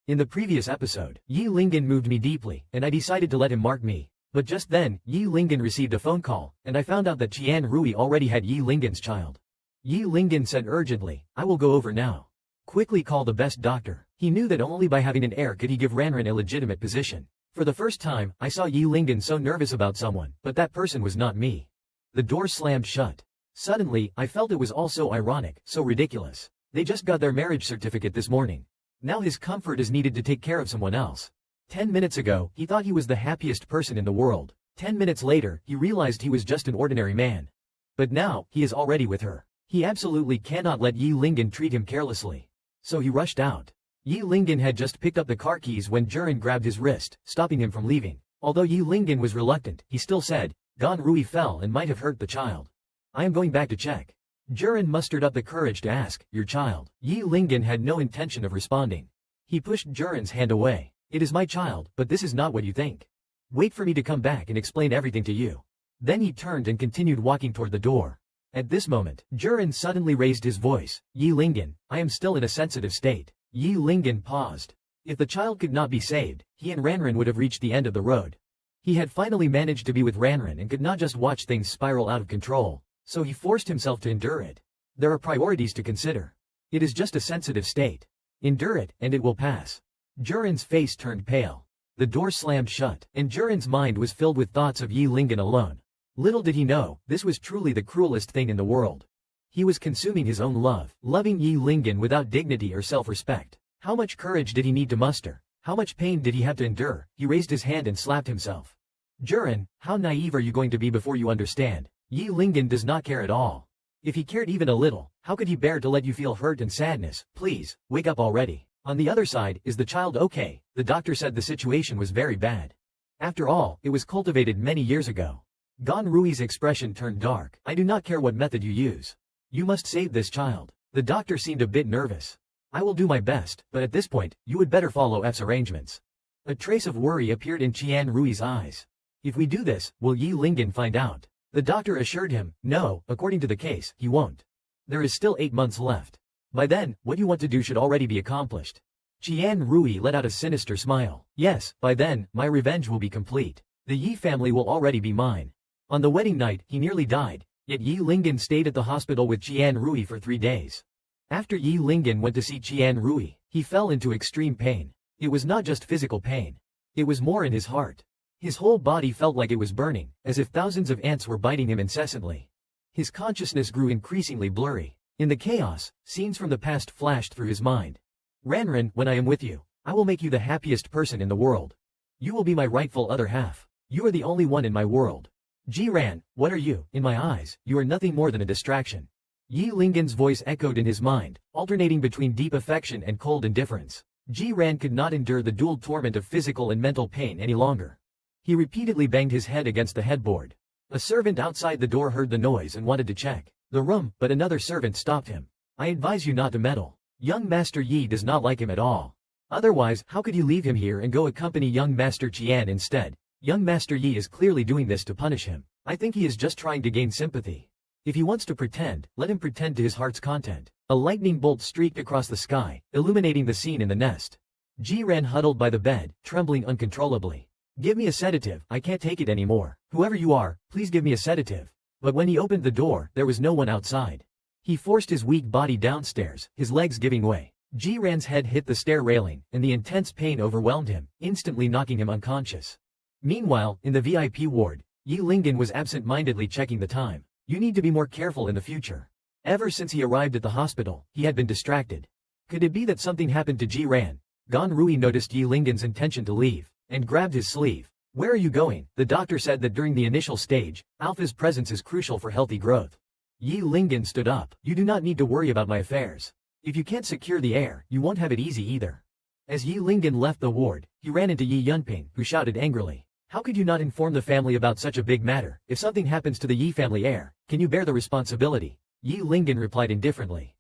In the previous episode, Yi Lingan moved me deeply, and I decided to let him mark me. But just then, Yi Lingan received a phone call, and I found out that Qian Rui already had Yi Lingan's child. Yi Lingan said urgently, "I will go over now. Quickly call the best doctor." He knew that only by having an heir could he give Ranran a legitimate position. For the first time, I saw Yi Lingan so nervous about someone, but that person was not me. The door slammed shut. Suddenly, I felt it was all so ironic, so ridiculous. They just got their marriage certificate this morning. Now his comfort is needed to take care of someone else. 10 minutes ago, he thought he was the happiest person in the world. 10 minutes later, he realized he was just an ordinary man. But now, he is already with her. He absolutely cannot let Yi Lingen treat him carelessly. So he rushed out. Yi Lingen had just picked up the car keys when Juran grabbed his wrist, stopping him from leaving. Although Yi Lingen was reluctant, he still said, "Gan Rui fell and might have hurt the child. I am going back to check." Juran mustered up the courage to ask, "Your child?" Yi Lingen had no intention of responding. He pushed Juran's hand away. "It is my child, but this is not what you think. Wait for me to come back and explain everything to you." Then he turned and continued walking toward the door. At this moment, Juran suddenly raised his voice, "Yi Lingen, I am still in a sensitive state." Yi Lingen paused. If the child could not be saved, he and Ranran would have reached the end of the road. He had finally managed to be with Ranran and could not just watch things spiral out of control, so he forced himself to endure it. There are priorities to consider. It is just a sensitive state. Endure it, and it will pass. Juran's face turned pale. The door slammed shut, and Juran's mind was filled with thoughts of Yi Lingen alone. Little did he know, this was truly the cruelest thing in the world. He was consuming his own love, loving Yi Lingen without dignity or self-respect. How much courage did he need to muster? How much pain did he have to endure? He raised his hand and slapped himself. Juran, how naive are you going to be before you understand? Yi Lingen does not care at all. If he cared even a little, how could he bear to let you feel hurt and sadness? Please, wake up already. On the other side, is the child okay? The doctor said the situation was very bad. After all, it was cultivated many years ago. Gan Rui's expression turned dark. I do not care what method you use. You must save this child. The doctor seemed a bit nervous. I will do my best, but at this point, you would better follow F's arrangements. A trace of worry appeared in Qian Rui's eyes. If we do this, will Yi Lingen find out? The doctor assured him, no, according to the case, he won't. There is still 8 months left. By then, what you want to do should already be accomplished. Qian Rui let out a sinister smile. Yes, by then, my revenge will be complete. The Yi family will already be mine. On the wedding night, he nearly died, yet Yi Lingen stayed at the hospital with Qian Rui for 3 days. After Yi Lingen went to see Qian Rui, he fell into extreme pain. It was not just physical pain. It was more in his heart. His whole body felt like it was burning, as if thousands of ants were biting him incessantly. His consciousness grew increasingly blurry. In the chaos, scenes from the past flashed through his mind. Ranran, when I am with you, I will make you the happiest person in the world. You will be my rightful other half. You are the only one in my world. Jiran, what are you? In my eyes, you are nothing more than a distraction. Yi Lingen's voice echoed in his mind, alternating between deep affection and cold indifference. Jiran could not endure the dual torment of physical and mental pain any longer. He repeatedly banged his head against the headboard. A servant outside the door heard the noise and wanted to check the room, but another servant stopped him. I advise you not to meddle. Young Master Yi does not like him at all. Otherwise, how could you leave him here and go accompany young Master Qian instead? Young Master Yi is clearly doing this to punish him. I think he is just trying to gain sympathy. If he wants to pretend, let him pretend to his heart's content. A lightning bolt streaked across the sky, illuminating the scene in the nest. Jiran huddled by the bed, trembling uncontrollably. Give me a sedative, I can't take it anymore. Whoever you are, please give me a sedative. But when he opened the door, there was no one outside. He forced his weak body downstairs, his legs giving way. Jiran's head hit the stair railing, and the intense pain overwhelmed him, instantly knocking him unconscious. Meanwhile, in the VIP ward, Yi Lingen was absent-mindedly checking the time. You need to be more careful in the future. Ever since he arrived at the hospital, he had been distracted. Could it be that something happened to Jiran? Gan Rui noticed Yi Lingen's intention to leave, and grabbed his sleeve. Where are you going? The doctor said that during the initial stage, Alpha's presence is crucial for healthy growth. Yi Lingen stood up. You do not need to worry about my affairs. If you can't secure the heir, you won't have it easy either. As Yi Lingen left the ward, he ran into Yi Yunping, who shouted angrily. How could you not inform the family about such a big matter? If something happens to the Yi family heir, can you bear the responsibility? Yi Lingen replied indifferently.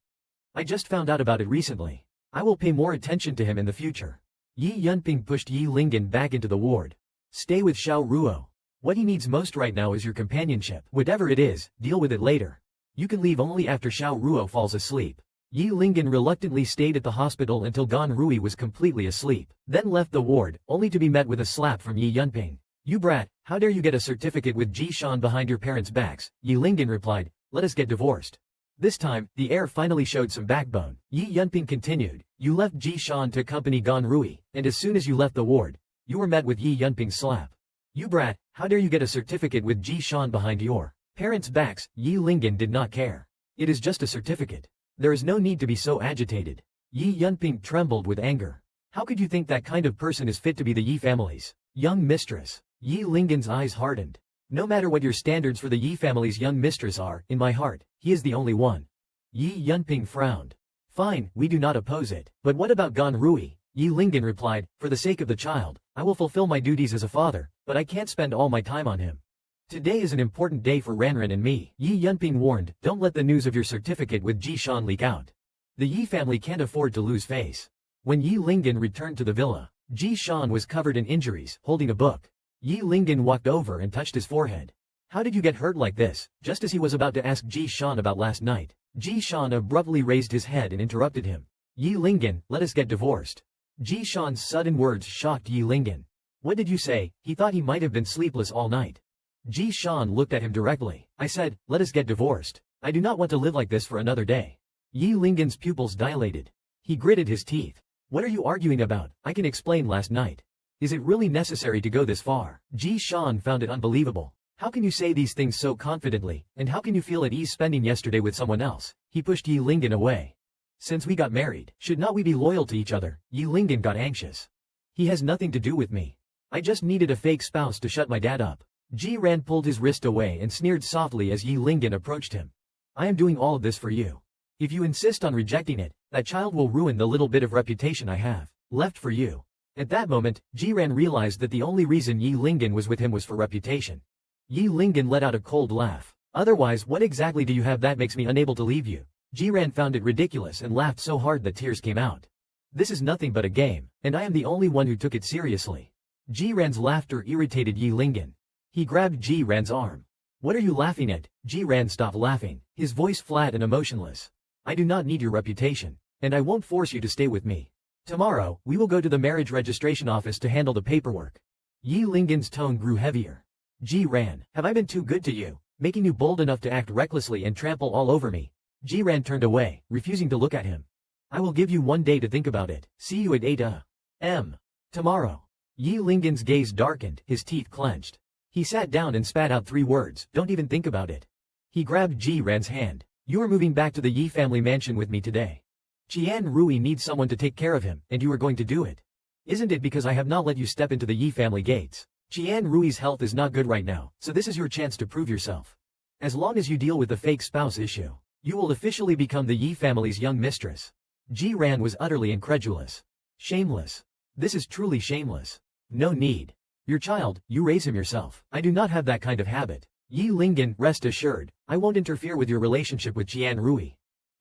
I just found out about it recently. I will pay more attention to him in the future. Yi Yunping pushed Yi Lingen back into the ward. Stay with Xiao Ruo. What he needs most right now is your companionship. Whatever it is, deal with it later. You can leave only after Xiao Ruo falls asleep. Yi Lingen reluctantly stayed at the hospital until Gan Rui was completely asleep, then left the ward, only to be met with a slap from Yi Yunping. You brat, how dare you get a certificate with Ji Shan behind your parents' backs? Yi Lingen replied, let us get divorced. This time, the heir finally showed some backbone. Yi Yunping continued, you left Ji Shan to accompany Gan Rui, and as soon as you left the ward, you were met with Yi Yunping's slap. You brat, how dare you get a certificate with Ji Shan behind your Parents' backs, Yi Lingyan did not care. It is just a certificate. There is no need to be so agitated. Yi Yunping trembled with anger. How could you think that kind of person is fit to be the Yi family's young mistress? Yi Lingyan's eyes hardened. No matter what your standards for the Yi family's young mistress are, in my heart, he is the only one. Yi Yunping frowned. Fine, we do not oppose it. But what about Gan Rui? Yi Lingyan replied, for the sake of the child, I will fulfill my duties as a father, but I can't spend all my time on him. Today is an important day for Ranran and me. Yi Yunping warned, don't let the news of your certificate with Ji Shan leak out. The Yi family can't afford to lose face. When Yi Lingyan returned to the villa, Ji Shan was covered in injuries, holding a book. Yi Lingyan walked over and touched his forehead. How did you get hurt like this? Just as he was about to ask Ji Shan about last night, Ji Shan abruptly raised his head and interrupted him. Yi Lingyan, let us get divorced. Ji Shan's sudden words shocked Yi Lingyan. What did you say? He thought he might have been sleepless all night. Ji Shan looked at him directly. I said, let us get divorced. I do not want to live like this for another day. Yi Lingyan's pupils dilated. He gritted his teeth. What are you arguing about? I can explain last night. Is it really necessary to go this far? Ji Shan found it unbelievable. How can you say these things so confidently, and how can you feel at ease spending yesterday with someone else? He pushed Yi Lingyan away. Since we got married, should not we be loyal to each other? Yi Lingyan got anxious. He has nothing to do with me. I just needed a fake spouse to shut my dad up. Ji Ran pulled his wrist away and sneered softly as Yi Lingyan approached him. I am doing all of this for you. If you insist on rejecting it, that child will ruin the little bit of reputation I have left for you. At that moment, Ji Ran realized that the only reason Yi Lingyan was with him was for reputation. Yi Lingyan let out a cold laugh. Otherwise, what exactly do you have that makes me unable to leave you? Ji Ran found it ridiculous and laughed so hard that tears came out. This is nothing but a game, and I am the only one who took it seriously. Ji Ran's laughter irritated Yi Lingyan. He grabbed Ji Ran's arm. What are you laughing at? Ji Ran stopped laughing, his voice flat and emotionless. I do not need your reputation, and I won't force you to stay with me. Tomorrow, we will go to the marriage registration office to handle the paperwork. Yi Lingyan's tone grew heavier. Ji Ran, have I been too good to you, making you bold enough to act recklessly and trample all over me? Ji Ran turned away, refusing to look at him. I will give you one day to think about it. See you at 8 a.m. tomorrow. Yi Lingyan's gaze darkened, his teeth clenched. He sat down and spat out 3 words, don't even think about it. He grabbed Ji Ran's hand. You are moving back to the Yi family mansion with me today. Qian Rui needs someone to take care of him, and you are going to do it. Isn't it because I have not let you step into the Yi family gates? Qian Rui's health is not good right now, so this is your chance to prove yourself. As long as you deal with the fake spouse issue, you will officially become the Yi family's young mistress. Ji Ran was utterly incredulous. Shameless. This is truly shameless. No need. Your child, you raise him yourself. I do not have that kind of habit. Yi Lingyan, rest assured, I won't interfere with your relationship with Qian Rui.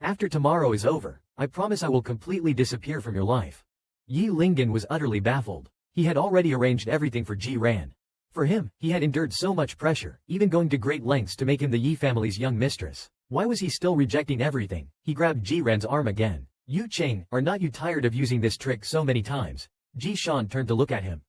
After tomorrow is over, I promise I will completely disappear from your life. Yi Lingyan was utterly baffled. He had already arranged everything for Ji Ran. For him, he had endured so much pressure, even going to great lengths to make him the Yi family's young mistress. Why was he still rejecting everything? He grabbed Ji Ran's arm again. Yu Cheng, are not you tired of using this trick so many times? Ji Shan turned to look at him.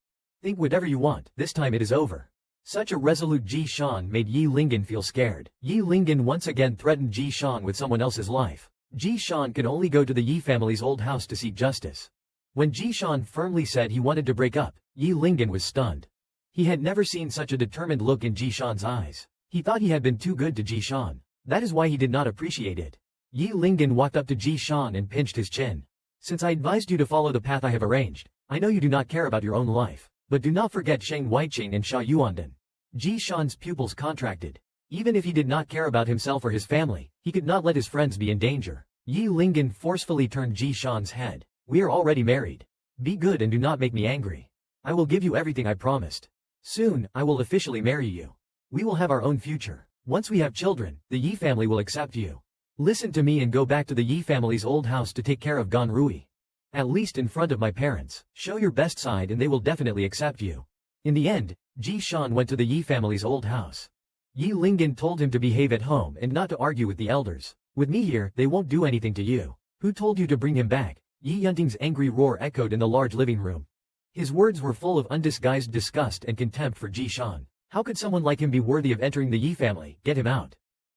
Think whatever you want, this time it is over. Such a resolute Ji Shan made Yi Lingyan feel scared. Yi Lingyan once again threatened Ji Shan with someone else's life. Ji Shan could only go to the Yi family's old house to seek justice. When Ji Shan firmly said he wanted to break up, Yi Lingyan was stunned. He had never seen such a determined look in Ji Shan's eyes. He thought he had been too good to Ji Shan. That is why he did not appreciate it. Yi Lingyan walked up to Ji Shan and pinched his chin. Since I advised you to follow the path I have arranged, I know you do not care about your own life. But do not forget Sheng Weiqing and Xia Yuandan. Ji Shan's pupils contracted. Even if he did not care about himself or his family, he could not let his friends be in danger. Yi Lingyan forcefully turned Ji Shan's head. We are already married. Be good and do not make me angry. I will give you everything I promised. Soon, I will officially marry you. We will have our own future. Once we have children, the Yi family will accept you. Listen to me and go back to the Yi family's old house to take care of Gan Rui. At least in front of my parents. Show your best side and they will definitely accept you. In the end, Ji Shan went to the Yi family's old house. Yi Lingyan told him to behave at home and not to argue with the elders. With me here, they won't do anything to you. Who told you to bring him back? Yi Yunting's angry roar echoed in the large living room. His words were full of undisguised disgust and contempt for Ji Shan. How could someone like him be worthy of entering the Yi family? Get him out.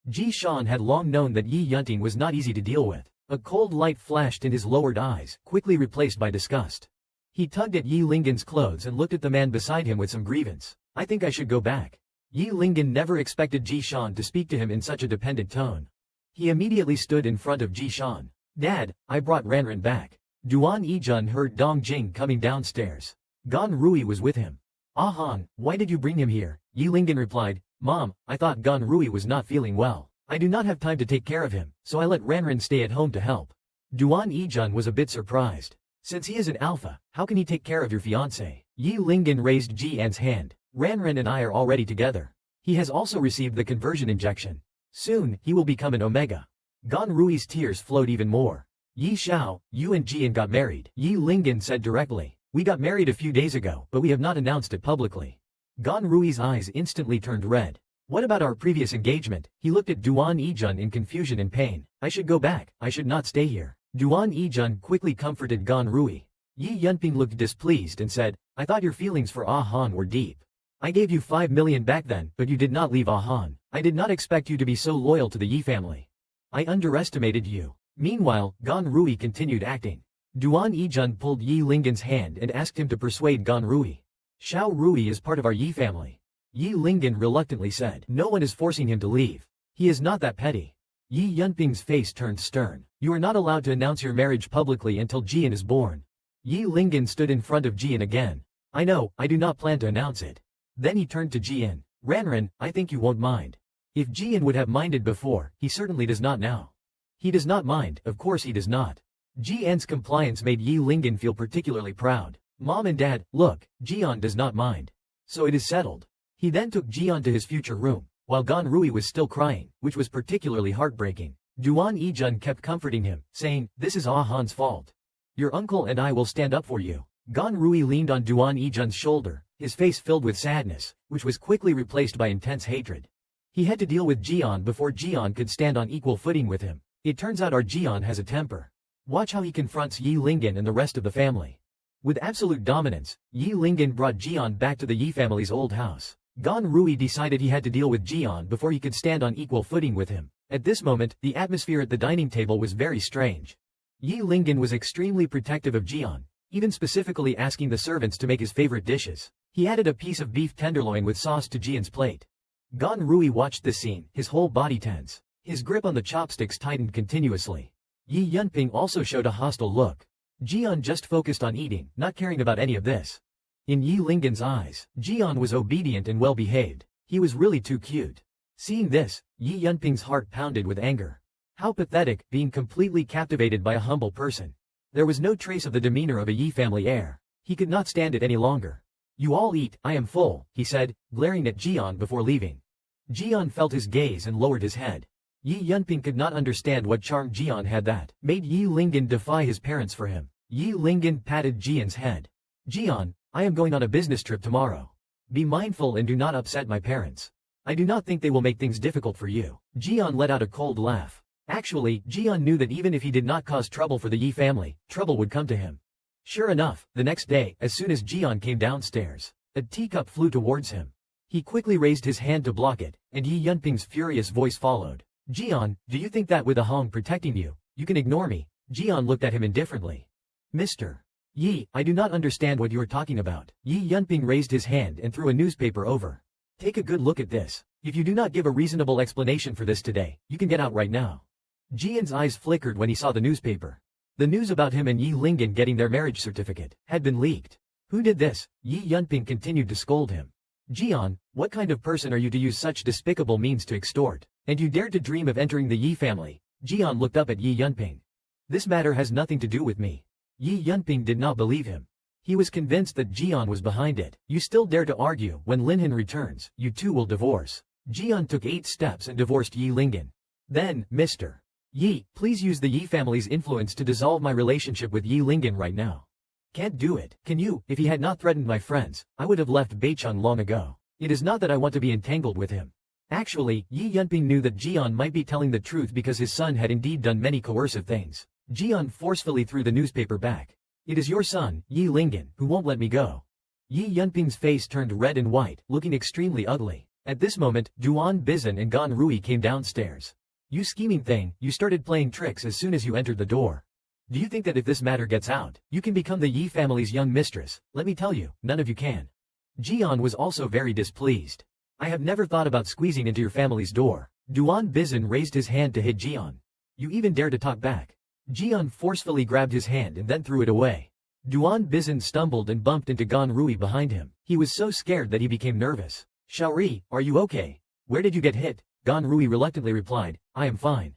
Ji Shan had long known that Yi Yunting was not easy to deal with. A cold light flashed in his lowered eyes, quickly replaced by disgust. He tugged at Yi Lingyan's clothes and looked at the man beside him with some grievance. I think I should go back. Yi Lingen never expected Ji Shan to speak to him in such a dependent tone. He immediately stood in front of Ji Shan. Dad, I brought Ranran back. Duan Yijun heard Dong Jing coming downstairs. Gan Rui was with him. Ah Han, why did you bring him here? Yi Lingen replied, Mom, I thought Gan Rui was not feeling well. I do not have time to take care of him, so I let Ranran stay at home to help. Duan Yijun was a bit surprised. Since he is an alpha, how can he take care of your fiancé? Yi Lingen raised Ji An's hand. Ranran and I are already together. He has also received the conversion injection. Soon, he will become an Omega. Gan Rui's tears flowed even more. Yi Xiao, you and Ji An got married. Yi Lingen said directly. We got married a few days ago, but we have not announced it publicly. Gan Rui's eyes instantly turned red. What about our previous engagement? He looked at Duan Yijun in confusion and pain. I should go back, I should not stay here. Duan Yijun quickly comforted Gan Rui. Yi Yunping looked displeased and said, I thought your feelings for Ah Han were deep. I gave you 5 million back then, but you did not leave Ah Han. I did not expect you to be so loyal to the Yi family. I underestimated you. Meanwhile, Gan Rui continued acting. Duan Yijun pulled Yi Lingen's hand and asked him to persuade Gan Rui. Xiao Rui is part of our Yi family. Yi Lingen reluctantly said. No one is forcing him to leave. He is not that petty. Yi Yunping's face turned stern. You are not allowed to announce your marriage publicly until Jian is born. Yi Lingen stood in front of Jian again. I know, I do not plan to announce it. Then he turned to Jian. Ranran, I think you won't mind. If Jian would have minded before, he certainly does not now. He does not mind, of course he does not. Jian's compliance made Yi Lingen feel particularly proud. Mom and Dad, look, Jian does not mind. So it is settled. He then took Jian to his future room, while Gan Rui was still crying, which was particularly heartbreaking. Duan Yijun kept comforting him, saying, this is Ah Han's fault. Your uncle and I will stand up for you. Gan Rui leaned on Duan Yijun's shoulder, his face filled with sadness, which was quickly replaced by intense hatred. He had to deal with Jian before Jian could stand on equal footing with him. It turns out our Jian has a temper. Watch how he confronts Yi Lingen and the rest of the family. With absolute dominance, Yi Lingen brought Jian back to the Yi family's old house. Gan Rui decided he had to deal with Jian before he could stand on equal footing with him. At this moment, the atmosphere at the dining table was very strange. Yi Lingen was extremely protective of Jian, even specifically asking the servants to make his favorite dishes. He added a piece of beef tenderloin with sauce to Jian's plate. Gan Rui watched this scene, his whole body tense. His grip on the chopsticks tightened continuously. Yi Yunping also showed a hostile look. Jian just focused on eating, not caring about any of this. In Yi Lingen's eyes, Jian was obedient and well-behaved. He was really too cute. Seeing this, Yi Yunping's heart pounded with anger. How pathetic, being completely captivated by a humble person. There was no trace of the demeanor of a Yi family heir. He could not stand it any longer. You all eat, I am full, he said, glaring at Jian before leaving. Jian felt his gaze and lowered his head. Yi Yunping could not understand what charm Jian had that made Yi Lingen defy his parents for him. Yi Lingen patted Jian's head. Jian, I am going on a business trip tomorrow. Be mindful and do not upset my parents. I do not think they will make things difficult for you. Jian let out a cold laugh. Actually, Jian knew that even if he did not cause trouble for the Yi family, trouble would come to him. Sure enough, the next day, as soon as Jian came downstairs, a teacup flew towards him. He quickly raised his hand to block it, and Yi Yunping's furious voice followed. Jian, do you think that with a Hong protecting you, you can ignore me? Jian looked at him indifferently. Mr. Yi, I do not understand what you are talking about. Yi Yunping raised his hand and threw a newspaper over. Take a good look at this. If you do not give a reasonable explanation for this today, you can get out right now. Jian's eyes flickered when he saw the newspaper. The news about him and Yi Lingen getting their marriage certificate had been leaked. Who did this? Yi Yunping continued to scold him. Jian, what kind of person are you to use such despicable means to extort? And you dared to dream of entering the Yi family? Jian looked up at Yi Yunping. This matter has nothing to do with me. Yi Yunping did not believe him. He was convinced that Jian was behind it. You still dare to argue. When Linhan returns, you two will divorce. Jian took 8 steps and divorced Yi Lingen. Then, Mr. Yi, please use the Yi family's influence to dissolve my relationship with Yi Lingen right now. Can't do it. Can you? If he had not threatened my friends, I would have left Beicheng long ago. It is not that I want to be entangled with him. Actually, Yi Yunping knew that Jian might be telling the truth because his son had indeed done many coercive things. Jian forcefully threw the newspaper back. It is your son, Yi Lingen, who won't let me go. Yi Yunping's face turned red and white, looking extremely ugly. At this moment, Duan Bizan and Gan Rui came downstairs. You scheming thing, you started playing tricks as soon as you entered the door. Do you think that if this matter gets out, you can become the Yi family's young mistress? Let me tell you, none of you can. Jian was also very displeased. I have never thought about squeezing into your family's door. Duan Bizin raised his hand to hit Jian. You even dare to talk back. Jian forcefully grabbed his hand and then threw it away. Duan Bizin stumbled and bumped into Gan Rui behind him. He was so scared that he became nervous. Xiaori, are you okay? Where did you get hit? Gan Rui reluctantly replied, I am fine.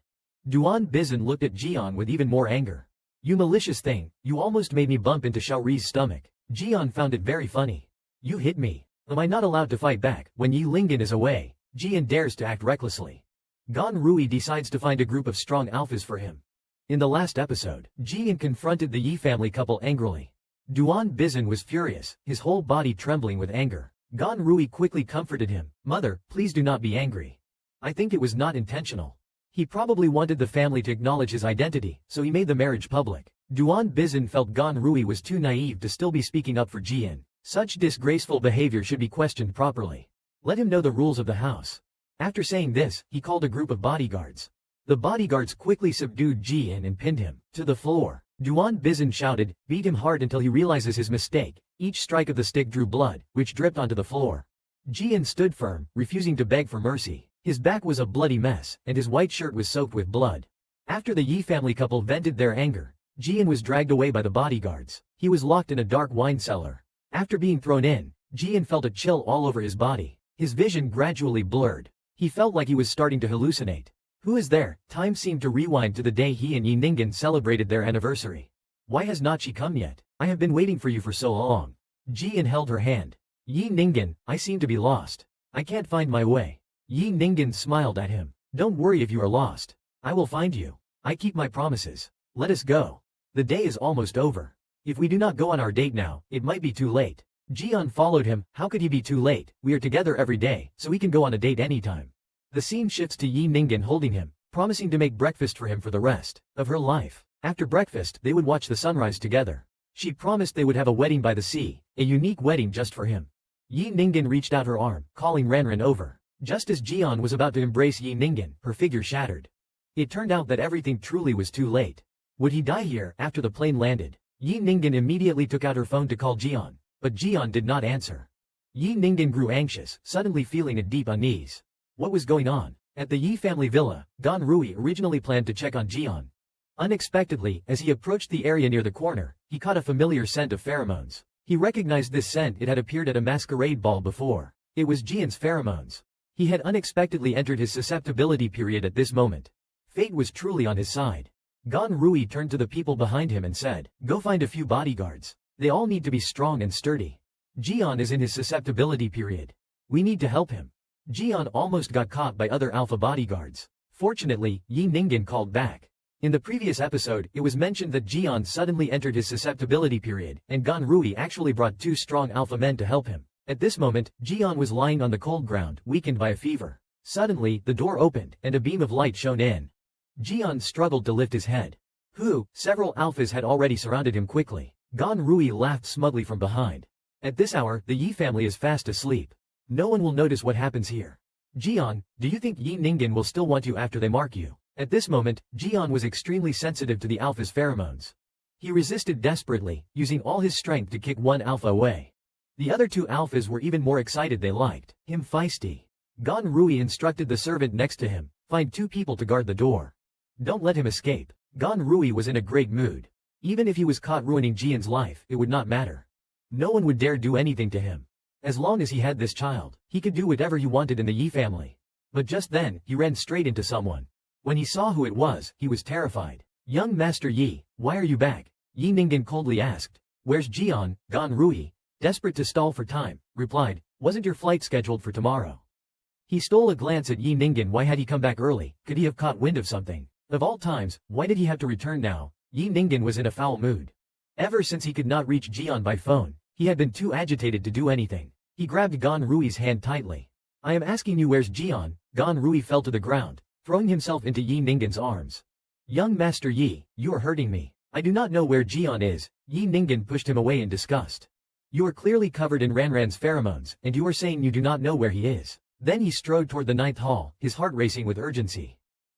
Duan Bizin looked at Jian with even more anger. You malicious thing, you almost made me bump into Xiaori's stomach. Jian found it very funny. You hit me. Am I not allowed to fight back? When Yi Lingyan is away, Jian dares to act recklessly. Gan Rui decides to find a group of strong alphas for him. In the last episode, Jian confronted the Yi family couple angrily. Duan Bizin was furious, his whole body trembling with anger. Gan Rui quickly comforted him. Mother, please do not be angry. I think it was not intentional. He probably wanted the family to acknowledge his identity, so he made the marriage public. Duan Bizin felt Gan Rui was too naive to still be speaking up for Jian. Such disgraceful behavior should be questioned properly. Let him know the rules of the house. After saying this, he called a group of bodyguards. The bodyguards quickly subdued Jian and pinned him to the floor. Duan Bizin shouted, beat him hard until he realizes his mistake. Each strike of the stick drew blood, which dripped onto the floor. Jian stood firm, refusing to beg for mercy. His back was a bloody mess, and his white shirt was soaked with blood. After the Yi family couple vented their anger, Jian was dragged away by the bodyguards. He was locked in a dark wine cellar. After being thrown in, Jian felt a chill all over his body. His vision gradually blurred. He felt like he was starting to hallucinate. Who is there? Time seemed to rewind to the day he and Yi Ningyan celebrated their anniversary. Why has not she come yet? I have been waiting for you for so long. Jian held her hand. Yi Ningyan, I seem to be lost. I can't find my way. Yi Ningyan smiled at him. Don't worry if you are lost. I will find you. I keep my promises. Let us go. The day is almost over. If we do not go on our date now, it might be too late. Jian followed him. How could he be too late? We are together every day, so we can go on a date anytime. The scene shifts to Yi Ningyan holding him, promising to make breakfast for him for the rest of her life. After breakfast, they would watch the sunrise together. She promised they would have a wedding by the sea, a unique wedding just for him. Yi Ningyan reached out her arm, calling Ranran over. Just as Jian was about to embrace Yi Ningyan, her figure shattered. It turned out that everything truly was too late. Would he die here? After the plane landed, Yi Ningyan immediately took out her phone to call Jian, but Jian did not answer. Yi Ningyan grew anxious, suddenly feeling a deep unease. What was going on? At the Yi family villa, Gan Rui originally planned to check on Jian. Unexpectedly, as he approached the area near the corner, he caught a familiar scent of pheromones. He recognized this scent. It had appeared at a masquerade ball before. It was Jian's pheromones. He had unexpectedly entered his susceptibility period at this moment. Fate was truly on his side. Gan Rui turned to the people behind him and said, go find a few bodyguards. They all need to be strong and sturdy. Jian is in his susceptibility period. We need to help him. Jian almost got caught by other alpha bodyguards. Fortunately, Yi Ningyan called back. In the previous episode, it was mentioned that Jian suddenly entered his susceptibility period, and Gan Rui actually brought two strong alpha men to help him. At this moment, Jian was lying on the cold ground, weakened by a fever. Suddenly, the door opened, and a beam of light shone in. Jian struggled to lift his head. Several alphas had already surrounded him quickly. Gan Rui laughed smugly from behind. At this hour, the Yi family is fast asleep. No one will notice what happens here. Jian, do you think Yi Ningyan will still want you after they mark you? At this moment, Jian was extremely sensitive to the alpha's pheromones. He resisted desperately, using all his strength to kick one alpha away. The other two alphas were even more excited. They liked him feisty. Gan Rui instructed the servant next to him, find two people to guard the door. Don't let him escape. Gan Rui was in a great mood. Even if he was caught ruining Jian's life, it would not matter. No one would dare do anything to him. As long as he had this child, he could do whatever he wanted in the Yi family. But just then, he ran straight into someone. When he saw who it was, he was terrified. Young Master Yi, why are you back? Yi Ningyan coldly asked. Where's Jian? Gan Rui, desperate to stall for time, replied, wasn't your flight scheduled for tomorrow? He stole a glance at Yi Ningyan. Why had he come back early? Could he have caught wind of something? Of all times, why did he have to return now? Yi Ningyan was in a foul mood. Ever since he could not reach Jian by phone, he had been too agitated to do anything. He grabbed Gan Rui's hand tightly. I am asking you, where's Jian? Gan Rui fell to the ground, throwing himself into Yi Ningyan's arms. Young Master Yi, you are hurting me. I do not know where Jian is. Yi Ningyan pushed him away in disgust. You are clearly covered in Ranran's pheromones, and you are saying you do not know where he is. Then he strode toward the 9th hall, his heart racing with urgency.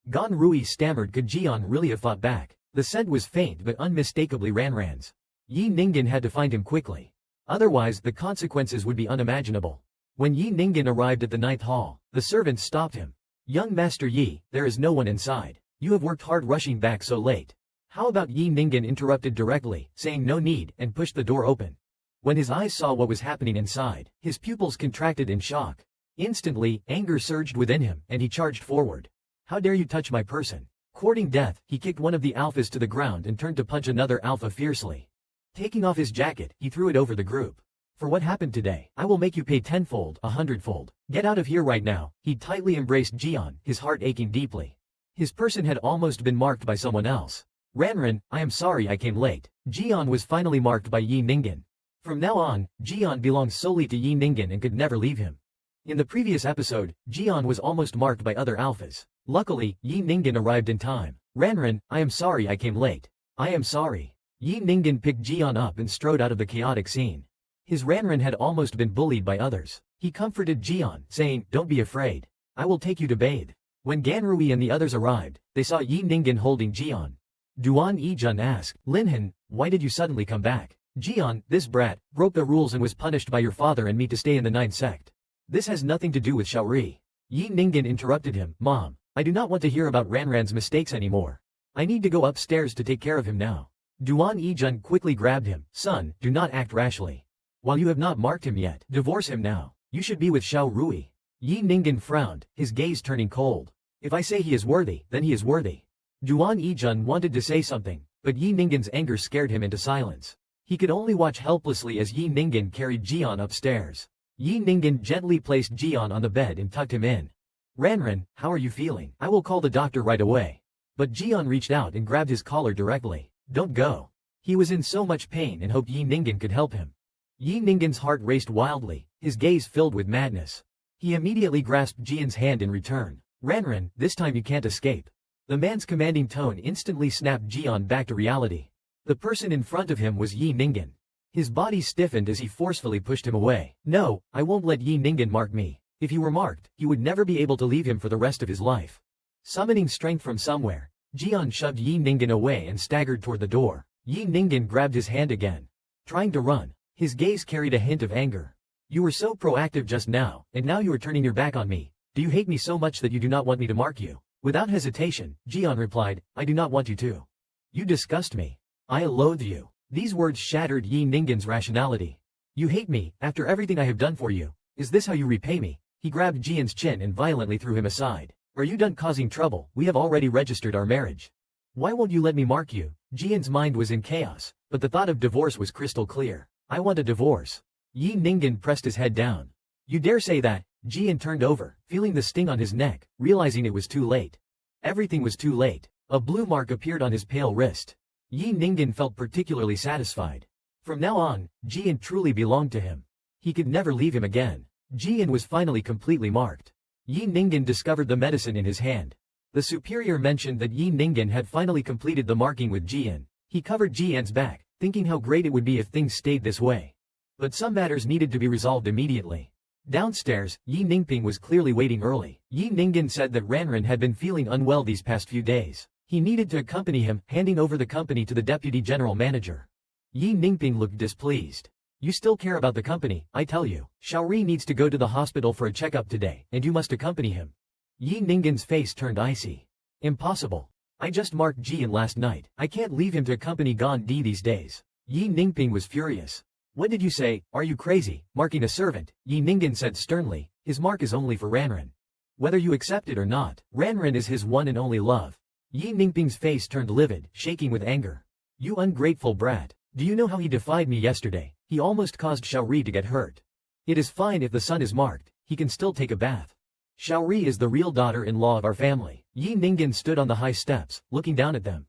Gan Rui stammered. Could Jian really have fought back? The scent was faint but unmistakably Ranran's. Yi Ningyan had to find him quickly. Otherwise, the consequences would be unimaginable. When Yi Ningen arrived at the ninth hall, the servants stopped him. Young Master Yi, there is no one inside. You have worked hard rushing back so late. How about Yi Ningen interrupted directly, saying no need, and pushed the door open. When his eyes saw what was happening inside, his pupils contracted in shock. Instantly, anger surged within him, and he charged forward. How dare you touch my person? Courting death, he kicked one of the alphas to the ground and turned to punch another alpha fiercely. Taking off his jacket, he threw it over the group. For what happened today, I will make you pay tenfold, 100-fold. Get out of here right now. He tightly embraced Jian, his heart aching deeply. His person had almost been marked by someone else. Ranran, I am sorry I came late. Jian was finally marked by Yi Ningen. From now on, Jian belonged solely to Yi Ningen and could never leave him. In the previous episode, Jian was almost marked by other alphas. Luckily, Yi Ningen arrived in time. Ranran, I am sorry I came late. I am sorry. Yi Ningen picked Jian up and strode out of the chaotic scene. His Ranran had almost been bullied by others. He comforted Jian, saying, don't be afraid. I will take you to bathe. When Ganrui and the others arrived, they saw Yi Ningen holding Jian. Duan Yijun asked, Linhan, why did you suddenly come back? Jian, this brat, broke the rules and was punished by your father and me to stay in the ninth sect. This has nothing to do with Xiaori. Yi Ningen interrupted him, Mom, I do not want to hear about Ranran's mistakes anymore. I need to go upstairs to take care of him now. Duan Yijun quickly grabbed him, son, do not act rashly. While you have not marked him yet, divorce him now. You should be with Xiao Rui. Yi Ningen frowned, his gaze turning cold. If I say he is worthy, then he is worthy. Duan Yijun wanted to say something, but Yi Ningen's anger scared him into silence. He could only watch helplessly as Yi Ningen carried Jian upstairs. Yi Ningen gently placed Jian on the bed and tucked him in. Ranran, how are you feeling? I will call the doctor right away. But Jian reached out and grabbed his collar directly. Don't go. He was in so much pain and hoped Yi Ningen could help him. Yi Ningen's heart raced wildly, his gaze filled with madness. He immediately grasped Jian's hand in return. Ranran, this time you can't escape. The man's commanding tone instantly snapped Jian back to reality. The person in front of him was Yi Ningen. His body stiffened as he forcefully pushed him away. No, I won't let Yi Ningen mark me. If he were marked, he would never be able to leave him for the rest of his life. Summoning strength from somewhere, Jian shoved Yi Ningen away and staggered toward the door. Yi Ningen grabbed his hand again. Trying to run. His gaze carried a hint of anger. You were so proactive just now, and now you are turning your back on me. Do you hate me so much that you do not want me to mark you? Without hesitation, Jian replied, I do not want you to. You disgust me. I loathe you. These words shattered Yi Ningen's rationality. You hate me, after everything I have done for you. Is this how you repay me? He grabbed Jian's chin and violently threw him aside. Are you done causing trouble? We have already registered our marriage. Why won't you let me mark you? Jian's mind was in chaos, but the thought of divorce was crystal clear. I want a divorce. Yi Ningen pressed his head down. You dare say that? Jian turned over, feeling the sting on his neck, realizing it was too late. Everything was too late. A blue mark appeared on his pale wrist. Yi Ningen felt particularly satisfied. From now on, Jian truly belonged to him. He could never leave him again. Jian was finally completely marked. Yi Ningen discovered the medicine in his hand. The superior mentioned that Yi Ningen had finally completed the marking with Jian. He covered Jian's back, thinking how great it would be if things stayed this way. But some matters needed to be resolved immediately. Downstairs, Yi Ningping was clearly waiting early. Yi Ningen said that Ranran had been feeling unwell these past few days. He needed to accompany him, handing over the company to the deputy general manager. Yi Ningping looked displeased. You still care about the company, I tell you. Xiaori needs to go to the hospital for a checkup today, and you must accompany him. Yi Ningen's face turned icy. Impossible. I just marked Jian last night. I can't leave him to accompany Gandhi these days. Yi Ningping was furious. What did you say? Are you crazy? Marking a servant? Yi Ningen said sternly. His mark is only for Ranran. Whether you accept it or not, Ranran is his one and only love. Yi Ningping's face turned livid, shaking with anger. You ungrateful brat. Do you know how he defied me yesterday? He almost caused Xiaori to get hurt. It is fine if the son is marked. He can still take a bath. Xiaori is the real daughter-in-law of our family. Yi Ningen stood on the high steps, looking down at them.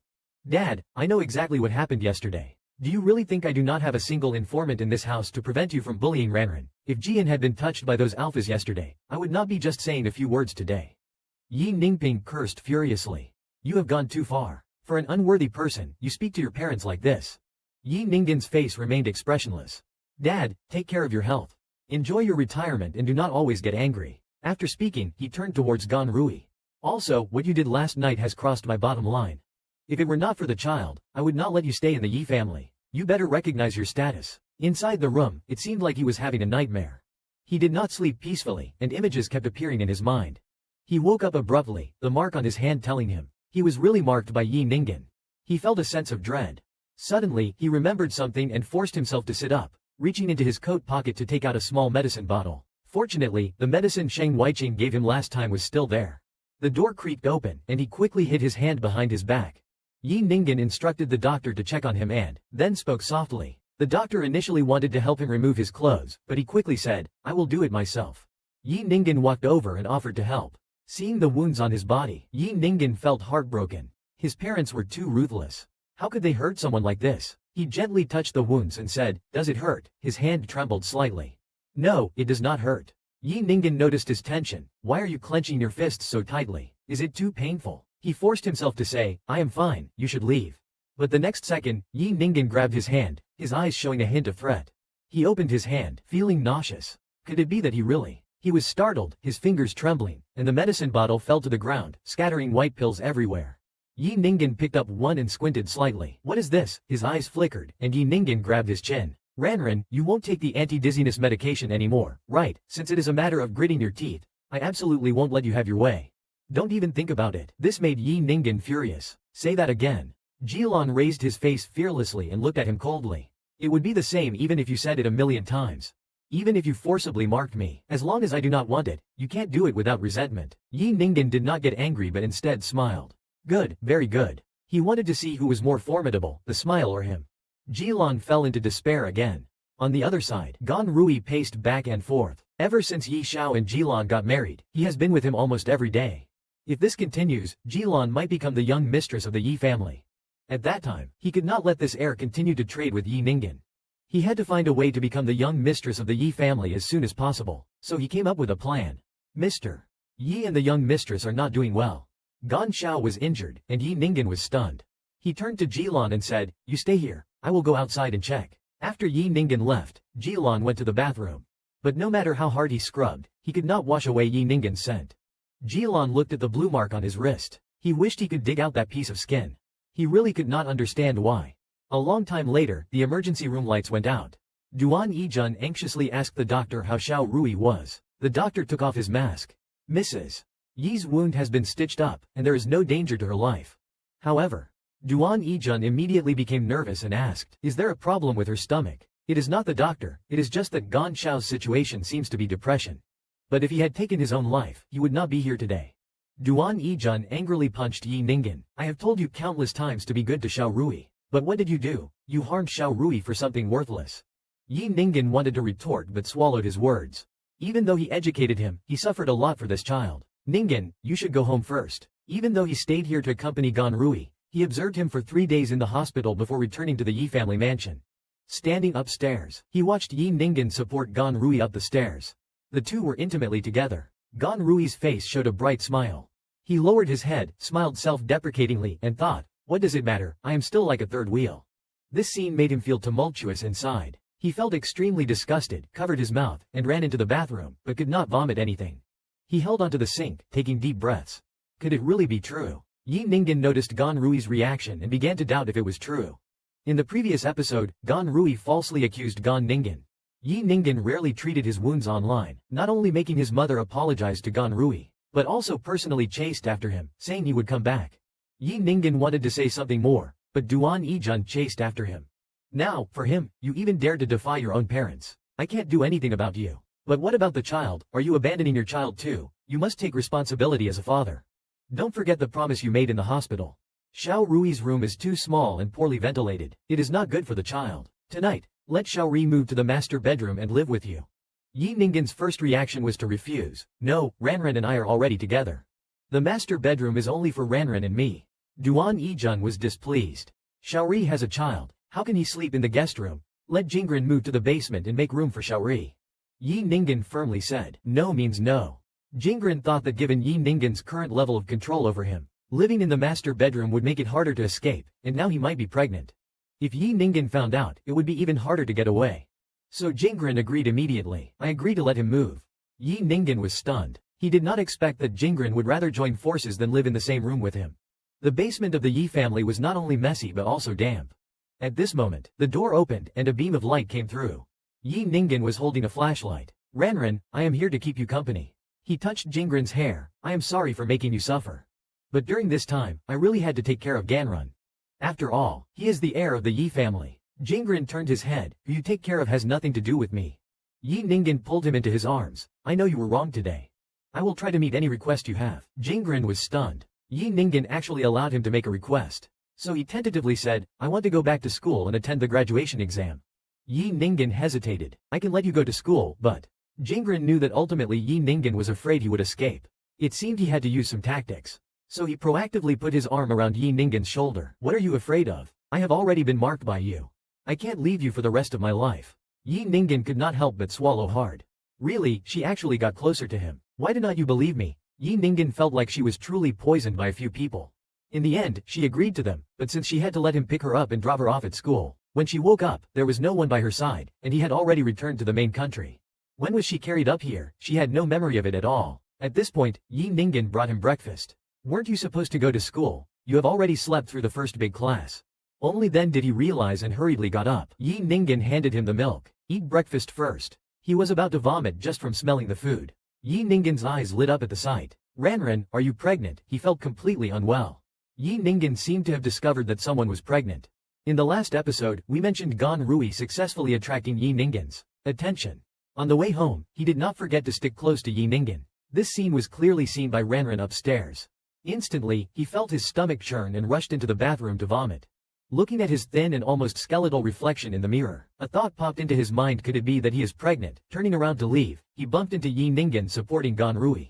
Dad, I know exactly what happened yesterday. Do you really think I do not have a single informant in this house to prevent you from bullying Ranran? If Jian had been touched by those alphas yesterday, I would not be just saying a few words today. Yi Ningping cursed furiously. You have gone too far. For an unworthy person, you speak to your parents like this. Yi Ningen's face remained expressionless. Dad, take care of your health. Enjoy your retirement and do not always get angry. After speaking, he turned towards Gan Rui. Also, what you did last night has crossed my bottom line. If it were not for the child, I would not let you stay in the Yi family. You better recognize your status. Inside the room, it seemed like he was having a nightmare. He did not sleep peacefully, and images kept appearing in his mind. He woke up abruptly, the mark on his hand telling him he was really marked by Yi Ningen. He felt a sense of dread. Suddenly, he remembered something and forced himself to sit up, reaching into his coat pocket to take out a small medicine bottle. Fortunately, the medicine Sheng Weiqing gave him last time was still there. The door creaked open, and he quickly hid his hand behind his back. Yi Ningen instructed the doctor to check on him and then spoke softly. The doctor initially wanted to help him remove his clothes, but he quickly said, "I will do it myself." Yi Ningen walked over and offered to help. Seeing the wounds on his body, Yi Ningen felt heartbroken. His parents were too ruthless. How could they hurt someone like this? He gently touched the wounds and said, "Does it hurt?" His hand trembled slightly. "No, it does not hurt." Yi Ningen noticed his tension. "Why are you clenching your fists so tightly? Is it too painful?" He forced himself to say, "I am fine, you should leave." But the next second, Yi Ningen grabbed his hand, his eyes showing a hint of threat. He opened his hand, feeling nauseous. Could it be that he was startled, his fingers trembling, and the medicine bottle fell to the ground, scattering white pills everywhere. Yi Ningen picked up one and squinted slightly. "What is this?" His eyes flickered, and Yi Ningen grabbed his chin. "Ranran, you won't take the anti-dizziness medication anymore, right? Since it is a matter of gritting your teeth, I absolutely won't let you have your way. Don't even think about it." This made Yi Ningen furious. "Say that again." Jilon raised his face fearlessly and looked at him coldly. "It would be the same even if you said it a million times. Even if you forcibly marked me, as long as I do not want it, you can't do it without resentment." Yi Ningen did not get angry but instead smiled. "Good, very good." He wanted to see who was more formidable, the smile or him. Jilon fell into despair again. On the other side, Gan Rui paced back and forth. Ever since Yi Xiao and Jilon got married, he has been with him almost every day. If this continues, Jilon might become the young mistress of the Yi family. At that time, he could not let this heir continue to trade with Yi Ningen. He had to find a way to become the young mistress of the Yi family as soon as possible, so he came up with a plan. Mr. Yi and the young mistress are not doing well. Gan Xiao was injured, and Yi Ningen was stunned. He turned to Jilon and said, "You stay here, I will go outside and check." After Yi Ningen left, Jilon went to the bathroom. But no matter how hard he scrubbed, he could not wash away Yi Ningen's scent. Jilon looked at the blue mark on his wrist. He wished he could dig out that piece of skin. He really could not understand why. A long time later, the emergency room lights went out. Duan Yijun anxiously asked the doctor how Xiao Rui was. The doctor took off his mask. "Mrs. Yi's wound has been stitched up, and there is no danger to her life." However, Duan Yijun immediately became nervous and asked, "Is there a problem with her stomach?" "It is not the doctor, it is just that Gan Xiao's situation seems to be depression. But if he had taken his own life, he would not be here today." Duan Yijun angrily punched Yi Ningen. "I have told you countless times to be good to Xiao Rui. But what did you do? You harmed Xiao Rui for something worthless." Yi Ningen wanted to retort but swallowed his words. Even though he educated him, he suffered a lot for this child. "Ningen, you should go home first." Even though he stayed here to accompany Gan Rui, he observed him for 3 days in the hospital before returning to the Yi family mansion. Standing upstairs, he watched Yi Ningen support Gan Rui up the stairs. The two were intimately together. Gan Rui's face showed a bright smile. He lowered his head, smiled self-deprecatingly, and thought, "What does it matter, I am still like a third wheel." This scene made him feel tumultuous inside. He felt extremely disgusted, covered his mouth, and ran into the bathroom, but could not vomit anything. He held onto the sink, taking deep breaths. Could it really be true? Yi Ningen noticed Gan Rui's reaction and began to doubt if it was true. In the previous episode, Gan Rui falsely accused Gan Ningen. Yi Ningen rarely treated his wounds online, not only making his mother apologize to Gan Rui, but also personally chased after him, saying he would come back. Yi Ningen wanted to say something more, but Duan Yijun chased after him. "Now, for him, you even dared to defy your own parents. I can't do anything about you. But what about the child? Are you abandoning your child too? You must take responsibility as a father. Don't forget the promise you made in the hospital." Xiao Rui's room is too small and poorly ventilated. It is not good for the child. Tonight, let Xiao Rui move to the master bedroom and live with you. Yi Ningen's first reaction was to refuse. "No, Ranran and I are already together. The master bedroom is only for Ranran and me." Duan Yijun was displeased. "Xiao Rui has a child. How can he sleep in the guest room? Let Jingren move to the basement and make room for Xiao Rui." Yi Ningen firmly said, "No means no." Jingren thought that given Yi Ningen's current level of control over him, living in the master bedroom would make it harder to escape, and now he might be pregnant. If Yi Ningen found out, it would be even harder to get away. So Jingren agreed immediately. "I agree to let him move." Yi Ningen was stunned. He did not expect that Jingren would rather join forces than live in the same room with him. The basement of the Yi family was not only messy but also damp. At this moment, the door opened and a beam of light came through. Yi Ningen was holding a flashlight. Ranran, I am here to keep you company. He touched Jingren's hair. I am sorry for making you suffer. But during this time, I really had to take care of Ganrun. After all, he is the heir of the Yi family. Jingren turned his head. Who you take care of has nothing to do with me. Yi Ningen pulled him into his arms. I know you were wrong today. I will try to meet any request you have. Jingren was stunned. Yi Ningen actually allowed him to make a request. So he tentatively said, I want to go back to school and attend the graduation exam. Yi Ningen hesitated. I can let you go to school, but Jingren knew that ultimately Yi Ningen was afraid he would escape. It seemed he had to use some tactics. So he proactively put his arm around Yi Ningen's shoulder. What are you afraid of? I have already been marked by you. I can't leave you for the rest of my life. Yi Ningen could not help but swallow hard. Really, she actually got closer to him. Why did not you believe me? Yi Ningen felt like she was truly poisoned by a few people. In the end, she agreed to them, but since she had to let him pick her up and drop her off at school, when she woke up, there was no one by her side, and he had already returned to the main country. When was she carried up here? She had no memory of it at all. At this point, Yi Ningen brought him breakfast. Weren't you supposed to go to school? You have already slept through the first big class. Only then did he realize and hurriedly got up. Yi Ningen handed him the milk. Eat breakfast first. He was about to vomit just from smelling the food. Yi Ningen's eyes lit up at the sight. Ranran, are you pregnant? He felt completely unwell. Yi Ningen seemed to have discovered that someone was pregnant. In the last episode, we mentioned Gan Rui successfully attracting Yi Ningen's attention. On the way home, he did not forget to stick close to Yi Ningen. This scene was clearly seen by Ranran upstairs. Instantly, he felt his stomach churn and rushed into the bathroom to vomit. Looking at his thin and almost skeletal reflection in the mirror, a thought popped into his mind. Could it be that he is pregnant? Turning around to leave, he bumped into Yi Ningen supporting Gan Rui.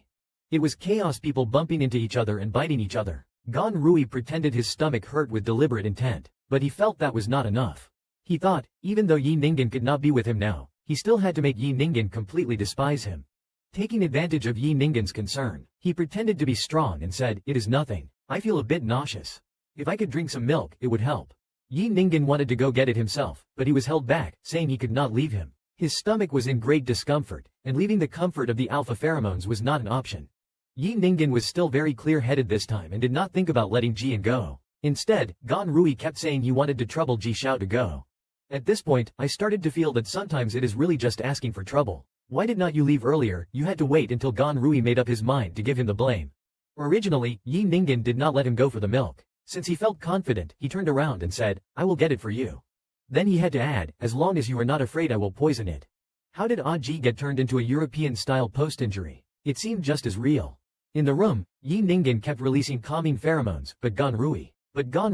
It was chaos, people bumping into each other and biting each other. Gan Rui pretended his stomach hurt with deliberate intent, but he felt that was not enough. He thought, even though Yi Ningen could not be with him now, he still had to make Yi Ningen completely despise him. Taking advantage of Yi Ningen's concern, he pretended to be strong and said, it is nothing. I feel a bit nauseous. If I could drink some milk, it would help. Yi Ningen wanted to go get it himself, but he was held back, saying he could not leave him. His stomach was in great discomfort, and leaving the comfort of the alpha pheromones was not an option. Yi Ningen was still very clear-headed this time and did not think about letting Jian go. Instead, Gan Rui kept saying he wanted to trouble Ji Xiao to go. At this point, I started to feel that sometimes it is really just asking for trouble. Why did not you leave earlier? You had to wait until Gan Rui made up his mind to give him the blame. Originally, Yi Ningen did not let him go for the milk. Since he felt confident, he turned around and said, I will get it for you. Then he had to add, as long as you are not afraid I will poison it. How did Aji get turned into a European-style post-injury? It seemed just as real. In the room, Yi Ningen kept releasing calming pheromones, but Gan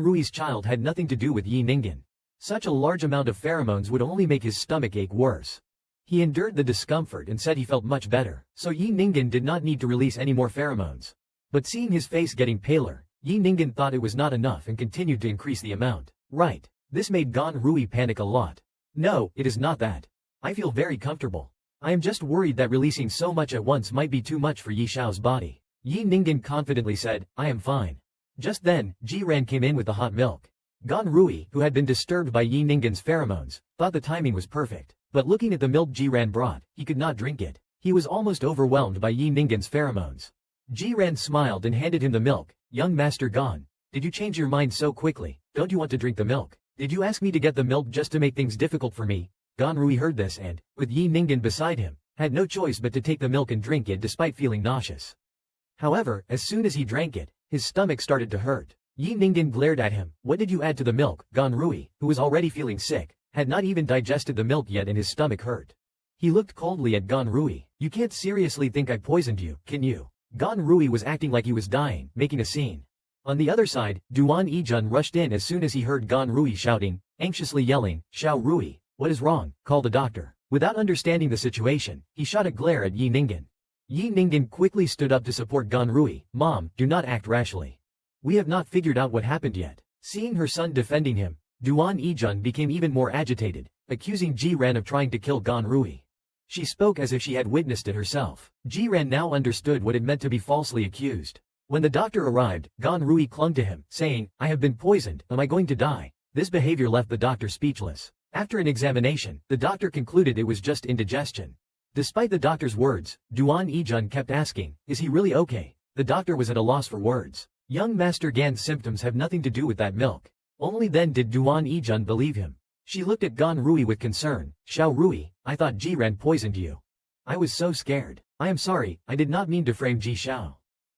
Rui's child had nothing to do with Yi Ningen. Such a large amount of pheromones would only make his stomach ache worse. He endured the discomfort and said he felt much better, so Yi Ningen did not need to release any more pheromones. But seeing his face getting paler, Yi Ningen thought it was not enough and continued to increase the amount. Right. This made Gan Rui panic a lot. No, it is not that. I feel very comfortable. I am just worried that releasing so much at once might be too much for Yi Xiao's body. Yi Ningen confidently said, I am fine. Just then, Jiran came in with the hot milk. Gan Rui, who had been disturbed by Yi Ningen's pheromones, thought the timing was perfect. But looking at the milk Jiran brought, he could not drink it. He was almost overwhelmed by Yi Ningen's pheromones. Jiran smiled and handed him the milk. Young Master Gan, did you change your mind so quickly? Don't you want to drink the milk? Did you ask me to get the milk just to make things difficult for me? Gan Rui heard this and, with Yi Ningen beside him, had no choice but to take the milk and drink it despite feeling nauseous. However, as soon as he drank it, his stomach started to hurt. Yi Ningen glared at him. What did you add to the milk? Gan Rui, who was already feeling sick, had not even digested the milk yet and his stomach hurt. He looked coldly at Gan Rui. You can't seriously think I poisoned you, can you? Gan Rui was acting like he was dying, making a scene. On the other side, Duan Yijun rushed in as soon as he heard Gan Rui shouting, anxiously yelling, Xiao Rui, what is wrong? Call the doctor. Without understanding the situation, he shot a glare at Yi Ningen. Yi Ningen quickly stood up to support Gan Rui. Mom, do not act rashly. We have not figured out what happened yet. Seeing her son defending him, Duan Yijun became even more agitated, accusing Jiran of trying to kill Gan Rui. She spoke as if she had witnessed it herself. Jiran now understood what it meant to be falsely accused. When the doctor arrived, Gan Rui clung to him, saying, I have been poisoned, am I going to die? This behavior left the doctor speechless. After an examination, the doctor concluded it was just indigestion. Despite the doctor's words, Duan Yijun kept asking, is he really okay? The doctor was at a loss for words. Young Master Gan's symptoms have nothing to do with that milk. Only then did Duan Yijun believe him. She looked at Gan Rui with concern. Xiao Rui, I thought Jiran poisoned you. I was so scared. I am sorry, I did not mean to frame Ji Xiao.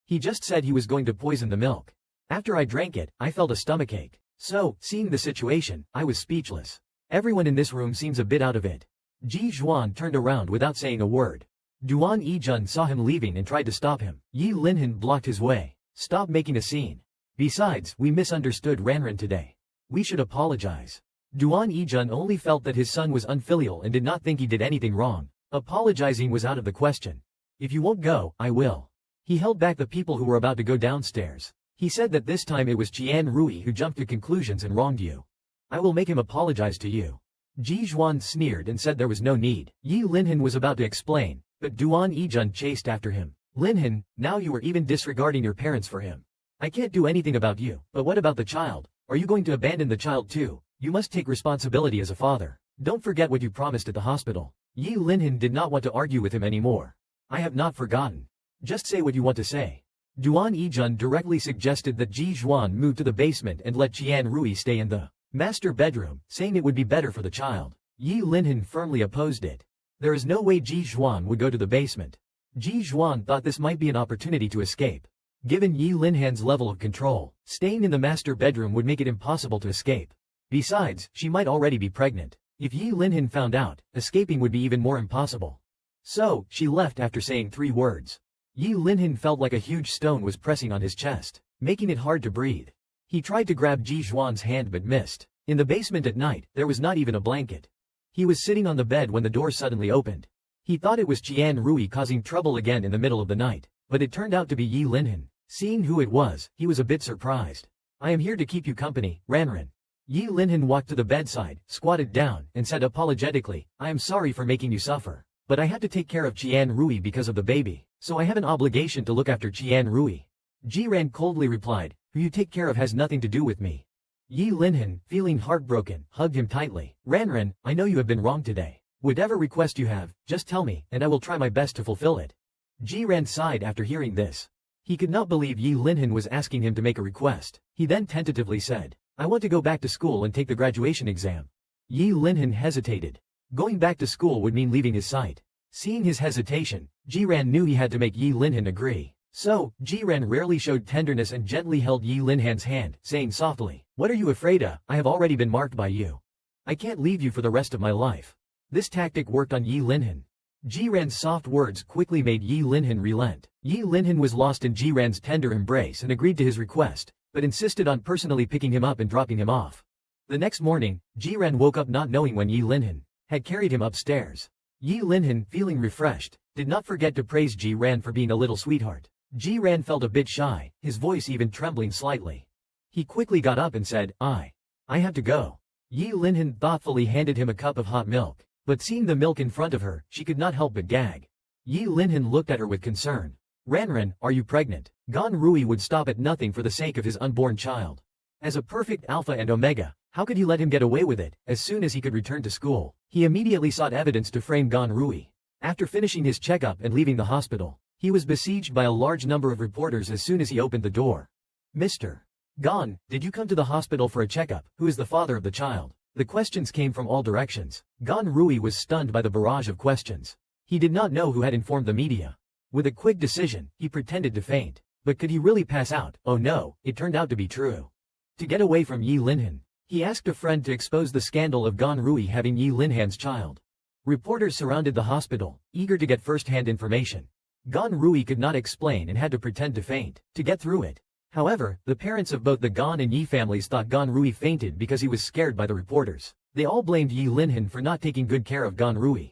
He just said he was going to poison the milk. After I drank it, I felt a stomachache. So, seeing the situation, I was speechless. Everyone in this room seems a bit out of it. Ji Zhuan turned around without saying a word. Duan Yijun saw him leaving and tried to stop him. Yi Linhan blocked his way. Stop making a scene. Besides, we misunderstood Ranran today. We should apologize. Duan Yijun only felt that his son was unfilial and did not think he did anything wrong. Apologizing was out of the question. If you won't go, I will. He held back the people who were about to go downstairs. He said that this time it was Qian Rui who jumped to conclusions and wronged you. I will make him apologize to you. Ji Zhuan sneered and said there was no need. Yi Linhan was about to explain, but Duan Yijun chased after him. Linhan, now you are even disregarding your parents for him. I can't do anything about you, but what about the child? Are you going to abandon the child too? You must take responsibility as a father. Don't forget what you promised at the hospital. Yi Linhan did not want to argue with him anymore. I have not forgotten. Just say what you want to say. Duan Yijun directly suggested that Ji Zhuan move to the basement and let Qian Rui stay in the master bedroom, saying it would be better for the child. Yi Linhan firmly opposed it. There is no way Ji Zhuan would go to the basement. Ji Zhuan thought this might be an opportunity to escape. Given Yi Linhan's level of control, staying in the master bedroom would make it impossible to escape. Besides, she might already be pregnant. If Yi Linhan found out, escaping would be even more impossible. So, she left after saying 3 words. Yi Linhan felt like a huge stone was pressing on his chest, making it hard to breathe. He tried to grab Ji Zhuan's hand but missed. In the basement at night, there was not even a blanket. He was sitting on the bed when the door suddenly opened. He thought it was Qian Rui causing trouble again in the middle of the night, but it turned out to be Yi Linhan. Seeing who it was, he was a bit surprised. I am here to keep you company, Ranran. Yi Linhan walked to the bedside, squatted down, and said apologetically, I am sorry for making you suffer. But I had to take care of Qian Rui because of the baby, so I have an obligation to look after Qian Rui. Ji Ran coldly replied, who you take care of has nothing to do with me. Yi Linhan, feeling heartbroken, hugged him tightly. Ranran, I know you have been wrong today. Whatever request you have, just tell me, and I will try my best to fulfill it. Ji Ran sighed after hearing this. He could not believe Yi Linhan was asking him to make a request. He then tentatively said, I want to go back to school and take the graduation exam. Yi Linhan hesitated. Going back to school would mean leaving his sight. Seeing his hesitation, Ji Ran knew he had to make Yi Linhan agree. So, Ji Ran rarely showed tenderness and gently held Yi Linhan's hand, saying softly, what are you afraid of? I have already been marked by you. I can't leave you for the rest of my life. This tactic worked on Yi Linhan. Ji Ran's soft words quickly made Yi Linhan relent. Yi Linhan was lost in Ji Ran's tender embrace and agreed to his request, but insisted on personally picking him up and dropping him off. The next morning, Ji Ran woke up not knowing when Yi Linhan had carried him upstairs. Yi Linhan, feeling refreshed, did not forget to praise Ji Ran for being a little sweetheart. Ji Ran felt a bit shy, his voice even trembling slightly. He quickly got up and said, I have to go. Yi Linhan thoughtfully handed him a cup of hot milk, but seeing the milk in front of her, she could not help but gag. Yi Linhan looked at her with concern. Ranran, are you pregnant? Gan Rui would stop at nothing for the sake of his unborn child. As a perfect alpha and omega, how could he let him get away with it? As soon as he could return to school, he immediately sought evidence to frame Gan Rui. After finishing his checkup and leaving the hospital, he was besieged by a large number of reporters as soon as he opened the door. Mr. Gan, did you come to the hospital for a checkup? Who is the father of the child? The questions came from all directions. Gan Rui was stunned by the barrage of questions. He did not know who had informed the media. With a quick decision, he pretended to faint. But could he really pass out? Oh no, it turned out to be true. To get away from Yi Linhan, he asked a friend to expose the scandal of Gan Rui having Yi Linhan's child. Reporters surrounded the hospital, eager to get first-hand information. Gan Rui could not explain and had to pretend to faint, to get through it. However, the parents of both the Gan and Yi families thought Gan Rui fainted because he was scared by the reporters. They all blamed Yi Linhan for not taking good care of Gan Rui.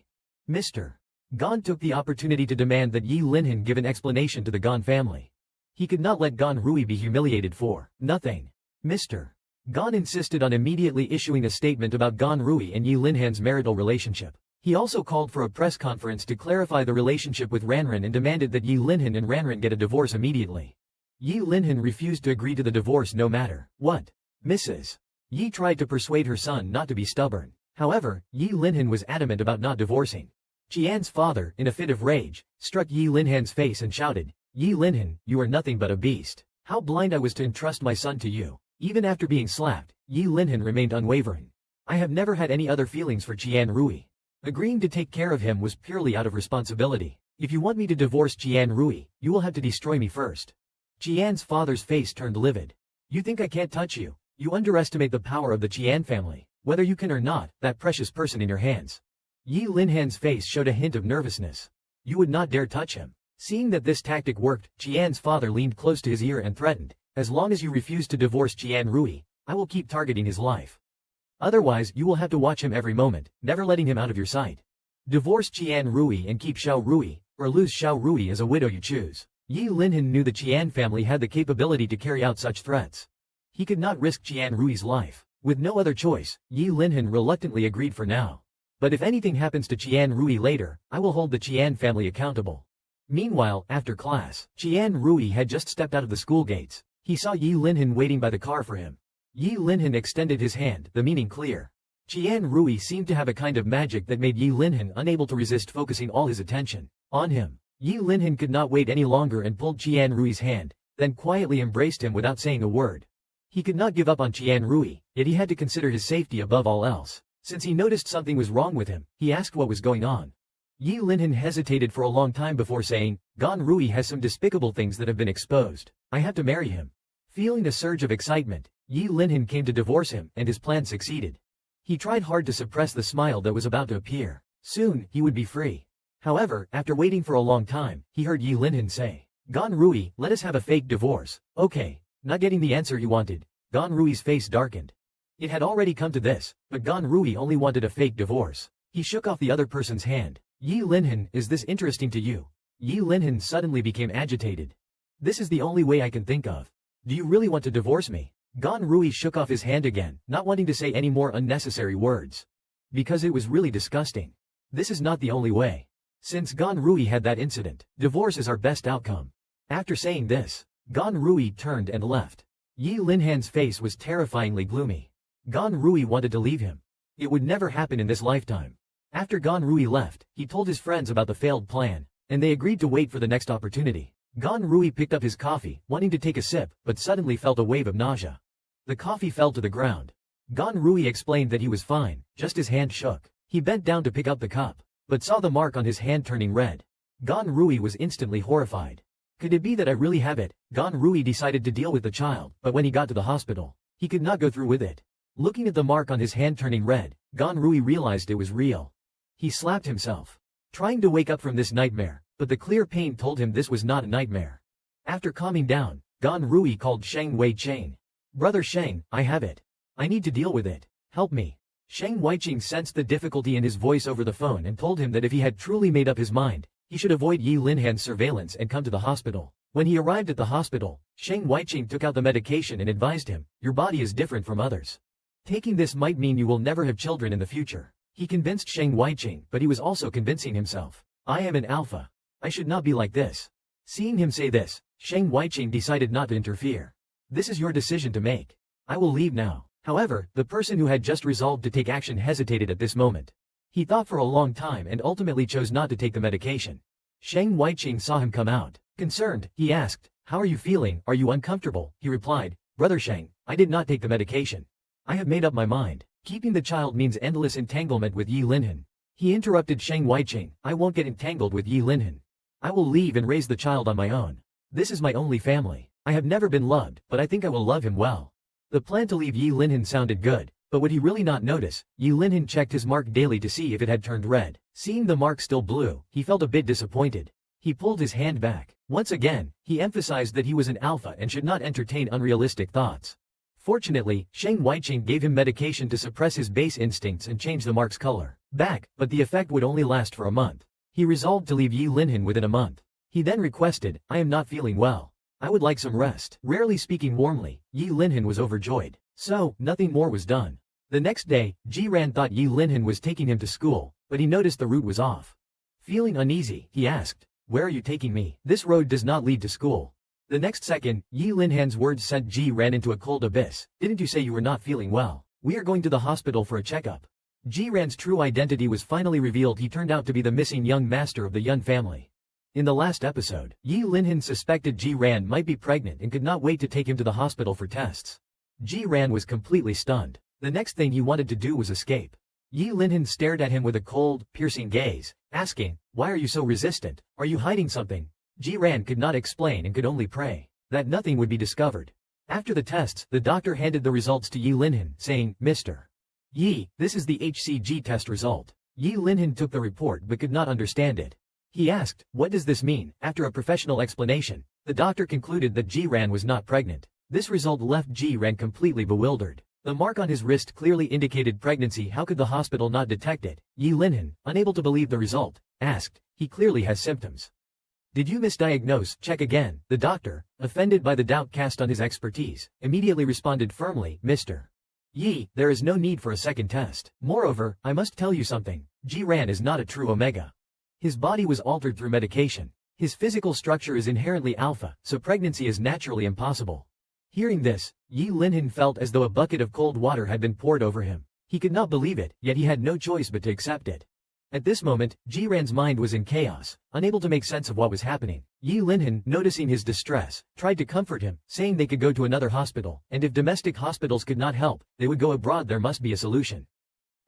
Mr. Gan took the opportunity to demand that Yi Linhan give an explanation to the Gan family. He could not let Gan Rui be humiliated for nothing. Mr. Gan insisted on immediately issuing a statement about Gan Rui and Yi Linhan's marital relationship. He also called for a press conference to clarify the relationship with Ranran and demanded that Yi Linhan and Ranran get a divorce immediately. Yi Linhan refused to agree to the divorce no matter what. Mrs. Yi tried to persuade her son not to be stubborn. However, Yi Linhan was adamant about not divorcing. Qian's father, in a fit of rage, struck Yi Linhan's face and shouted, Yi Linhan, you are nothing but a beast. How blind I was to entrust my son to you. Even after being slapped, Yi Linhan remained unwavering. I have never had any other feelings for Qian Rui. Agreeing to take care of him was purely out of responsibility. If you want me to divorce Jian Rui, you will have to destroy me first. Jian's father's face turned livid. You think I can't touch you? You underestimate the power of the Jian family. Whether you can or not, that precious person in your hands. Yi Linhan's face showed a hint of nervousness. You would not dare touch him. Seeing that this tactic worked, Jian's father leaned close to his ear and threatened, as long as you refuse to divorce Jian Rui, I will keep targeting his life. Otherwise, you will have to watch him every moment, never letting him out of your sight. Divorce Jian Rui and keep Xiao Rui, or lose Xiao Rui as a widow you choose. Yi Linhan knew the Qian family had the capability to carry out such threats. He could not risk Jian Rui's life. With no other choice, Yi Linhan reluctantly agreed for now. But if anything happens to Jian Rui later, I will hold the Qian family accountable. Meanwhile, after class, Jian Rui had just stepped out of the school gates. He saw Yi Linhan waiting by the car for him. Yi Linhan extended his hand, the meaning clear. Jian Rui seemed to have a kind of magic that made Yi Linhan unable to resist focusing all his attention on him. Yi Linhan could not wait any longer and pulled Jian Rui's hand, then quietly embraced him without saying a word. He could not give up on Jian Rui, yet he had to consider his safety above all else. Since he noticed something was wrong with him, he asked what was going on. Yi Linhan hesitated for a long time before saying, Gan Rui has some despicable things that have been exposed. I have to marry him. Feeling a surge of excitement, Yi Linhan came to divorce him, and his plan succeeded. He tried hard to suppress the smile that was about to appear. Soon, he would be free. However, after waiting for a long time, he heard Yi Linhan say, Gan Rui, let us have a fake divorce. Okay. Not getting the answer he wanted, Gan Rui's face darkened. It had already come to this, but Gan Rui only wanted a fake divorce. He shook off the other person's hand. Yi Linhan, is this interesting to you? Yi Linhan suddenly became agitated. This is the only way I can think of. Do you really want to divorce me? Gan Rui shook off his hand again, not wanting to say any more unnecessary words. Because it was really disgusting. This is not the only way. Since Gan Rui had that incident, divorce is our best outcome. After saying this, Gan Rui turned and left. Yi Linhan's face was terrifyingly gloomy. Gan Rui wanted to leave him. It would never happen in this lifetime. After Gan Rui left, he told his friends about the failed plan, and they agreed to wait for the next opportunity. Gan Rui picked up his coffee, wanting to take a sip, but suddenly felt a wave of nausea. The coffee fell to the ground. Gan Rui explained that he was fine, just his hand shook. He bent down to pick up the cup, but saw the mark on his hand turning red. Gan Rui was instantly horrified. Could it be that I really have it? Gan Rui decided to deal with the child, but when he got to the hospital, he could not go through with it. Looking at the mark on his hand turning red, Gan Rui realized it was real. He slapped himself, trying to wake up from this nightmare, but the clear pain told him this was not a nightmare. After calming down, Gan Rui called Sheng Wei Cheng. Brother Sheng, I have it. I need to deal with it. Help me. Sheng Weiqing sensed the difficulty in his voice over the phone and told him that if he had truly made up his mind, he should avoid Yi Linhan's surveillance and come to the hospital. When he arrived at the hospital, Sheng Weiqing took out the medication and advised him, your body is different from others. Taking this might mean you will never have children in the future. He convinced Sheng Weiqing, but he was also convincing himself. I am an alpha. I should not be like this. Seeing him say this, Sheng Weiqing decided not to interfere. This is your decision to make. I will leave now. However, the person who had just resolved to take action hesitated at this moment. He thought for a long time and ultimately chose not to take the medication. Sheng Weiqing saw him come out. Concerned, he asked, how are you feeling? Are you uncomfortable? He replied, Brother Sheng, I did not take the medication. I have made up my mind. Keeping the child means endless entanglement with Yi Linhan. He interrupted Sheng Weiqing, I won't get entangled with Yi Linhan. I will leave and raise the child on my own. This is my only family. I have never been loved, but I think I will love him well. The plan to leave Yi Linhan sounded good, but would he really not notice? Yi Linhan checked his mark daily to see if it had turned red. Seeing the mark still blue, he felt a bit disappointed. He pulled his hand back. Once again, he emphasized that he was an alpha and should not entertain unrealistic thoughts. Fortunately, Sheng Weiqing gave him medication to suppress his base instincts and change the mark's color back, but the effect would only last for a month. He resolved to leave Yi Linhan within a month. He then requested, I am not feeling well. I would like some rest. Rarely speaking warmly, Yi Linhan was overjoyed. So, nothing more was done. The next day, Ji Ran thought Yi Linhan was taking him to school, but he noticed the route was off. Feeling uneasy, he asked, where are you taking me? This road does not lead to school. The next second, Yi Linhan's words sent Ji Ran into a cold abyss. Didn't you say you were not feeling well? We are going to the hospital for a checkup. Ji Ran's true identity was finally revealed. He turned out to be the missing young master of the Yun family. In the last episode, Yi Linhan suspected Ji Ran might be pregnant and could not wait to take him to the hospital for tests. Ji Ran was completely stunned. The next thing he wanted to do was escape. Yi Linhan stared at him with a cold, piercing gaze, asking, "Why are you so resistant? Are you hiding something?" Ji Ran could not explain and could only pray that nothing would be discovered. After the tests, the doctor handed the results to Yi Linhan, saying, "Mr. Yi, this is the HCG test result." Yi Linhan took the report but could not understand it. He asked, "What does this mean?" After a professional explanation, the doctor concluded that Ji Ran was not pregnant. This result left Ji Ran completely bewildered. The mark on his wrist clearly indicated pregnancy. How could the hospital not detect it? Yi Linhan, unable to believe the result, asked, "He clearly has symptoms. Did you misdiagnose? Check again." The doctor, offended by the doubt cast on his expertise, immediately responded firmly, "Mr. Yi, there is no need for a second test. Moreover, I must tell you something. Ji Ran is not a true Omega. His body was altered through medication. His physical structure is inherently alpha, so pregnancy is naturally impossible." Hearing this, Yi Linhan felt as though a bucket of cold water had been poured over him. He could not believe it, yet he had no choice but to accept it. At this moment, Ji Ran's mind was in chaos, unable to make sense of what was happening. Yi Linhan, noticing his distress, tried to comfort him, saying they could go to another hospital, and if domestic hospitals could not help, they would go abroad. There must be a solution.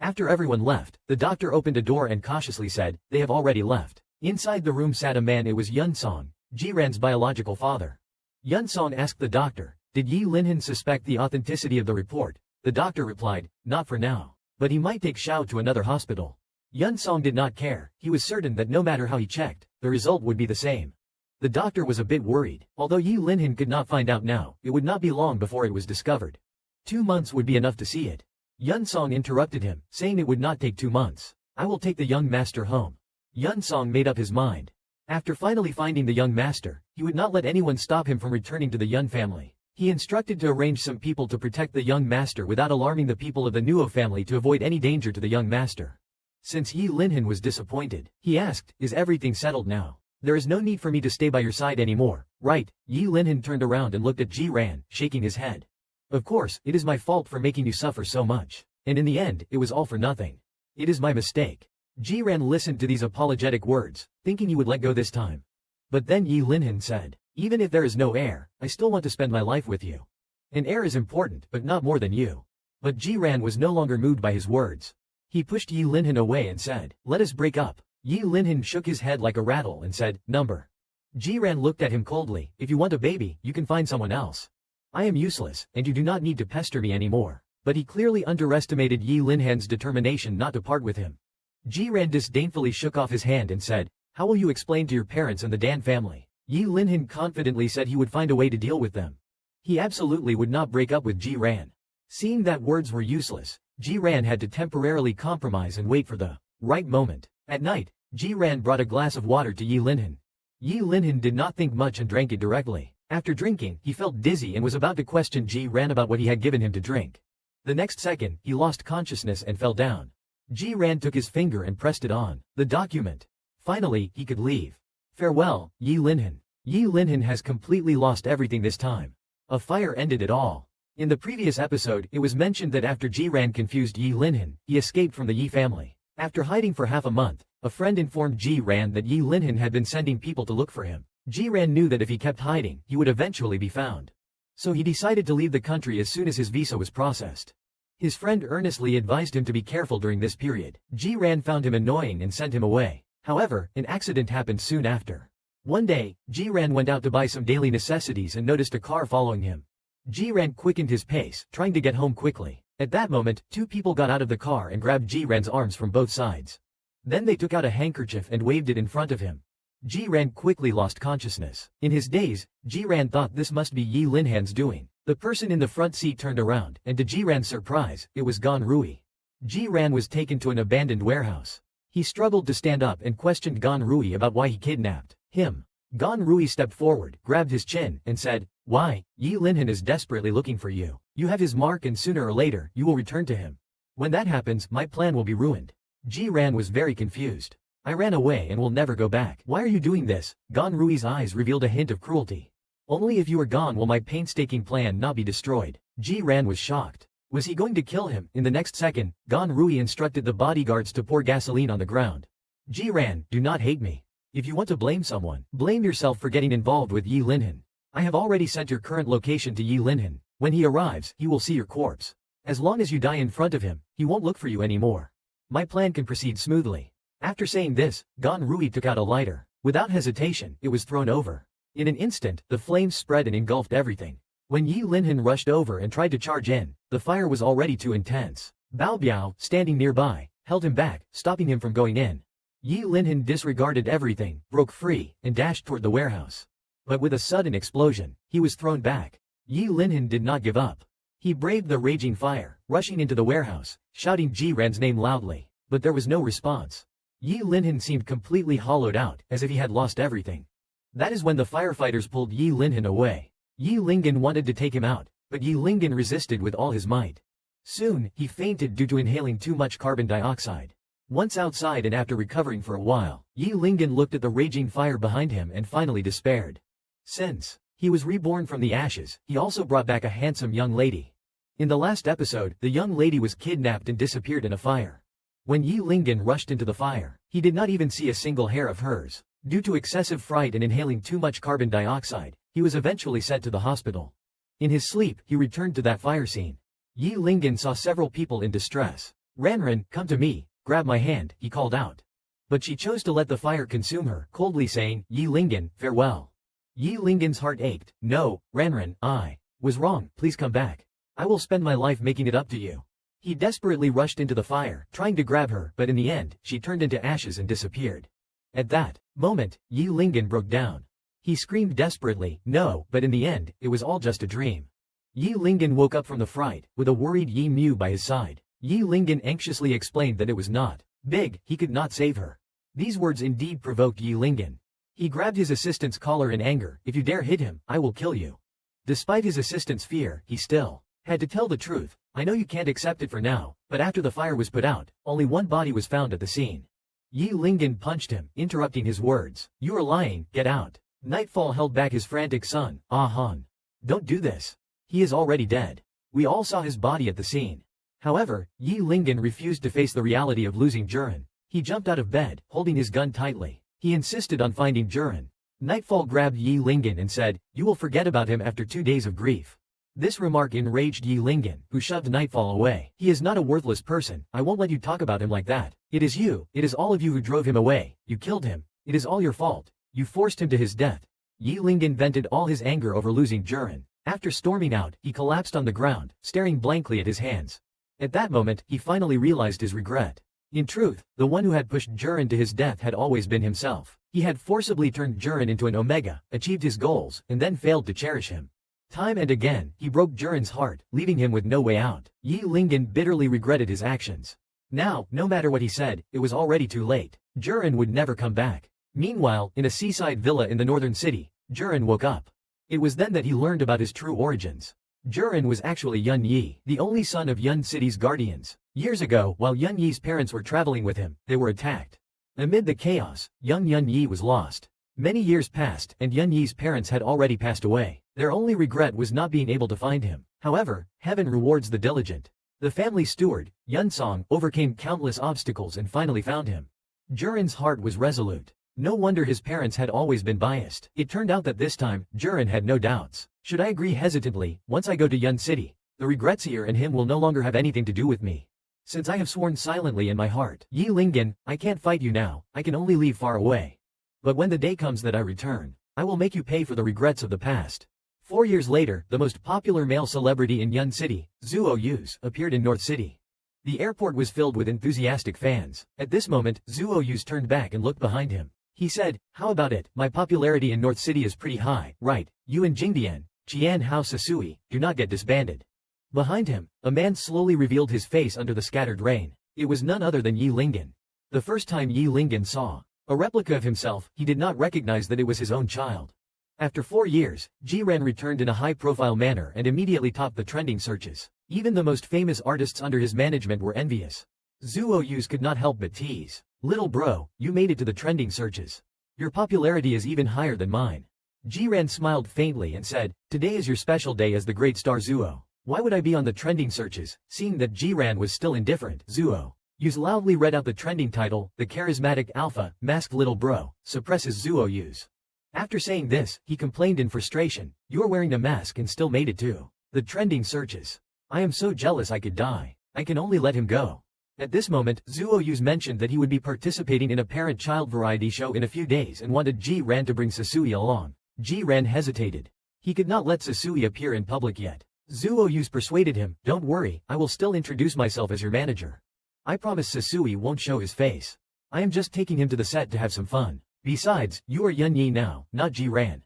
After everyone left, the doctor opened a door and cautiously said, "They have already left." Inside the room sat a man. It was Yun Song, Ji Ran's biological father. Yun Song asked the doctor, "Did Yi Linhan suspect the authenticity of the report?" The doctor replied, "Not for now. But he might take Xiao to another hospital." Yun Song did not care. He was certain that no matter how he checked, the result would be the same. The doctor was a bit worried. Although Yi Linhan could not find out now, it would not be long before it was discovered. 2 months would be enough to see it. Yun Song interrupted him, saying it would not take 2 months. "I will take the young master home." Yun Song made up his mind. After finally finding the young master, he would not let anyone stop him from returning to the Yun family. He instructed to arrange some people to protect the young master without alarming the people of the Nuo family to avoid any danger to the young master. Since Yi Linhan was disappointed, he asked, "Is everything settled now? There is no need for me to stay by your side anymore, right?" Yi Linhan turned around and looked at Ji Ran, shaking his head. "Of course, it is my fault for making you suffer so much. And in the end, it was all for nothing. It is my mistake." Ji Ran listened to these apologetic words, thinking he would let go this time. But then Yi Linhan said, "Even if there is no heir, I still want to spend my life with you. An heir is important, but not more than you." But Ji Ran was no longer moved by his words. He pushed Yi Linhan away and said, "Let us break up." Yi Linhan shook his head like a rattle and said, "Number." Ji Ran looked at him coldly, "If you want a baby, you can find someone else. I am useless, and you do not need to pester me anymore." But he clearly underestimated Yi Linhan's determination not to part with him. Ji Ran disdainfully shook off his hand and said, "How will you explain to your parents and the Dan family?" Yi Linhan confidently said he would find a way to deal with them. He absolutely would not break up with Ji Ran. Seeing that words were useless, Ji Ran had to temporarily compromise and wait for the right moment. At night, Ji Ran brought a glass of water to Yi Linhan. Yi Linhan did not think much and drank it directly. After drinking, he felt dizzy and was about to question Ji Ran about what he had given him to drink. The next second, he lost consciousness and fell down. Ji Ran took his finger and pressed it on the document. Finally, he could leave. "Farewell, Yi Linhan." Yi Linhan has completely lost everything this time. A fire ended it all. In the previous episode, it was mentioned that after Ji Ran confused Yi Linhan, he escaped from the Yi family. After hiding for half a month, a friend informed Ji Ran that Yi Linhan had been sending people to look for him. Ji Ran knew that if he kept hiding, he would eventually be found. So he decided to leave the country as soon as his visa was processed. His friend earnestly advised him to be careful during this period. Ji Ran found him annoying and sent him away. However, an accident happened soon after. One day, Ji Ran went out to buy some daily necessities and noticed a car following him. Ji Ran quickened his pace, trying to get home quickly. At that moment, 2 people got out of the car and grabbed Ji Ran's arms from both sides. Then they took out a handkerchief and waved it in front of him. Ji Ran quickly lost consciousness. In his daze, Ji Ran thought this must be Yi Linhan's doing. The person in the front seat turned around, and to Ji Ran's surprise, it was Gan Rui. Ji Ran was taken to an abandoned warehouse. He struggled to stand up and questioned Gan Rui about why he kidnapped him. Gan Rui stepped forward, grabbed his chin, and said, "Why, Yi Linhan is desperately looking for you. You have his mark and sooner or later, you will return to him. When that happens, my plan will be ruined." Ji Ran was very confused. "I ran away and will never go back." "Why are you doing this?" Gan Rui's eyes revealed a hint of cruelty. "Only if you are gone will my painstaking plan not be destroyed." Ji Ran was shocked. Was he going to kill him? In the next second, Gan Rui instructed the bodyguards to pour gasoline on the ground. "Ji Ran, do not hate me. If you want to blame someone, blame yourself for getting involved with Yi Linhan. I have already sent your current location to Yi Linhan. When he arrives, he will see your corpse. As long as you die in front of him, he won't look for you anymore." my plan can proceed smoothly. After saying this, Gan Rui took out a lighter. Without hesitation, it was thrown over. In an instant, the flames spread and engulfed everything. When Yi Linhan rushed over and tried to charge in, the fire was already too intense. Bao Biao, standing nearby, held him back, stopping him from going in. Yi Linhan disregarded everything, broke free, and dashed toward the warehouse. But with a sudden explosion, he was thrown back. Yi Linhan did not give up. He braved the raging fire, rushing into the warehouse, shouting Ji-Ran's name loudly. But there was no response. Yi Linhan seemed completely hollowed out, as if he had lost everything. That is when the firefighters pulled Yi Linhan away. Yi Lingan wanted to take him out, but Yi Lingan resisted with all his might. Soon, he fainted due to inhaling too much carbon dioxide. Once outside and after recovering for a while, Yi Lingan looked at the raging fire behind him and finally despaired. Since he was reborn from the ashes, he also brought back a handsome young lady. In the last episode, the young lady was kidnapped and disappeared in a fire. When Yi Lingan rushed into the fire, he did not even see a single hair of hers. Due to excessive fright and inhaling too much carbon dioxide, he was eventually sent to the hospital. In his sleep, he returned to that fire scene. Yi Lingan saw several people in distress. Ranran, come to me, grab my hand, he called out. But she chose to let the fire consume her, coldly saying, Yi Lingan, farewell. Yi Lingan's heart ached. No, Ranran, I was wrong, please come back. I will spend my life making it up to you. He desperately rushed into the fire, trying to grab her, but in the end, she turned into ashes and disappeared. At that moment, Yi Lingan broke down. He screamed desperately, no, but in the end, it was all just a dream. Yi Lingan woke up from the fright, with a worried Yi Mu by his side. Yi Lingan anxiously explained that it was not big, he could not save her. These words indeed provoked Yi Lingan. He grabbed his assistant's collar in anger, if you dare hit him, I will kill you. Despite his assistant's fear, he still had to tell the truth. I know you can't accept it for now, but after the fire was put out, only one body was found at the scene. Yi Lingan punched him, interrupting his words. You are lying, get out. Nightfall held back his frantic son, Ah Han. Don't do this. He is already dead. We all saw his body at the scene. However, Yi Lingan refused to face the reality of losing Juran. He jumped out of bed, holding his gun tightly. He insisted on finding Juran. Nightfall grabbed Yi Lingan and said, you will forget about him after 2 days of grief. This remark enraged Yi Lingan, who shoved Nightfall away. He is not a worthless person, I won't let you talk about him like that. It is all of you who drove him away, you killed him. It is all your fault. You forced him to his death. Yi Lingan vented all his anger over losing Juran. After storming out, he collapsed on the ground, staring blankly at his hands. At that moment, he finally realized his regret. In truth, the one who had pushed Juran to his death had always been himself. He had forcibly turned Juran into an Omega, achieved his goals, and then failed to cherish him. Time and again, he broke Juran's heart, leaving him with no way out. Yi Lingan bitterly regretted his actions. Now, no matter what he said, it was already too late. Juran would never come back. Meanwhile, in a seaside villa in the northern city, Juran woke up. It was then that he learned about his true origins. Juran was actually Yun Yi, the only son of Yun City's guardians. Years ago, while Yun Yi's parents were traveling with him, they were attacked. Amid the chaos, young Yun Yi was lost. Many years passed, and Yun Yi's parents had already passed away. Their only regret was not being able to find him. However, heaven rewards the diligent. The family steward, Yun Song, overcame countless obstacles and finally found him. Juran's heart was resolute. No wonder his parents had always been biased. It turned out that this time, Juran had no doubts. Should I agree hesitantly, once I go to Yun City, the Regretsier and him will no longer have anything to do with me. Since I have sworn silently in my heart, Yi Lingan, I can't fight you now, I can only leave far away. But when the day comes that I return, I will make you pay for the regrets of the past. 4 years later, the most popular male celebrity in Yun City, Zuo Yuz, appeared in North City. The airport was filled with enthusiastic fans. At this moment, Zuo Yuz turned back and looked behind him. He said, how about it, my popularity in North City is pretty high, right? You and Jingdian, Qian Hao Sasui, do not get disbanded. Behind him, a man slowly revealed his face under the scattered rain. It was none other than Yi Lingan. The first time Yi Lingan saw a replica of himself, he did not recognize that it was his own child. After 4 years, Jiran returned in a high-profile manner and immediately topped the trending searches. Even the most famous artists under his management were envious. Zuo Yuz could not help but tease. Little bro, you made it to the trending searches. Your popularity is even higher than mine. Jiran smiled faintly and said, today is your special day as the great star Zuo. Why would I be on the trending searches, seeing that Jiran was still indifferent? Zuo Yuz loudly read out the trending title, the charismatic alpha, masked little bro, suppresses Zuo Yuz. After saying this, he complained in frustration, you are wearing a mask and still made it to the trending searches. I am so jealous I could die. I can only let him go. At this moment, Zuoyu's mentioned that he would be participating in a parent-child variety show in a few days and wanted Ji-ran to bring Sasui along. Ji-ran hesitated. He could not let Sasui appear in public yet. Zuoyu persuaded him, "Don't worry, I will still introduce myself as your manager. I promise Sasui won't show his face. I am just taking him to the set to have some fun. Besides, you are Yun-Yi now, not Ji-ran."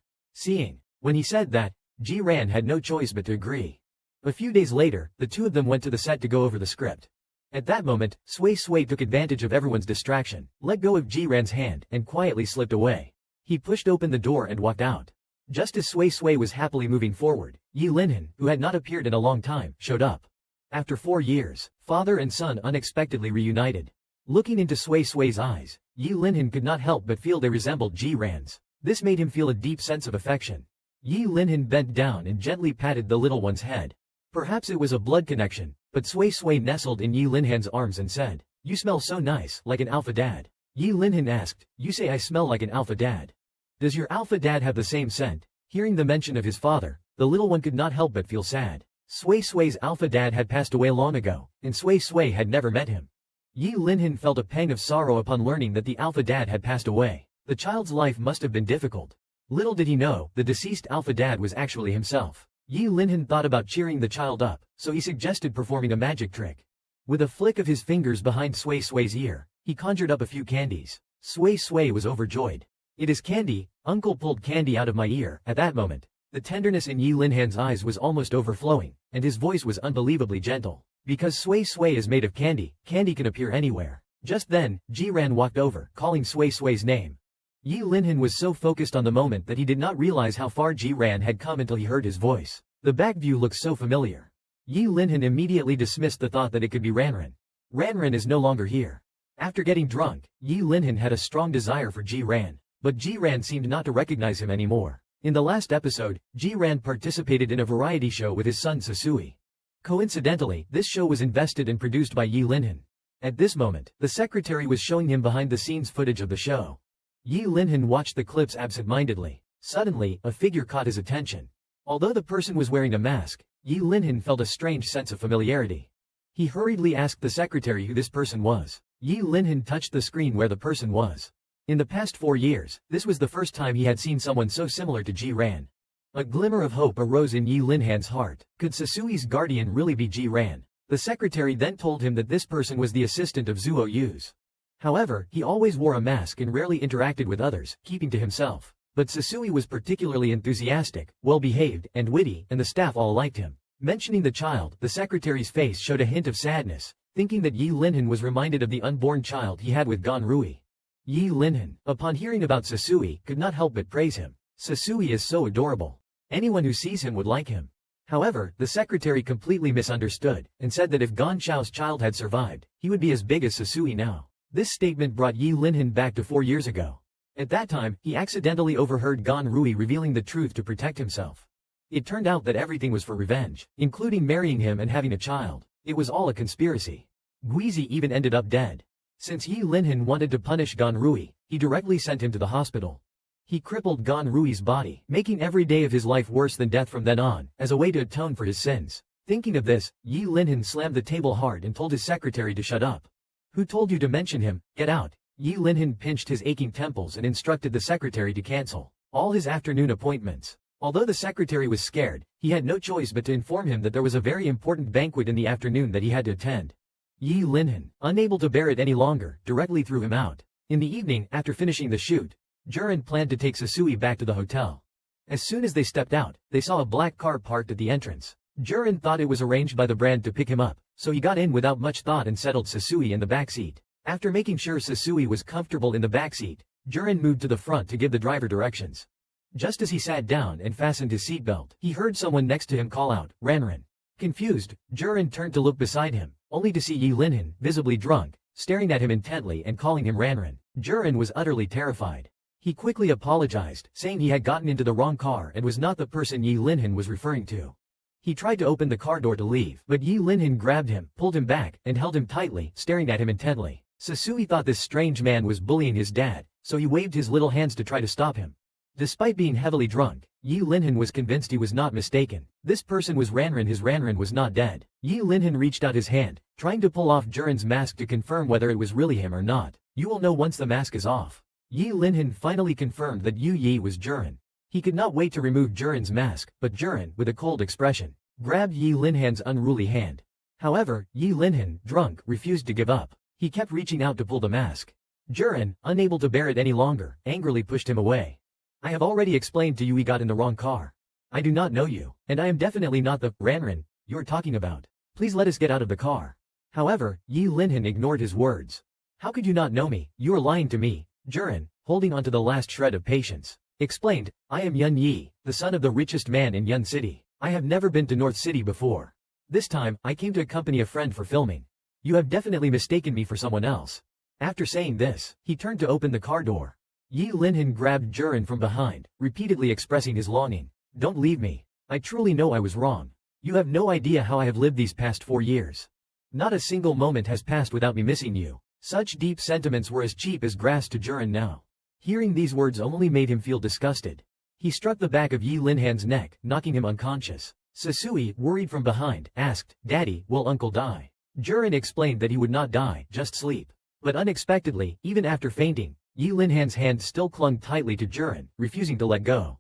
When he said that, Ji-ran had no choice but to agree. A few days later, the two of them went to the set to go over the script. At that moment, Sui took advantage of everyone's distraction, let go of Ji-ran's hand, and quietly slipped away. He pushed open the door and walked out. Just as Sui was happily moving forward, Yi Linhan, who had not appeared in a long time, showed up. After 4 years, father and son unexpectedly reunited. Looking into Sui's eyes, Yi Linhan could not help but feel they resembled Ji-ran's. This made him feel a deep sense of affection. Yi Linhan bent down and gently patted the little one's head. Perhaps it was a blood connection, but Sui nestled in Yi Linhan's arms and said, "You smell so nice, like an alpha dad." Yi Linhan asked, "You say I smell like an alpha dad? Does your alpha dad have the same scent?" Hearing the mention of his father, the little one could not help but feel sad. Sui's alpha dad had passed away long ago, and Sui had never met him. Yi Linhan felt a pang of sorrow upon learning that the alpha dad had passed away. The child's life must have been difficult. Little did he know, the deceased alpha dad was actually himself. Yi Linhan thought about cheering the child up, so he suggested performing a magic trick. With a flick of his fingers behind Sui's ear, he conjured up a few candies. Sui was overjoyed. "It is candy, uncle pulled candy out of my ear." At that moment, the tenderness in Yi Linhan's eyes was almost overflowing, and his voice was unbelievably gentle. Because Sui is made of candy, candy can appear anywhere. Just then, Ji-ran walked over, calling Sui's name. Yi Linhan was so focused on the moment that he did not realize how far Ji-ran had come until he heard his voice. The back view looked so familiar. Yi Linhan immediately dismissed the thought that it could be Ranran. Ranran is no longer here. After getting drunk, Yi Linhan had a strong desire for Ji-ran. But Ji-ran seemed not to recognize him anymore. In the last episode, Ji-ran participated in a variety show with his son Sasui. Coincidentally, this show was invested and produced by Yi Linhan. At this moment, the secretary was showing him behind-the-scenes footage of the show. Yi Linhan watched the clips absent-mindedly. Suddenly, a figure caught his attention. Although the person was wearing a mask, Yi Linhan felt a strange sense of familiarity. He hurriedly asked the secretary who this person was. Yi Linhan touched the screen where the person was. In the past 4 years, this was the first time he had seen someone so similar to Ji-ran. A glimmer of hope arose in Yi Linhan's heart. Could Sasui's guardian really be Ji-ran? The secretary then told him that this person was the assistant of Zuoyu's. However, he always wore a mask and rarely interacted with others, keeping to himself. But Sasui was particularly enthusiastic, well-behaved, and witty, and the staff all liked him. Mentioning the child, the secretary's face showed a hint of sadness, thinking that Yi Linhan was reminded of the unborn child he had with Gon Rui. Yi Linhan, upon hearing about Sasui, could not help but praise him. Sasui is so adorable. Anyone who sees him would like him. However, the secretary completely misunderstood, and said that if Gon Chao's child had survived, he would be as big as Sasui now. This statement brought Yi Linhan back to 4 years ago. At that time, he accidentally overheard Gon Rui revealing the truth to protect himself. It turned out that everything was for revenge, including marrying him and having a child. It was all a conspiracy. Guizi even ended up dead. Since Yi Linhan wanted to punish Gon Rui, he directly sent him to the hospital. He crippled Gon Rui's body, making every day of his life worse than death from then on, as a way to atone for his sins. Thinking of this, Yi Linhan slammed the table hard and told his secretary to shut up. "Who told you to mention him? Get out." Yi Linhan pinched his aching temples and instructed the secretary to cancel all his afternoon appointments. Although the secretary was scared, he had no choice but to inform him that there was a very important banquet in the afternoon that he had to attend. Yi Linhan, unable to bear it any longer, directly threw him out. In the evening, after finishing the shoot, Juran planned to take Sasui back to the hotel. As soon as they stepped out, they saw a black car parked at the entrance. Juran thought it was arranged by the brand to pick him up, so he got in without much thought and settled Sasui in the backseat. After making sure Sasui was comfortable in the backseat, Juran moved to the front to give the driver directions. Just as he sat down and fastened his seatbelt, he heard someone next to him call out, "Ranran." Confused, Juran turned to look beside him, only to see Yi Linhan, visibly drunk, staring at him intently and calling him Ranran. Juran was utterly terrified. He quickly apologized, saying he had gotten into the wrong car and was not the person Yi Linhan was referring to. He tried to open the car door to leave, but Yi Linhan grabbed him, pulled him back, and held him tightly, staring at him intently. Sasui thought this strange man was bullying his dad, so he waved his little hands to try to stop him. Despite being heavily drunk, Yi Linhan was convinced he was not mistaken. This person was Ranran. His Ranran was not dead. Yi Linhan reached out his hand, trying to pull off Juran's mask to confirm whether it was really him or not. You will know once the mask is off. Yi Linhan finally confirmed that Yu Yi was Juran. He could not wait to remove Juran's mask, but Juran, with a cold expression, grabbed Yi Linhan's unruly hand. However, Yi Linhan, drunk, refused to give up. He kept reaching out to pull the mask. Juran, unable to bear it any longer, angrily pushed him away. I have already explained to you we got in the wrong car. I do not know you, and I am definitely not the Ranran you are talking about. Please let us get out of the car. However, Yi Linhan ignored his words. How could you not know me? You are lying to me. Juran, holding on to the last shred of patience, explained, I am Yun Yi, the son of the richest man in Yun City. I have never been to North City before. This time, I came to accompany a friend for filming. You have definitely mistaken me for someone else. After saying this, he turned to open the car door. Yi Linhan grabbed Juran from behind, repeatedly expressing his longing. Don't leave me. I truly know I was wrong. You have no idea how I have lived these past 4 years. Not a single moment has passed without me missing you. Such deep sentiments were as cheap as grass to Juran now. Hearing these words only made him feel disgusted. He struck the back of Yi Linhan's neck, knocking him unconscious. Sasui, worried from behind, asked, Daddy, will Uncle die? Juran explained that he would not die, just sleep. But unexpectedly, even after fainting, Yi Linhan's hand still clung tightly to Juran, refusing to let go.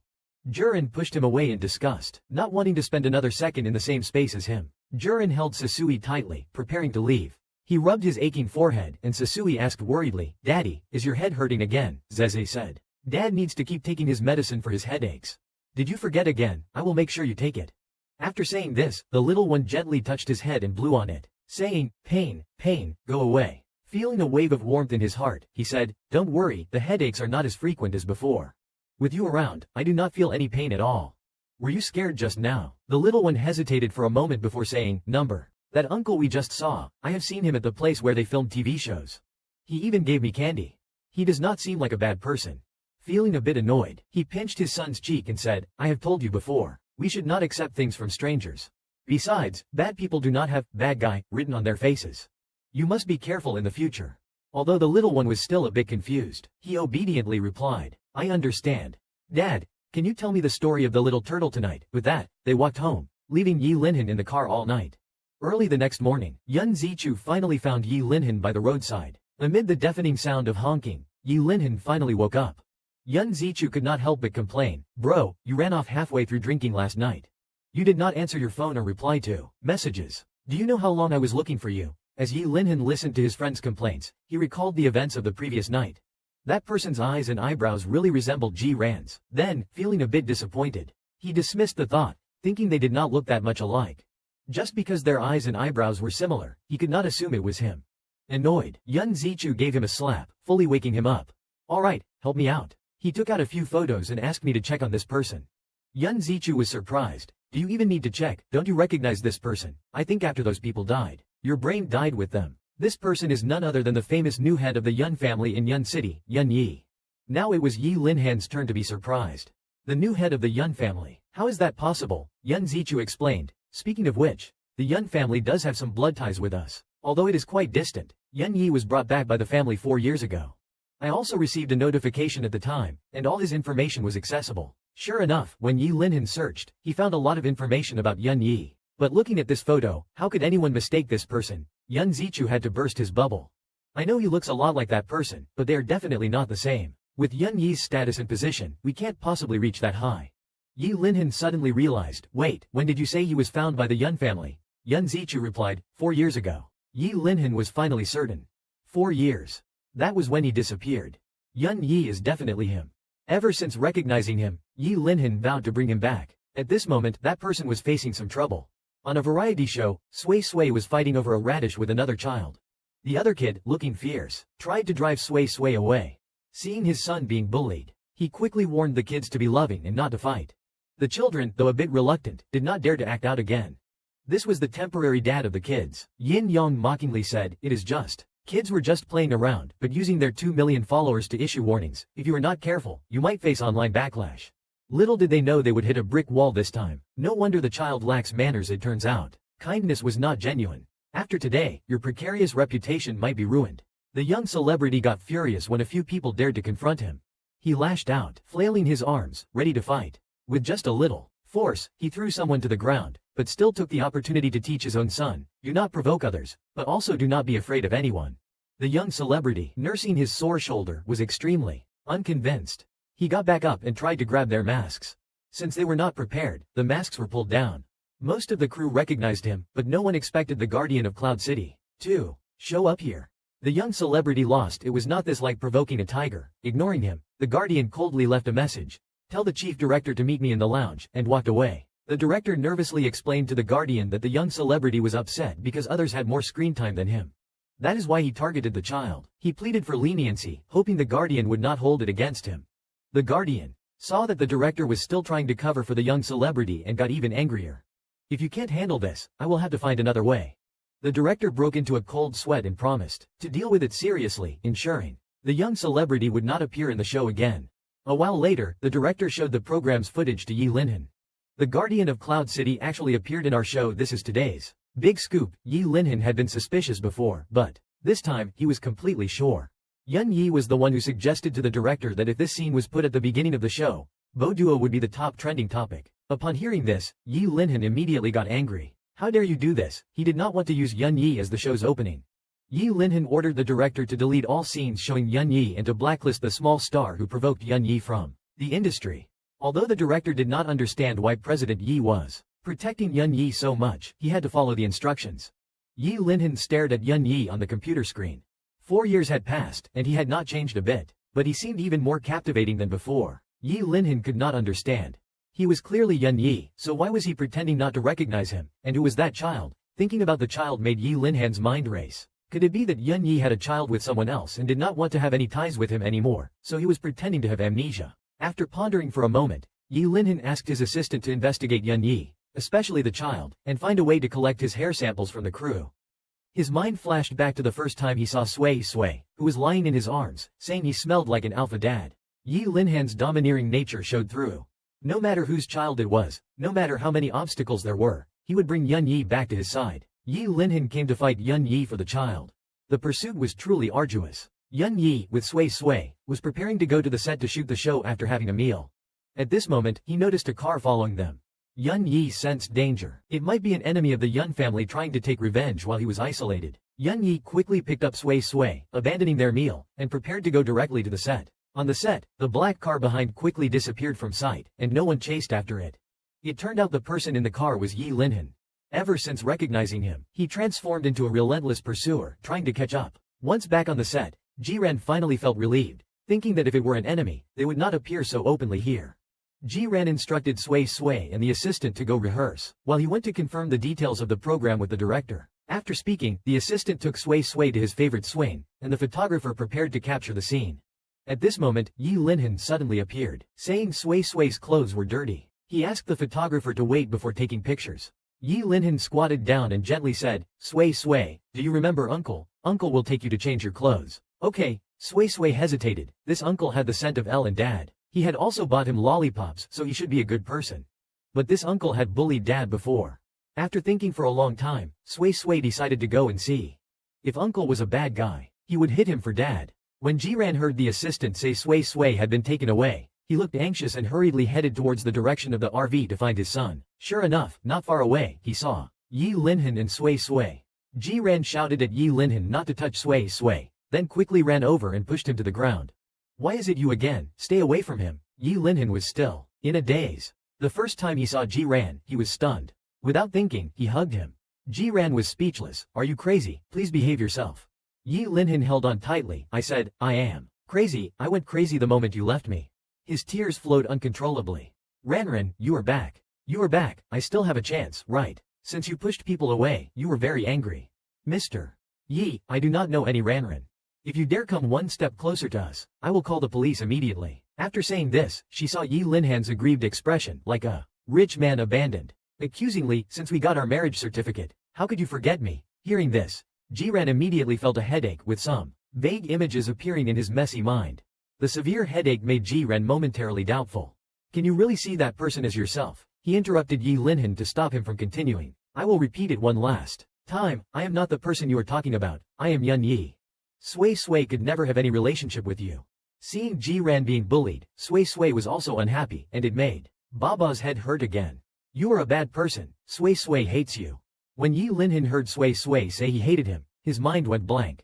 Juran pushed him away in disgust, not wanting to spend another second in the same space as him. Juran held Sasui tightly, preparing to leave. He rubbed his aching forehead, and Sasui asked worriedly, Daddy, is your head hurting again? Zeze said. Dad needs to keep taking his medicine for his headaches. Did you forget again? I will make sure you take it. After saying this, the little one gently touched his head and blew on it, saying, Pain, pain, go away. Feeling a wave of warmth in his heart, he said, Don't worry, the headaches are not as frequent as before. With you around, I do not feel any pain at all. Were you scared just now? The little one hesitated for a moment before saying, Number. That uncle we just saw, I have seen him at the place where they filmed TV shows. He even gave me candy. He does not seem like a bad person. Feeling a bit annoyed, he pinched his son's cheek and said, I have told you before, we should not accept things from strangers. Besides, bad people do not have bad guy written on their faces. You must be careful in the future. Although the little one was still a bit confused, he obediently replied, I understand. Dad, can you tell me the story of the little turtle tonight? With that, they walked home, leaving Yi Linhan in the car all night. Early the next morning, Yun Zichu finally found Yi Linhan by the roadside. Amid the deafening sound of honking, Yi Linhan finally woke up. Yun Zichu could not help but complain, Bro, you ran off halfway through drinking last night. You did not answer your phone or reply to messages. Do you know how long I was looking for you? As Yi Linhan listened to his friend's complaints, he recalled the events of the previous night. That person's eyes and eyebrows really resembled Ji Ran's. Then, feeling a bit disappointed, he dismissed the thought, thinking they did not look that much alike. Just because their eyes and eyebrows were similar, he could not assume it was him. Annoyed, Yun Zichu gave him a slap, fully waking him up. Alright, help me out. He took out a few photos and asked me to check on this person. Yun Zichu was surprised. Do you even need to check? Don't you recognize this person? I think after those people died, your brain died with them. This person is none other than the famous new head of the Yun family in Yun City, Yun Yi. Now it was Yi Linhan's turn to be surprised. The new head of the Yun family. How is that possible? Yun Zichu explained. Speaking of which, the Yun family does have some blood ties with us. Although it is quite distant, Yun Yi was brought back by the family 4 years ago. I also received a notification at the time, and all his information was accessible. Sure enough, when Yi Linhan searched, he found a lot of information about Yun Yi. But looking at this photo, how could anyone mistake this person? Yun Zichu had to burst his bubble. I know he looks a lot like that person, but they are definitely not the same. With Yun Yi's status and position, we can't possibly reach that high. Yi Linhan suddenly realized, wait, when did you say he was found by the Yun family? Yun Zichu replied, 4 years ago. Yi Linhan was finally certain. 4 years. That was when he disappeared. Yun Yi is definitely him. Ever since recognizing him, Yi Linhan vowed to bring him back. At this moment, that person was facing some trouble. On a variety show, Sui Sui was fighting over a radish with another child. The other kid, looking fierce, tried to drive Sui Sui away. Seeing his son being bullied, he quickly warned the kids to be loving and not to fight. The children, though a bit reluctant, did not dare to act out again. This was the temporary dad of the kids. Yin Yang mockingly said, it is just. Kids were just playing around, but using their 2 million followers to issue warnings. If you are not careful, you might face online backlash. Little did they know they would hit a brick wall this time. No wonder the child lacks manners, it turns out. Kindness was not genuine. After today, your precarious reputation might be ruined. The young celebrity got furious when a few people dared to confront him. He lashed out, flailing his arms, ready to fight. With just a little force, he threw someone to the ground, but still took the opportunity to teach his own son, do not provoke others, but also do not be afraid of anyone. The young celebrity, nursing his sore shoulder, was extremely unconvinced. He got back up and tried to grab their masks. Since they were not prepared, the masks were pulled down. Most of the crew recognized him, but no one expected the Guardian of Cloud City to show up here. The young celebrity lost. It was not this like provoking a tiger. Ignoring him, the Guardian coldly left a message. Tell the chief director to meet me in the lounge, and walked away. The director nervously explained to the Guardian that the young celebrity was upset because others had more screen time than him. That is why he targeted the child. He pleaded for leniency, hoping the Guardian would not hold it against him. The Guardian saw that the director was still trying to cover for the young celebrity and got even angrier. If you can't handle this, I will have to find another way. The director broke into a cold sweat and promised to deal with it seriously, ensuring the young celebrity would not appear in the show again. A while later, the director showed the program's footage to Yi Linhan. The Guardian of Cloud City actually appeared in our show. This is today's big scoop. Yi Linhan had been suspicious before, but this time, he was completely sure. Yun Yi was the one who suggested to the director that if this scene was put at the beginning of the show, Bo Duo would be the top trending topic. Upon hearing this, Yi Linhan immediately got angry. How dare you do this? He did not want to use Yun Yi as the show's opening. Yi Linhan ordered the director to delete all scenes showing Yun Yi and to blacklist the small star who provoked Yun Yi from the industry. Although the director did not understand why President Yi was protecting Yun Yi so much, he had to follow the instructions. Yi Linhan stared at Yun Yi on the computer screen. 4 years had passed, and he had not changed a bit, but he seemed even more captivating than before. Yi Linhan could not understand. He was clearly Yun Yi, so why was he pretending not to recognize him, and who was that child? Thinking about the child made Yi Linhan's mind race. Could it be that Yun Yi had a child with someone else and did not want to have any ties with him anymore, so he was pretending to have amnesia? After pondering for a moment, Yi Linhan asked his assistant to investigate Yun Yi, especially the child, and find a way to collect his hair samples from the crew. His mind flashed back to the first time he saw Sui Sui, who was lying in his arms, saying he smelled like an alpha dad. Yi Linhan's domineering nature showed through. No matter whose child it was, no matter how many obstacles there were, he would bring Yun Yi back to his side. Yi Linhan came to fight Yun Yi for the child. The pursuit was truly arduous. Yun Yi, with Sui Sui, was preparing to go to the set to shoot the show after having a meal. At this moment, he noticed a car following them. Yun Yi sensed danger. It might be an enemy of the Yun family trying to take revenge while he was isolated. Yun Yi quickly picked up Sui Sui, abandoning their meal, and prepared to go directly to the set. On the set, the black car behind quickly disappeared from sight, and no one chased after it. It turned out the person in the car was Yi Linhan. Ever since recognizing him, he transformed into a relentless pursuer, trying to catch up. Once back on the set, Jiran finally felt relieved, thinking that if it were an enemy, they would not appear so openly here. Jiran instructed Sui Sui and the assistant to go rehearse, while he went to confirm the details of the program with the director. After speaking, the assistant took Sui Sui to his favorite swing, and the photographer prepared to capture the scene. At this moment, Yi Linhan suddenly appeared, saying Sui Sui's clothes were dirty. He asked the photographer to wait before taking pictures. Yi Linhan squatted down and gently said, Sui Sui, do you remember Uncle? Uncle will take you to change your clothes. Okay. Sui Sui hesitated. This uncle had the scent of Elle and Dad. He had also bought him lollipops, so he should be a good person. But this uncle had bullied Dad before. After thinking for a long time, Sui Sui decided to go and see. If Uncle was a bad guy, he would hit him for Dad. When Jiran heard the assistant say Sui Sui had been taken away, he looked anxious and hurriedly headed towards the direction of the RV to find his son. Sure enough, not far away, he saw Yi Linhan and Sui Sui. Jiran shouted at Yi Linhan not to touch Sui Sui, then quickly ran over and pushed him to the ground. Why is it you again? Stay away from him. Yi Linhan was still in a daze. The first time he saw Jiran, he was stunned. Without thinking, he hugged him. Jiran was speechless. Are you crazy? Please behave yourself. Yi Linhan held on tightly. I said, I am crazy. I went crazy the moment you left me. His tears flowed uncontrollably. Ranran, you are back. You are back. I still have a chance, right? Since you pushed people away, you were very angry. Mr. Yi, I do not know any Ranran. If you dare come one step closer to us, I will call the police immediately. After saying this, she saw Yi Linhan's aggrieved expression, like a rich man abandoned. Accusingly, since we got our marriage certificate, how could you forget me? Hearing this, Jiran immediately felt a headache with some vague images appearing in his messy mind. The severe headache made Jiran momentarily doubtful. Can you really see that person as yourself? He interrupted Yi Linhan to stop him from continuing. I will repeat it one last time. I am not the person you are talking about. I am Yun Yi. Sui Sui could never have any relationship with you. Seeing Jiran being bullied, Sui Sui was also unhappy, and it made Baba's head hurt again. You are a bad person, Sui Sui hates you. When Yi Linhan heard Sui Sui say he hated him, his mind went blank.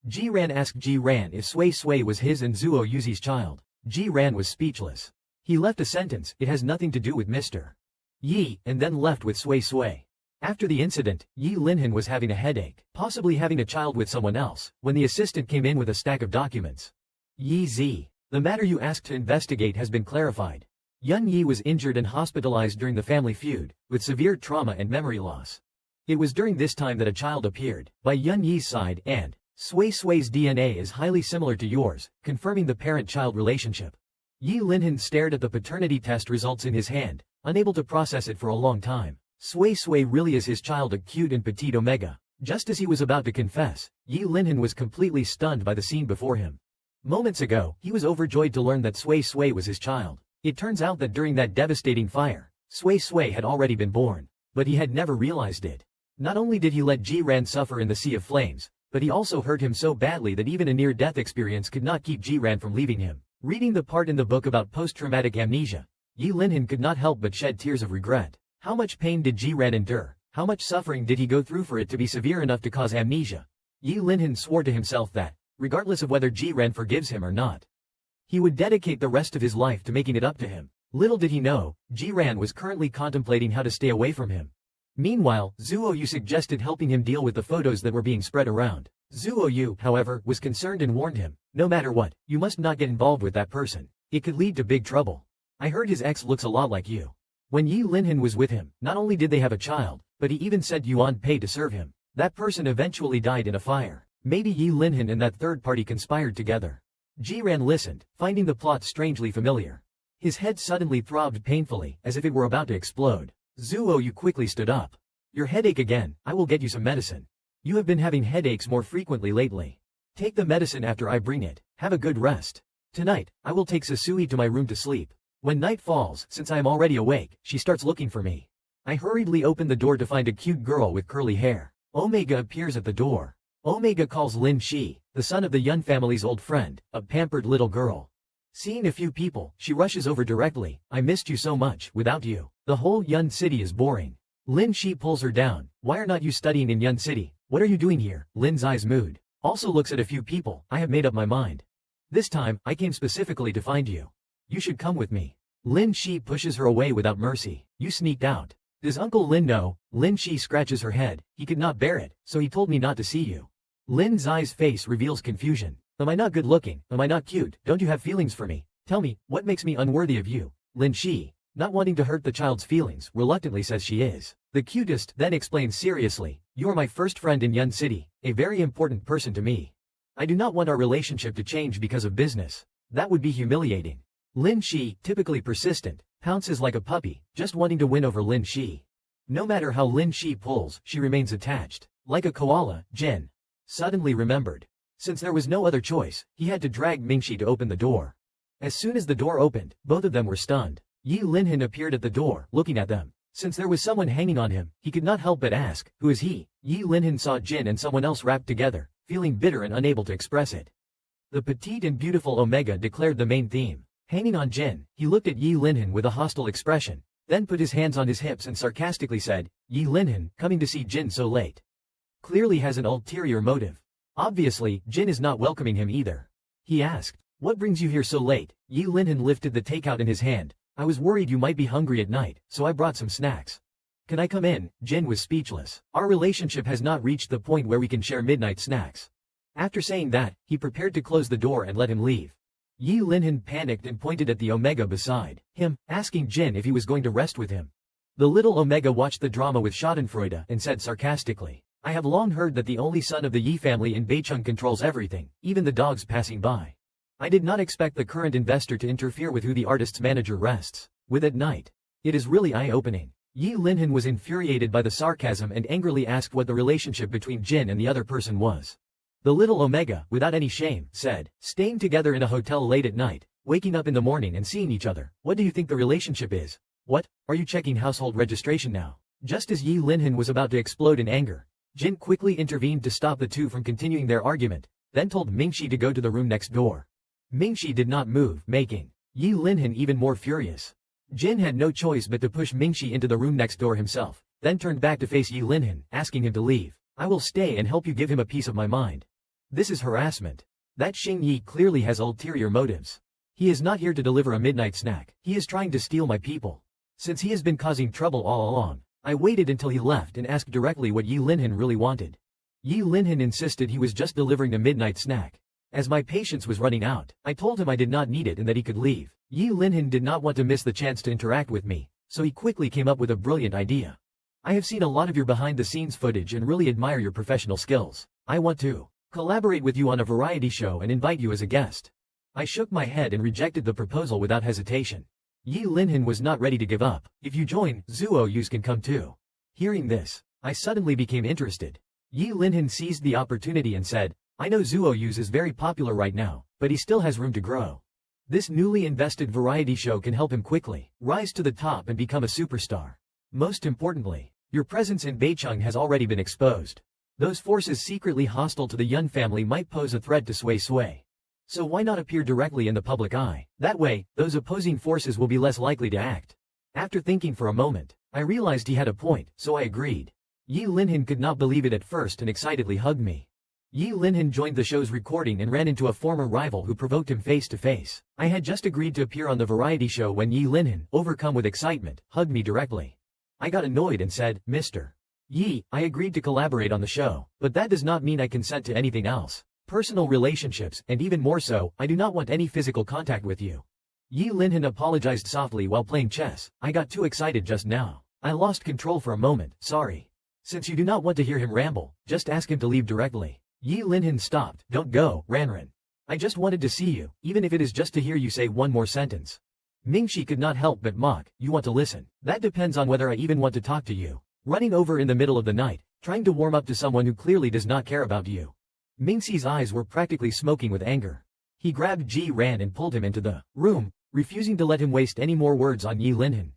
Jiran asked Jiran if Sui Sui was his and Zuo Yuzi's child. Jiran was speechless. He left a sentence, it has nothing to do with Mr. Yi, and then left with Sui Sui. After the incident, Yi Linhan was having a headache, possibly having a child with someone else, when the assistant came in with a stack of documents. Yi Zi. The matter you asked to investigate has been clarified. Yun Yi was injured and hospitalized during the family feud, with severe trauma and memory loss. It was during this time that a child appeared, by Yun Yi's side, and Sui Sui's DNA is highly similar to yours, confirming the parent-child relationship. Yi Linhan stared at the paternity test results in his hand, unable to process it for a long time. Sui Sui really is his child, a cute and petite Omega. Just as he was about to confess, Yi Linhan was completely stunned by the scene before him. Moments ago, he was overjoyed to learn that Sui Sui was his child. It turns out that during that devastating fire, Sui Sui had already been born. But he had never realized it. Not only did he let Jiran suffer in the sea of flames, but he also hurt him so badly that even a near-death experience could not keep Jiran from leaving him. Reading the part in the book about post-traumatic amnesia, Yi Linhan could not help but shed tears of regret. How much pain did Jiran endure? How much suffering did he go through for it to be severe enough to cause amnesia? Yi Linhan swore to himself that, regardless of whether Jiran forgives him or not, he would dedicate the rest of his life to making it up to him. Little did he know, Jiran was currently contemplating how to stay away from him. Meanwhile, Zuo Yu suggested helping him deal with the photos that were being spread around. Zuo Yu, however, was concerned and warned him, no matter what, you must not get involved with that person. It could lead to big trouble. I heard his ex looks a lot like you. When Yi Linhan was with him, not only did they have a child, but he even said Yuan paid to serve him. That person eventually died in a fire. Maybe Yi Linhan and that third party conspired together. Jiran listened, finding the plot strangely familiar. His head suddenly throbbed painfully, as if it were about to explode. Zuo Yu quickly stood up. Your headache again, I will get you some medicine. You have been having headaches more frequently lately. Take the medicine after I bring it. Have a good rest. Tonight, I will take Sasui to my room to sleep. When night falls, since I am already awake, she starts looking for me. I hurriedly open the door to find a cute girl with curly hair. Omega appears at the door. Omega calls Lin Shi, the son of the Yun family's old friend, a pampered little girl. Seeing a few people, she rushes over directly. I missed you so much. Without you, the whole Yun city is boring. Lin Shi pulls her down. Why are not you studying in Yun city? What are you doing here? Lin's eyes mood. Also looks at a few people. I have made up my mind. This time, I came specifically to find you. You should come with me. Lin Shi pushes her away without mercy. You sneaked out. Does Uncle Lin know? Lin Shi scratches her head. He could not bear it, so he told me not to see you. Lin Zai's face reveals confusion. Am I not good looking? Am I not cute? Don't you have feelings for me? Tell me, what makes me unworthy of you? Lin Shi, not wanting to hurt the child's feelings, reluctantly says she is the cutest, then explains seriously, you are my first friend in Yun City, a very important person to me. I do not want our relationship to change because of business. That would be humiliating. Lin Shi, typically persistent, pounces like a puppy, just wanting to win over Lin Shi. No matter how Lin Shi pulls, she remains attached. Like a koala, Jin suddenly remembered. Since there was no other choice, he had to drag Mingxi to open the door. As soon as the door opened, both of them were stunned. Yi Linhan appeared at the door, looking at them. Since there was someone hanging on him, he could not help but ask, who is he? Yi Linhan saw Jin and someone else wrapped together, feeling bitter and unable to express it. The petite and beautiful Omega declared the main theme. Hanging on Jin, he looked at Yi Linhan with a hostile expression, then put his hands on his hips and sarcastically said, Yi Linhan, coming to see Jin so late, clearly has an ulterior motive. Obviously, Jin is not welcoming him either. He asked, what brings you here so late? Yi Linhan lifted the takeout in his hand. I was worried you might be hungry at night, so I brought some snacks. Can I come in? Jin was speechless. Our relationship has not reached the point where we can share midnight snacks. After saying that, he prepared to close the door and let him leave. Yi Linhan panicked and pointed at the Omega beside him, asking Jin if he was going to rest with him. The little Omega watched the drama with schadenfreude and said sarcastically, I have long heard that the only son of the Yi family in Beicheng controls everything, even the dogs passing by. I did not expect the current investor to interfere with who the artist's manager rests with at night. It is really eye-opening. Yi Linhan was infuriated by the sarcasm and angrily asked what the relationship between Jin and the other person was. The little Omega, without any shame, said, staying together in a hotel late at night, waking up in the morning and seeing each other. What do you think the relationship is? What? Are you checking household registration now? Just as Yi Linhan was about to explode in anger, Jin quickly intervened to stop the two from continuing their argument, then told Mingxi to go to the room next door. Mingxi did not move, making Yi Linhan even more furious. Jin had no choice but to push Mingxi into the room next door himself, then turned back to face Yi Linhan, asking him to leave. I will stay and help you give him a piece of my mind. This is harassment. That Xing Yi clearly has ulterior motives. He is not here to deliver a midnight snack. He is trying to steal my people. Since he has been causing trouble all along, I waited until he left and asked directly what Yi Linhan really wanted. Yi Linhan insisted he was just delivering a midnight snack. As my patience was running out, I told him I did not need it and that he could leave. Yi Linhan did not want to miss the chance to interact with me, so he quickly came up with a brilliant idea. I have seen a lot of your behind-the-scenes footage and really admire your professional skills. I want to collaborate with you on a variety show and invite you as a guest. I shook my head and rejected the proposal without hesitation. Yi Linhan was not ready to give up. If you join, Zuo Yus can come too. Hearing this, I suddenly became interested. Yi Linhan seized the opportunity and said, I know Zuo Yus is very popular right now, but he still has room to grow. This newly invested variety show can help him quickly rise to the top and become a superstar. Most importantly, your presence in Beicheng has already been exposed. Those forces secretly hostile to the Yun family might pose a threat to Sui Sui. So why not appear directly in the public eye? That way, those opposing forces will be less likely to act. After thinking for a moment, I realized he had a point, so I agreed. Yi Linhan could not believe it at first and excitedly hugged me. Yi Linhan joined the show's recording and ran into a former rival who provoked him face to face. I had just agreed to appear on the variety show when Yi Linhan, overcome with excitement, hugged me directly. I got annoyed and said, Mr. Yi, I agreed to collaborate on the show, but that does not mean I consent to anything else. Personal relationships, and even more so, I do not want any physical contact with you. Yi Linhan apologized softly while playing chess. I got too excited just now. I lost control for a moment, sorry. Since you do not want to hear him ramble, just ask him to leave directly. Yi Linhan stopped. Don't go, Ranran. I just wanted to see you, even if it is just to hear you say one more sentence. Mingxi could not help but mock. You want to listen? That depends on whether I even want to talk to you. Running over in the middle of the night, trying to warm up to someone who clearly does not care about you. Mingxi's eyes were practically smoking with anger. He grabbed Ji Ran and pulled him into the room, refusing to let him waste any more words on Yi Linhan.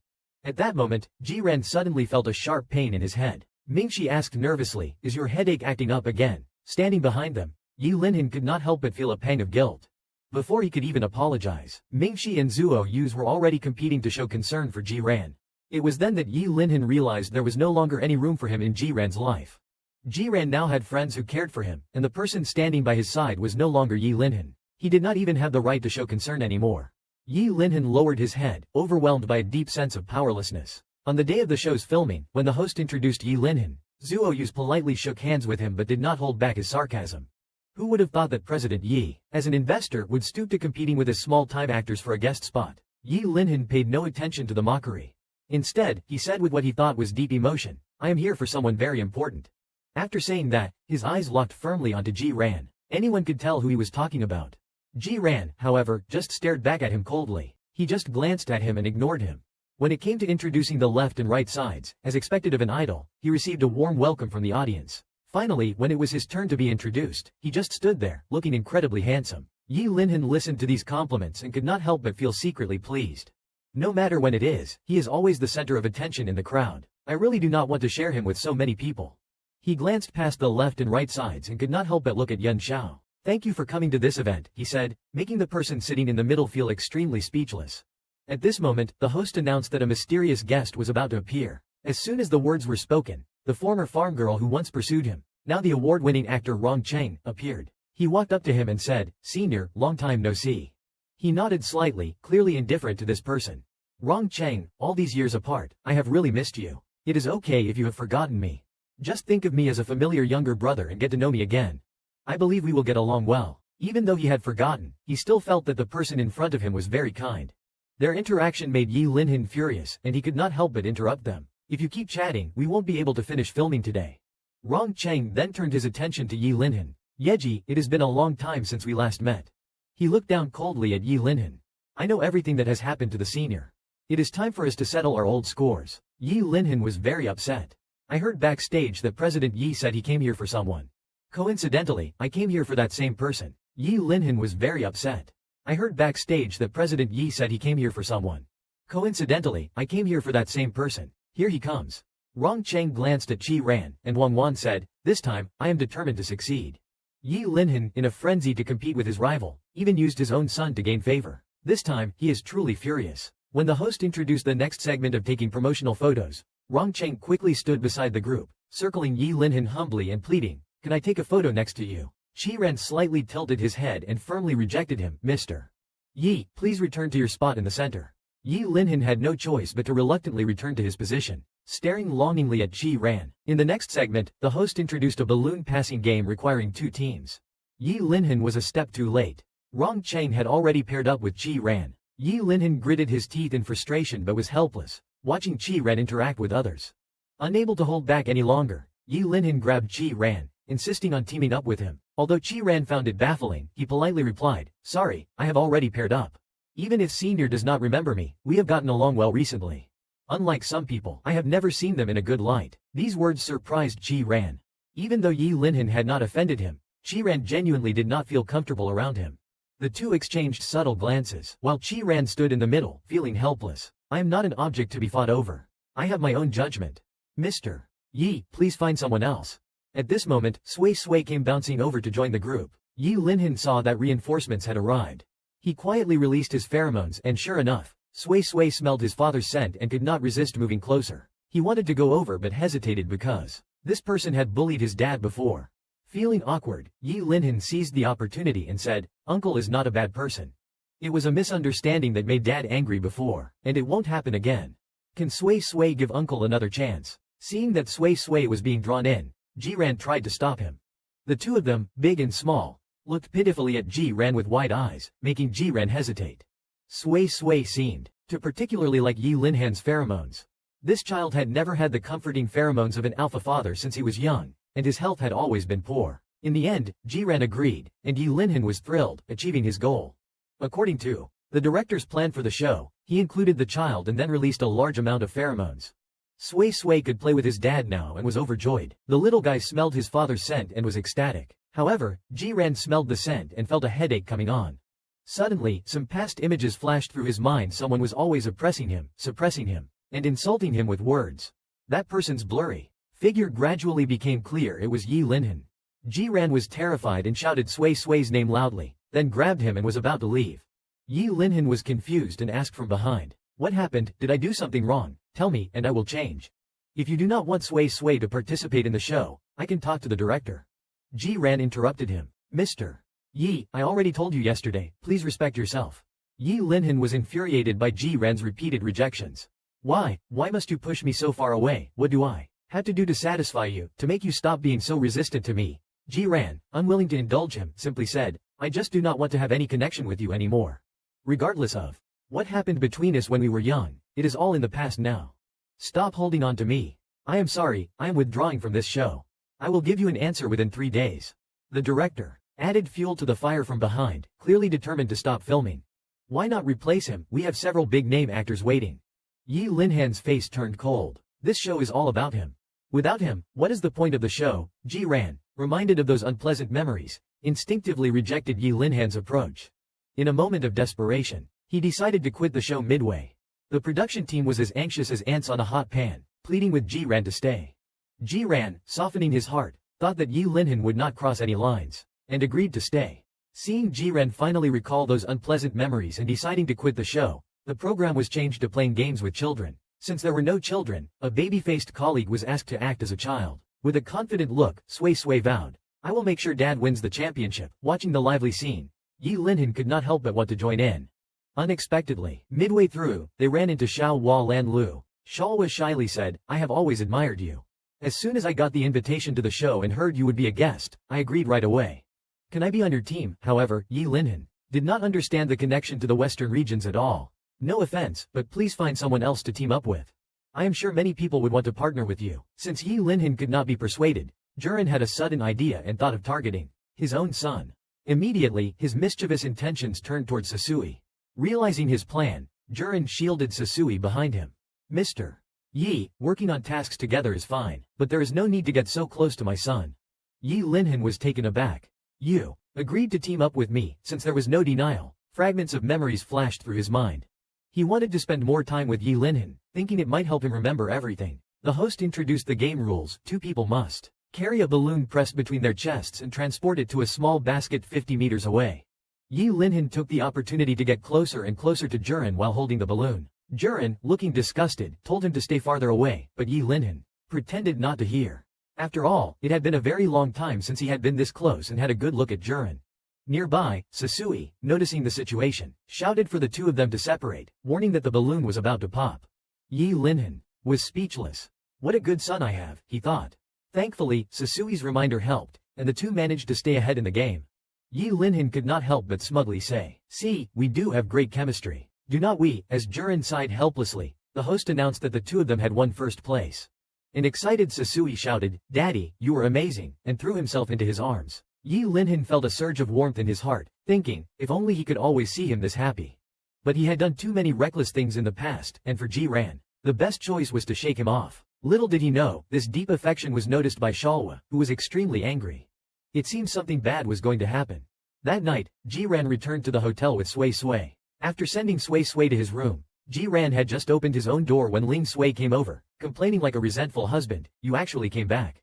At that moment, Ji Ran suddenly felt a sharp pain in his head. Mingxi asked nervously, is your headache acting up again? Standing behind them, Yi Linhan could not help but feel a pang of guilt. Before he could even apologize, Mingxi and Zuo Yus were already competing to show concern for Ji Ran. It was then that Yi Linhan realized there was no longer any room for him in Ji Ran's life. Ji Ran now had friends who cared for him, and the person standing by his side was no longer Yi Linhan. He did not even have the right to show concern anymore. Yi Linhan lowered his head, overwhelmed by a deep sense of powerlessness. On the day of the show's filming, when the host introduced Yi Linhan, Zuo Yus politely shook hands with him but did not hold back his sarcasm. Who would have thought that President Yi, as an investor, would stoop to competing with his small-time actors for a guest spot? Yi Linhan paid no attention to the mockery. Instead, he said with what he thought was deep emotion, I am here for someone very important. After saying that, his eyes locked firmly onto Ji Ran. Anyone could tell who he was talking about. Ji Ran, however, just stared back at him coldly. He just glanced at him and ignored him. When it came to introducing the left and right sides, as expected of an idol, he received a warm welcome from the audience. Finally, when it was his turn to be introduced, he just stood there, looking incredibly handsome. Yi Linhan listened to these compliments and could not help but feel secretly pleased. No matter when it is, he is always the center of attention in the crowd. I really do not want to share him with so many people. He glanced past the left and right sides and could not help but look at Yun Xiao. Thank you for coming to this event, he said, making the person sitting in the middle feel extremely speechless. At this moment, the host announced that a mysterious guest was about to appear. As soon as the words were spoken, the former farm girl who once pursued him, now the award-winning actor Rong Cheng, appeared. He walked up to him and said, Senior, long time no see. He nodded slightly, clearly indifferent to this person. Rong Cheng, all these years apart, I have really missed you. It is okay if you have forgotten me. Just think of me as a familiar younger brother and get to know me again. I believe we will get along well. Even though he had forgotten, he still felt that the person in front of him was very kind. Their interaction made Yi Linhan furious, and he could not help but interrupt them. If you keep chatting, we won't be able to finish filming today. Rong Cheng then turned his attention to Yi Linhan. Yeji, it has been a long time since we last met. He looked down coldly at Yi Linhan. I know everything that has happened to the senior. It is time for us to settle our old scores. Yi Linhan was very upset. I heard backstage that President Yi said he came here for someone. Coincidentally, I came here for that same person. Yi Linhan was very upset. I heard backstage that President Yi said he came here for someone. Coincidentally, I came here for that same person. Here he comes. Rong Cheng glanced at Ji Ran, and Wang Wan said, this time, I am determined to succeed. Yi Linhan, in a frenzy to compete with his rival, even used his own son to gain favor. This time, he is truly furious. When the host introduced the next segment of taking promotional photos, Rong Cheng quickly stood beside the group, circling Yi Linhan humbly and pleading, "Can I take a photo next to you?" Chi Ran slightly tilted his head and firmly rejected him. "Mr. Yi, please return to your spot in the center." Yi Linhan had no choice but to reluctantly return to his position, staring longingly at Chi Ran. In the next segment, the host introduced a balloon passing game requiring 2 teams. Yi Linhan was a step too late. Rong Cheng had already paired up with Chi Ran. Yi Linhan gritted his teeth in frustration but was helpless, watching Chi Ran interact with others. Unable to hold back any longer, Yi Linhan grabbed Chi Ran, insisting on teaming up with him. Although Chi Ran found it baffling, he politely replied, "Sorry, I have already paired up. Even if Senior does not remember me, we have gotten along well recently. Unlike some people, I have never seen them in a good light." These words surprised Chi Ran. Even though Yi Linhan had not offended him, Chi Ran genuinely did not feel comfortable around him. The two exchanged subtle glances, while Chi Ran stood in the middle, feeling helpless. "I am not an object to be fought over. I have my own judgment. Mr. Yi, please find someone else." At this moment, Sui Sui came bouncing over to join the group. Yi Linhan saw that reinforcements had arrived. He quietly released his pheromones and sure enough, Sui Sui smelled his father's scent and could not resist moving closer. He wanted to go over but hesitated because this person had bullied his dad before. Feeling awkward, Yi Linhan seized the opportunity and said, "Uncle is not a bad person. It was a misunderstanding that made Dad angry before, and it won't happen again. Can Sui Sui give Uncle another chance?" Seeing that Sui Sui was being drawn in, Ji-ran tried to stop him. The two of them, big and small, looked pitifully at Ji-ran with wide eyes, making Ji-ran hesitate. Sui Sui seemed to particularly like Yi Linhan's pheromones. This child had never had the comforting pheromones of an alpha father since he was young, and his health had always been poor. In the end, Ji-ran agreed, and Yi Linhan was thrilled, achieving his goal. According to the director's plan for the show, he included the child and then released a large amount of pheromones. Sui Sui could play with his dad now and was overjoyed. The little guy smelled his father's scent and was ecstatic. However, Ji-ran smelled the scent and felt a headache coming on. Suddenly, some past images flashed through his mind. Someone was always oppressing him, suppressing him, and insulting him with words. That person's blurry figure gradually became clear. It was Yi Linhan. Ji-ran was terrified and shouted Sui Sui's name loudly, then grabbed him and was about to leave. Yi Linhan was confused and asked from behind, "What happened? Did I do something wrong? Tell me, and I will change. If you do not want Sui Sui to participate in the show, I can talk to the director." Ji-ran interrupted him. "Mr. Yi, I already told you yesterday, please respect yourself." Yi Linhan was infuriated by Ji-ran's repeated rejections. Why must you push me so far away? What do I have to do to satisfy you, to make you stop being so resistant to me?" Ji-ran, unwilling to indulge him, simply said, "I just do not want to have any connection with you anymore. Regardless of what happened between us when we were young, it is all in the past now. Stop holding on to me. I am sorry, I am withdrawing from this show. I will give you an answer within 3 days." The director added fuel to the fire from behind, clearly determined to stop filming. "Why not replace him? We have several big-name actors waiting." Yi Linhan's face turned cold. This show is all about him. Without him, what is the point of the show? Ji-ran, reminded of those unpleasant memories, instinctively rejected Yi Linhan's approach. In a moment of desperation, he decided to quit the show midway. The production team was as anxious as ants on a hot pan, pleading with Ji-ran to stay. Ji-ran, softening his heart, thought that Yi Linhan would not cross any lines, and agreed to stay. Seeing Ji-ran finally recall those unpleasant memories and deciding to quit the show, the program was changed to playing games with children. Since there were no children, a baby-faced colleague was asked to act as a child. With a confident look, Sui Sui vowed, "I will make sure Dad wins the championship." Watching the lively scene, Yi Linhan could not help but want to join in. Unexpectedly, midway through, they ran into Xiao Hua Lan Lu. Xiaohua shyly said, "I have always admired you. As soon as I got the invitation to the show and heard you would be a guest, I agreed right away. Can I be on your team?" However, Yi Linhan did not understand the connection to the western regions at all. "No offense, but please find someone else to team up with. I am sure many people would want to partner with you." Since Yi Linhan could not be persuaded, Jurin had a sudden idea and thought of targeting his own son. Immediately, his mischievous intentions turned towards Sasui. Realizing his plan, Jurin shielded Sasui behind him. "Mr. Yi, working on tasks together is fine, but there is no need to get so close to my son." Yi Linhan was taken aback. "You agreed to team up with me." Since there was no denial, fragments of memories flashed through his mind. He wanted to spend more time with Yi Linhan, thinking it might help him remember everything. The host introduced the game rules. 2 people must carry a balloon pressed between their chests and transport it to a small basket 50 meters away. Yi Linhan took the opportunity to get closer and closer to Jurin while holding the balloon. Jurin, looking disgusted, told him to stay farther away, but Yi Linhan pretended not to hear. After all, it had been a very long time since he had been this close and had a good look at Jurin. Nearby, Sasui, noticing the situation, shouted for the two of them to separate, warning that the balloon was about to pop. Yi Linhan was speechless. What a good son I have, he thought. Thankfully, Sasui's reminder helped, and the two managed to stay ahead in the game. Yi Linhan could not help but smugly say, "See, we do have great chemistry. Do not we?" As Jurin sighed helplessly, the host announced that the two of them had won first place. An excited Sasui shouted, "Daddy, you are amazing," and threw himself into his arms. Yi Linhan felt a surge of warmth in his heart, thinking, if only he could always see him this happy. But he had done too many reckless things in the past, and for Ji-ran, the best choice was to shake him off. Little did he know, this deep affection was noticed by Shalwa, who was extremely angry. It seemed something bad was going to happen. That night, Ji-ran returned to the hotel with Sui Sui. After sending Sui Sui to his room, Ji-ran had just opened his own door when Ling Sui came over, complaining like a resentful husband, "You actually came back.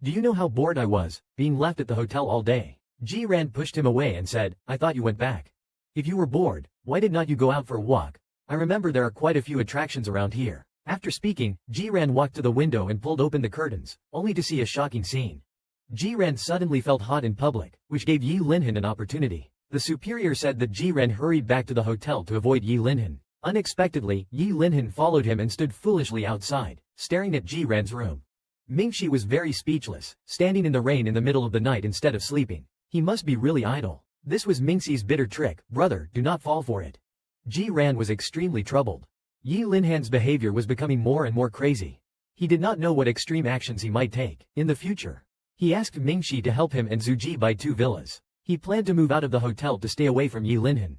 Do you know how bored I was, being left at the hotel all day?" Ji-ran pushed him away and said, "I thought you went back. If you were bored, why did not you go out for a walk? I remember there are quite a few attractions around here." After speaking, Ji-ran walked to the window and pulled open the curtains, only to see a shocking scene. Ji-ran suddenly felt hot in public, which gave Yi Linhan an opportunity. The superior said that Ji-ran hurried back to the hotel to avoid Yi Linhan. Unexpectedly, Yi Linhan followed him and stood foolishly outside, staring at Ji-ran's room. Mingxi was very speechless, standing in the rain in the middle of the night instead of sleeping. He must be really idle. This was Mingxi's bitter trick. "Brother, do not fall for it." Ji-ran was extremely troubled. Yi Linhan's behavior was becoming more and more crazy. He did not know what extreme actions he might take in the future. He asked Mingxi to help him and Zuji buy 2 villas. He planned to move out of the hotel to stay away from Yi Linhan.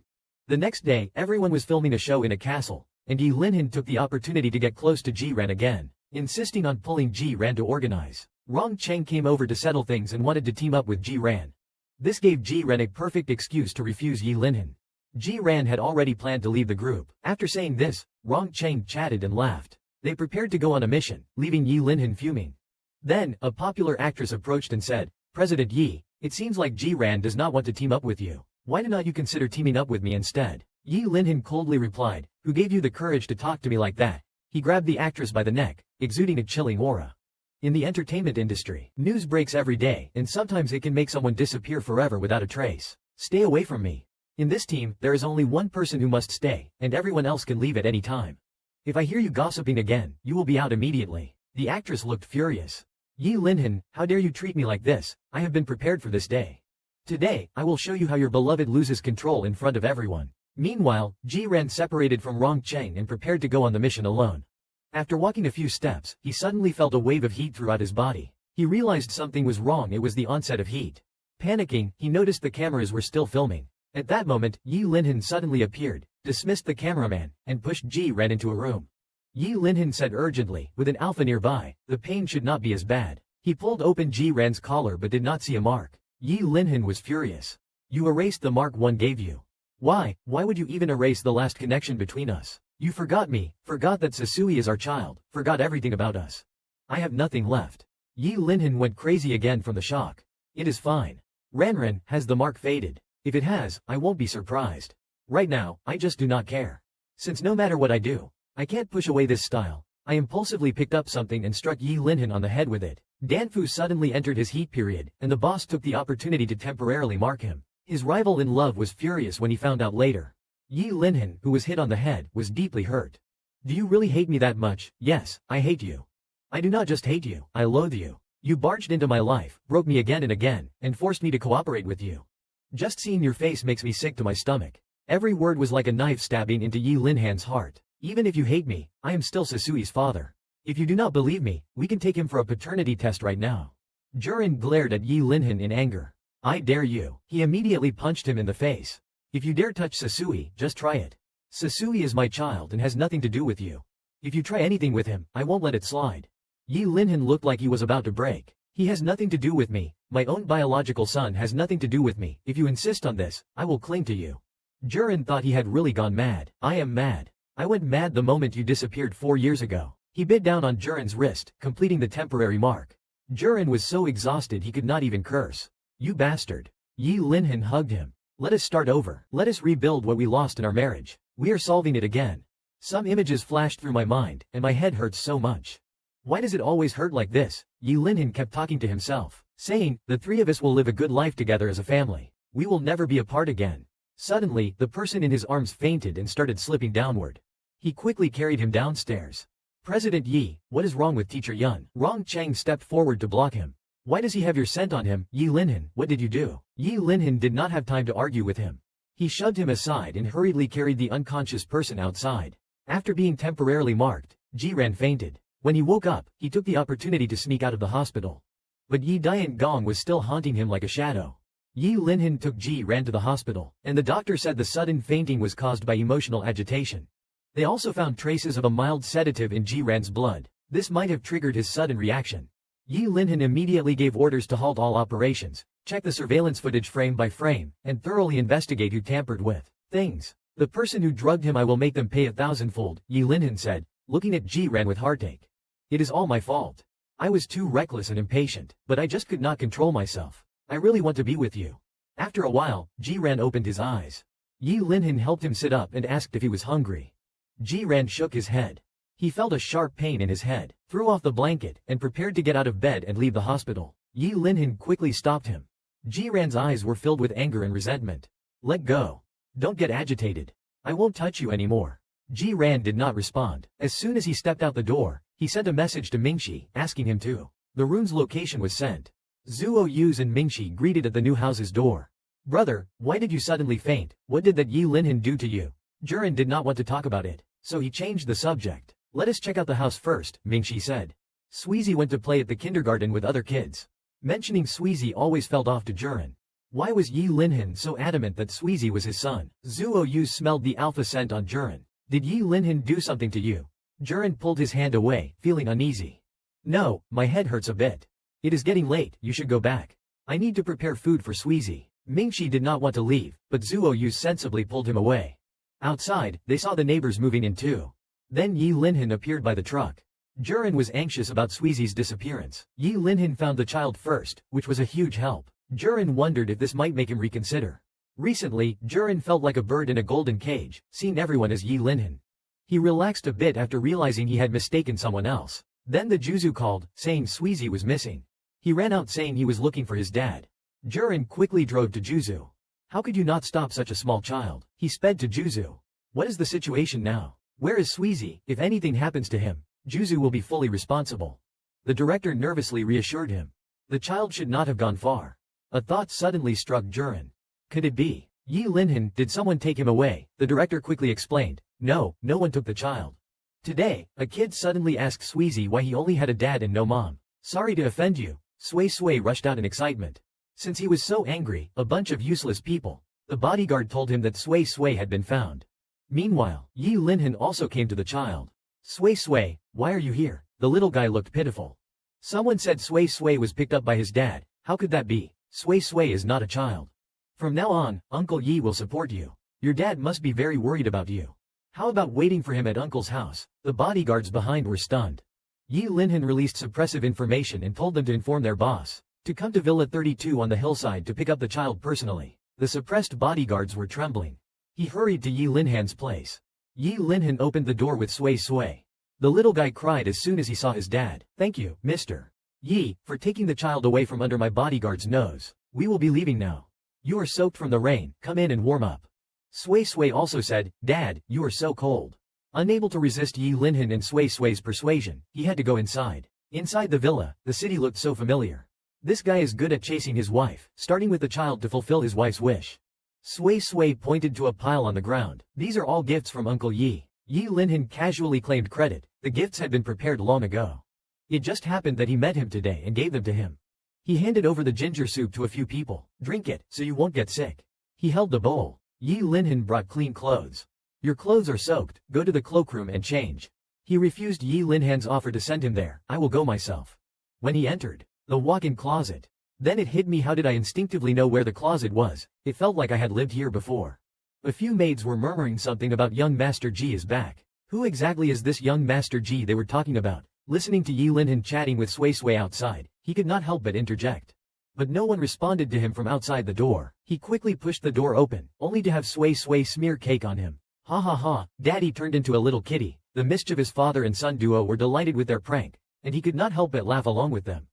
The next day, everyone was filming a show in a castle, and Yi Linhan took the opportunity to get close to Ji-ran again, insisting on pulling Ji-ran to organize. Rong Cheng came over to settle things and wanted to team up with Ji-ran. This gave Ji-ran a perfect excuse to refuse Yi Linhan. Ji-ran had already planned to leave the group. After saying this, Rong Cheng chatted and laughed. They prepared to go on a mission, leaving Yi Linhan fuming. Then, a popular actress approached and said, "President Yi, it seems like Ji-ran does not want to team up with you. Why do not you consider teaming up with me instead?" Yi Linhan coldly replied, "Who gave you the courage to talk to me like that?" He grabbed the actress by the neck, exuding a chilling aura. In the entertainment industry, news breaks every day, and sometimes it can make someone disappear forever without a trace. Stay away from me. In this team, there is only one person who must stay, and everyone else can leave at any time. If I hear you gossiping again, you will be out immediately. The actress looked furious. Yi Linhan, how dare you treat me like this? I have been prepared for this day. Today, I will show you how your beloved loses control in front of everyone. Meanwhile, Ji-ran separated from Rong Cheng and prepared to go on the mission alone. After walking a few steps, he suddenly felt a wave of heat throughout his body. He realized something was wrong. It was the onset of heat. Panicking, he noticed the cameras were still filming. At that moment, Yi Linhan suddenly appeared, dismissed the cameraman, and pushed Ji-ran into a room. Yi Linhan said urgently, with an alpha nearby, the pain should not be as bad. He pulled open Ji-ran's collar but did not see a mark. Yi Linhan was furious. You erased the mark one gave you. Why would you even erase the last connection between us? You forgot me, forgot that Sasui is our child, forgot everything about us. I have nothing left. Yi Linhan went crazy again from the shock. It is fine. Ranran, has the mark faded? If it has, I won't be surprised. Right now, I just do not care. Since no matter what I do, I can't push away this style. I impulsively picked up something and struck Yi Linhan on the head with it. Danfu suddenly entered his heat period, and the boss took the opportunity to temporarily mark him. His rival in love was furious when he found out later. Yi Linhan, who was hit on the head, was deeply hurt. Do you really hate me that much? Yes, I hate you. I do not just hate you, I loathe you. You barged into my life, broke me again and again, and forced me to cooperate with you. Just seeing your face makes me sick to my stomach. Every word was like a knife stabbing into Yi Linhan's heart. Even if you hate me, I am still Sasui's father. If you do not believe me, we can take him for a paternity test right now. Jurin glared at Yi Linhan in anger. I dare you. He immediately punched him in the face. If you dare touch Sasui, just try it. Sasui is my child and has nothing to do with you. If you try anything with him, I won't let it slide. Yi Linhan looked like he was about to break. He has nothing to do with me. My own biological son has nothing to do with me. If you insist on this, I will cling to you. Jurin thought he had really gone mad. I am mad. I went mad the moment you disappeared 4 years ago. He bit down on Jurin's wrist, completing the temporary mark. Jurin was so exhausted he could not even curse. You bastard. Yi Linhan hugged him. Let us start over. Let us rebuild what we lost in our marriage. We are solving it again. Some images flashed through my mind, and my head hurts so much. Why does it always hurt like this? Yi Linhan kept talking to himself, saying, the three of us will live a good life together as a family. We will never be apart again. Suddenly, the person in his arms fainted and started slipping downward. He quickly carried him downstairs. President Yi, what is wrong with Teacher Yun? Rong Cheng stepped forward to block him. Why does he have your scent on him? Yi Linhan, what did you do? Yi Linhan did not have time to argue with him. He shoved him aside and hurriedly carried the unconscious person outside. After being temporarily marked, Jiran fainted. When he woke up, he took the opportunity to sneak out of the hospital. But Yi Dian Gong was still haunting him like a shadow. Yi Linhan took Jiran to the hospital, and the doctor said the sudden fainting was caused by emotional agitation. They also found traces of a mild sedative in Jiran's blood. This might have triggered his sudden reaction. Yi Linhan immediately gave orders to halt all operations, check the surveillance footage frame by frame, and thoroughly investigate who tampered with things. The person who drugged him, I will make them pay 1,000-fold, Yi Linhan said, looking at Jiran with heartache. It is all my fault. I was too reckless and impatient, but I just could not control myself. I really want to be with you. After a while, Jiran opened his eyes. Yi Linhan helped him sit up and asked if he was hungry. Jiran shook his head. He felt a sharp pain in his head, threw off the blanket, and prepared to get out of bed and leave the hospital. Yi Linhan quickly stopped him. Jiran's eyes were filled with anger and resentment. Let go. Don't get agitated. I won't touch you anymore. Jiran did not respond. As soon as he stepped out the door, he sent a message to Mingxi, asking him to. The room's location was sent. Zhuo Yuz and Mingxi greeted at the new house's door. Brother, why did you suddenly faint? What did that Yi Linhan do to you? Jiran did not want to talk about it, so he changed the subject. Let us check out the house first, Mingxi said. Sweezy went to play at the kindergarten with other kids. Mentioning Sweezy always felt off to Jiran. Why was Yi Linhan so adamant that Sweezy was his son? Zhuo Yuz smelled the alpha scent on Jiran. Did Yi Linhan do something to you? Jiran pulled his hand away, feeling uneasy. No, my head hurts a bit. It is getting late, you should go back. I need to prepare food for Sweezy. Mingxi did not want to leave, but Zhuo Yuz sensibly pulled him away. Outside, they saw the neighbors moving in too. Then Yi Linhan appeared by the truck. Jiran was anxious about Sweezy's disappearance. Yi Linhan found the child first, which was a huge help. Jiran wondered if this might make him reconsider. Recently, Jiran felt like a bird in a golden cage, seeing everyone as Yi Linhan. He relaxed a bit after realizing he had mistaken someone else. Then the Juzu called, saying Sweezy was missing. He ran out saying he was looking for his dad. Jiran quickly drove to Juzu. How could you not stop such a small child? He sped to Juzu. What is the situation now? Where is Sweezy? If anything happens to him, Juzu will be fully responsible. The director nervously reassured him. The child should not have gone far. A thought suddenly struck Jiran. Could it be Yi Linhan? Did someone take him away? The director quickly explained. No, no one took the child. Today, a kid suddenly asked Sweezy why he only had a dad and no mom. Sorry to offend you. Sui rushed out in excitement. Since he was so angry, a bunch of useless people. The bodyguard told him that Sui had been found. Meanwhile, Yi Linhan also came to the child. Sui, why are you here? The little guy looked pitiful. Someone said Sui was picked up by his dad. How could that be? Sui is not a child. From now on, Uncle Yi will support you. Your dad must be very worried about you. How about waiting for him at Uncle's house? The bodyguards behind were stunned. Yi Linhan released suppressive information and told them to inform their boss to come to Villa 32 on the hillside to pick up the child personally. The suppressed bodyguards were trembling. He hurried to Yi Linhan's place. Yi Linhan opened the door with Sui. The little guy cried as soon as he saw his dad. Thank you, Mr. Yi, for taking the child away from under my bodyguard's nose. We will be leaving now. You are soaked from the rain, come in and warm up. Sui also said, Dad, you are so cold. Unable to resist Yi Linhan and Sui's persuasion, he had to go inside. Inside the villa, the city looked so familiar. This guy is good at chasing his wife, starting with the child to fulfill his wife's wish. Sui pointed to a pile on the ground. These are all gifts from Uncle Yi. Yi Linhan casually claimed credit. The gifts had been prepared long ago. It just happened that he met him today and gave them to him. He handed over the ginger soup to a few people. Drink it, so you won't get sick. He held the bowl. Yi Linhan brought clean clothes. Your clothes are soaked, go to the cloakroom and change. He refused Yi Linhan's offer to send him there. I will go myself. When he entered the walk-in closet, then it hit me, how did I instinctively know where the closet was? It felt like I had lived here before. A few maids were murmuring something about young Master Ji is back. Who exactly is this young Master Ji they were talking about? Listening to Yi Linhan chatting with Sui outside, he could not help but interject. but no one responded to him from outside the door. He quickly pushed the door open, only to have Sui Sui smear cake on him. Ha ha ha, Daddy turned into a little kitty. The mischievous father and son duo were delighted with their prank, and he could not help but laugh along with them.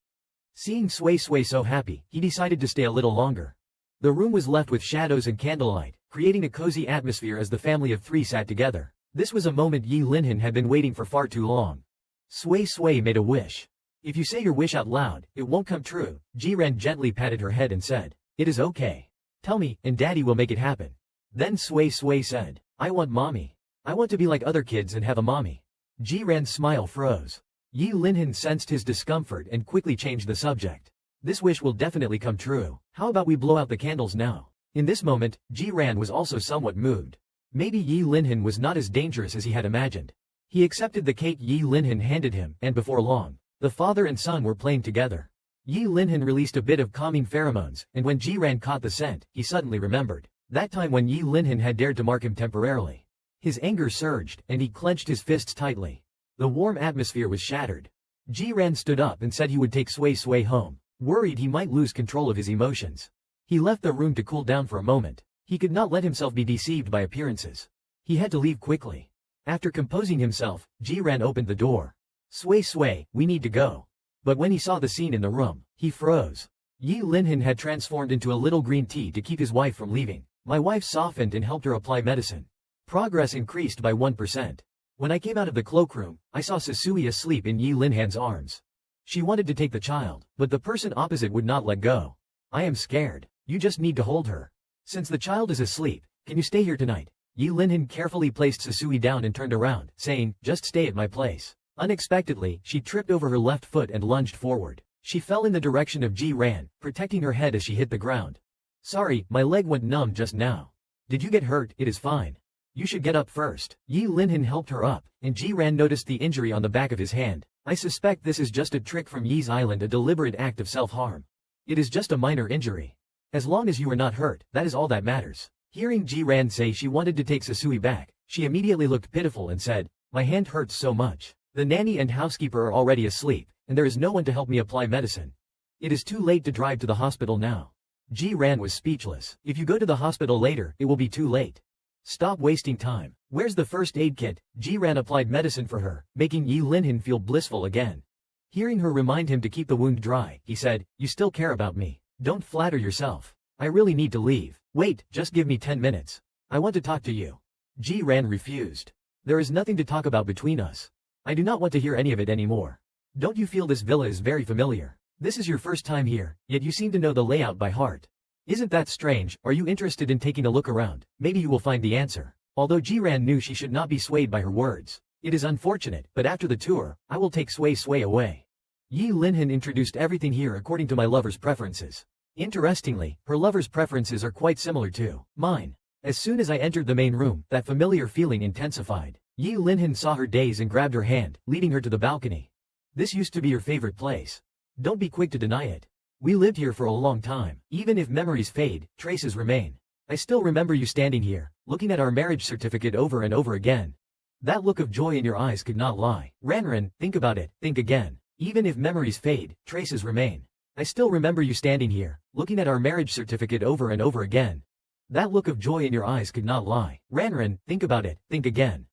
Seeing Sui Sui so happy, he decided to stay a little longer. The room was left with shadows and candlelight, creating a cozy atmosphere as the family of three sat together. This was a moment Yi Linhan had been waiting for far too long. Sui Sui made a wish. If you say your wish out loud, it won't come true. Jiren gently patted her head and said, "It is okay. Tell me, and Daddy will make it happen." Then Sui Sui said, "I want mommy. I want to be like other kids and have a mommy." Jiren's smile froze. Yi Linhan sensed his discomfort and quickly changed the subject. "This wish will definitely come true. How about we blow out the candles now?" In this moment, Jiren was also somewhat moved. Maybe Yi Linhan was not as dangerous as he had imagined. He accepted the cake Yi Linhan handed him, and before long, the father and son were playing together. Yi Linhan released a bit of calming pheromones, and when Jiren caught the scent, he suddenly remembered that time when Yi Linhan had dared to mark him temporarily. His anger surged, and he clenched his fists tightly. The warm atmosphere was shattered. Jiren stood up and said he would take Sui Sui home, worried he might lose control of his emotions. He left the room to cool down for a moment. He could not let himself be deceived by appearances. He had to leave quickly. After composing himself, Jiren opened the door. "Sui Sui, we need to go." But when he saw the scene in the room, he froze. Yi Linhan had transformed into a little green tea to keep his wife from leaving. My wife softened and helped her apply medicine. Progress increased by 1%. When I came out of the cloakroom, I saw Sasui asleep in Yi Linhan's arms. She wanted to take the child, but the person opposite would not let go. "I am scared. You just need to hold her. Since the child is asleep, can you stay here tonight?" Yi Linhan carefully placed Sasui down and turned around, saying, "Just stay at my place." Unexpectedly, she tripped over her left foot and lunged forward. She fell in the direction of Jiren, protecting her head as she hit the ground. "Sorry, my leg went numb just now." "Did you get hurt?" "It is fine. You should get up first." Yi Linhan helped her up, and Jiren noticed the injury on the back of his hand. "I suspect this is just a trick from Yi's island, a deliberate act of self-harm. It is just a minor injury. As long as you are not hurt, that is all that matters." Hearing Jiren say she wanted to take Sasui back, she immediately looked pitiful and said, "My hand hurts so much. The nanny and housekeeper are already asleep, and there is no one to help me apply medicine. It is too late to drive to the hospital now." Jiren was speechless. "If you go to the hospital later, it will be too late. Stop wasting time. Where's the first aid kit?" Jiren applied medicine for her, making Yi Linhan feel blissful again. Hearing her remind him to keep the wound dry, he said, "You still care about me. Don't flatter yourself. I really need to leave." "Wait, just give me 10 minutes. I want to talk to you." Jiren refused. "There is nothing to talk about between us. I do not want to hear any of it anymore. Don't you feel this villa is very familiar? This is your first time here, yet you seem to know the layout by heart. Isn't that strange? Are you interested in taking a look around? Maybe you will find the answer." Although Jiren knew she should not be swayed by her words. "It is unfortunate, but after the tour, I will take Sui Sui away. Yi Linhan introduced everything here according to my lover's preferences. Interestingly, her lover's preferences are quite similar to mine." As soon as I entered the main room, that familiar feeling intensified. Yi Linhan saw her daze and grabbed her hand, leading her to the balcony. "This used to be your favorite place. Don't be quick to deny it. We lived here for a long time. Even if memories fade, traces remain. I still remember you standing here, looking at our marriage certificate over and over again. That look of joy in your eyes could not lie. Ranran, think about it, think again. Even if memories fade, traces remain. I still remember you standing here, looking at our marriage certificate over and over again. That look of joy in your eyes could not lie. Ranran, think about it, think again.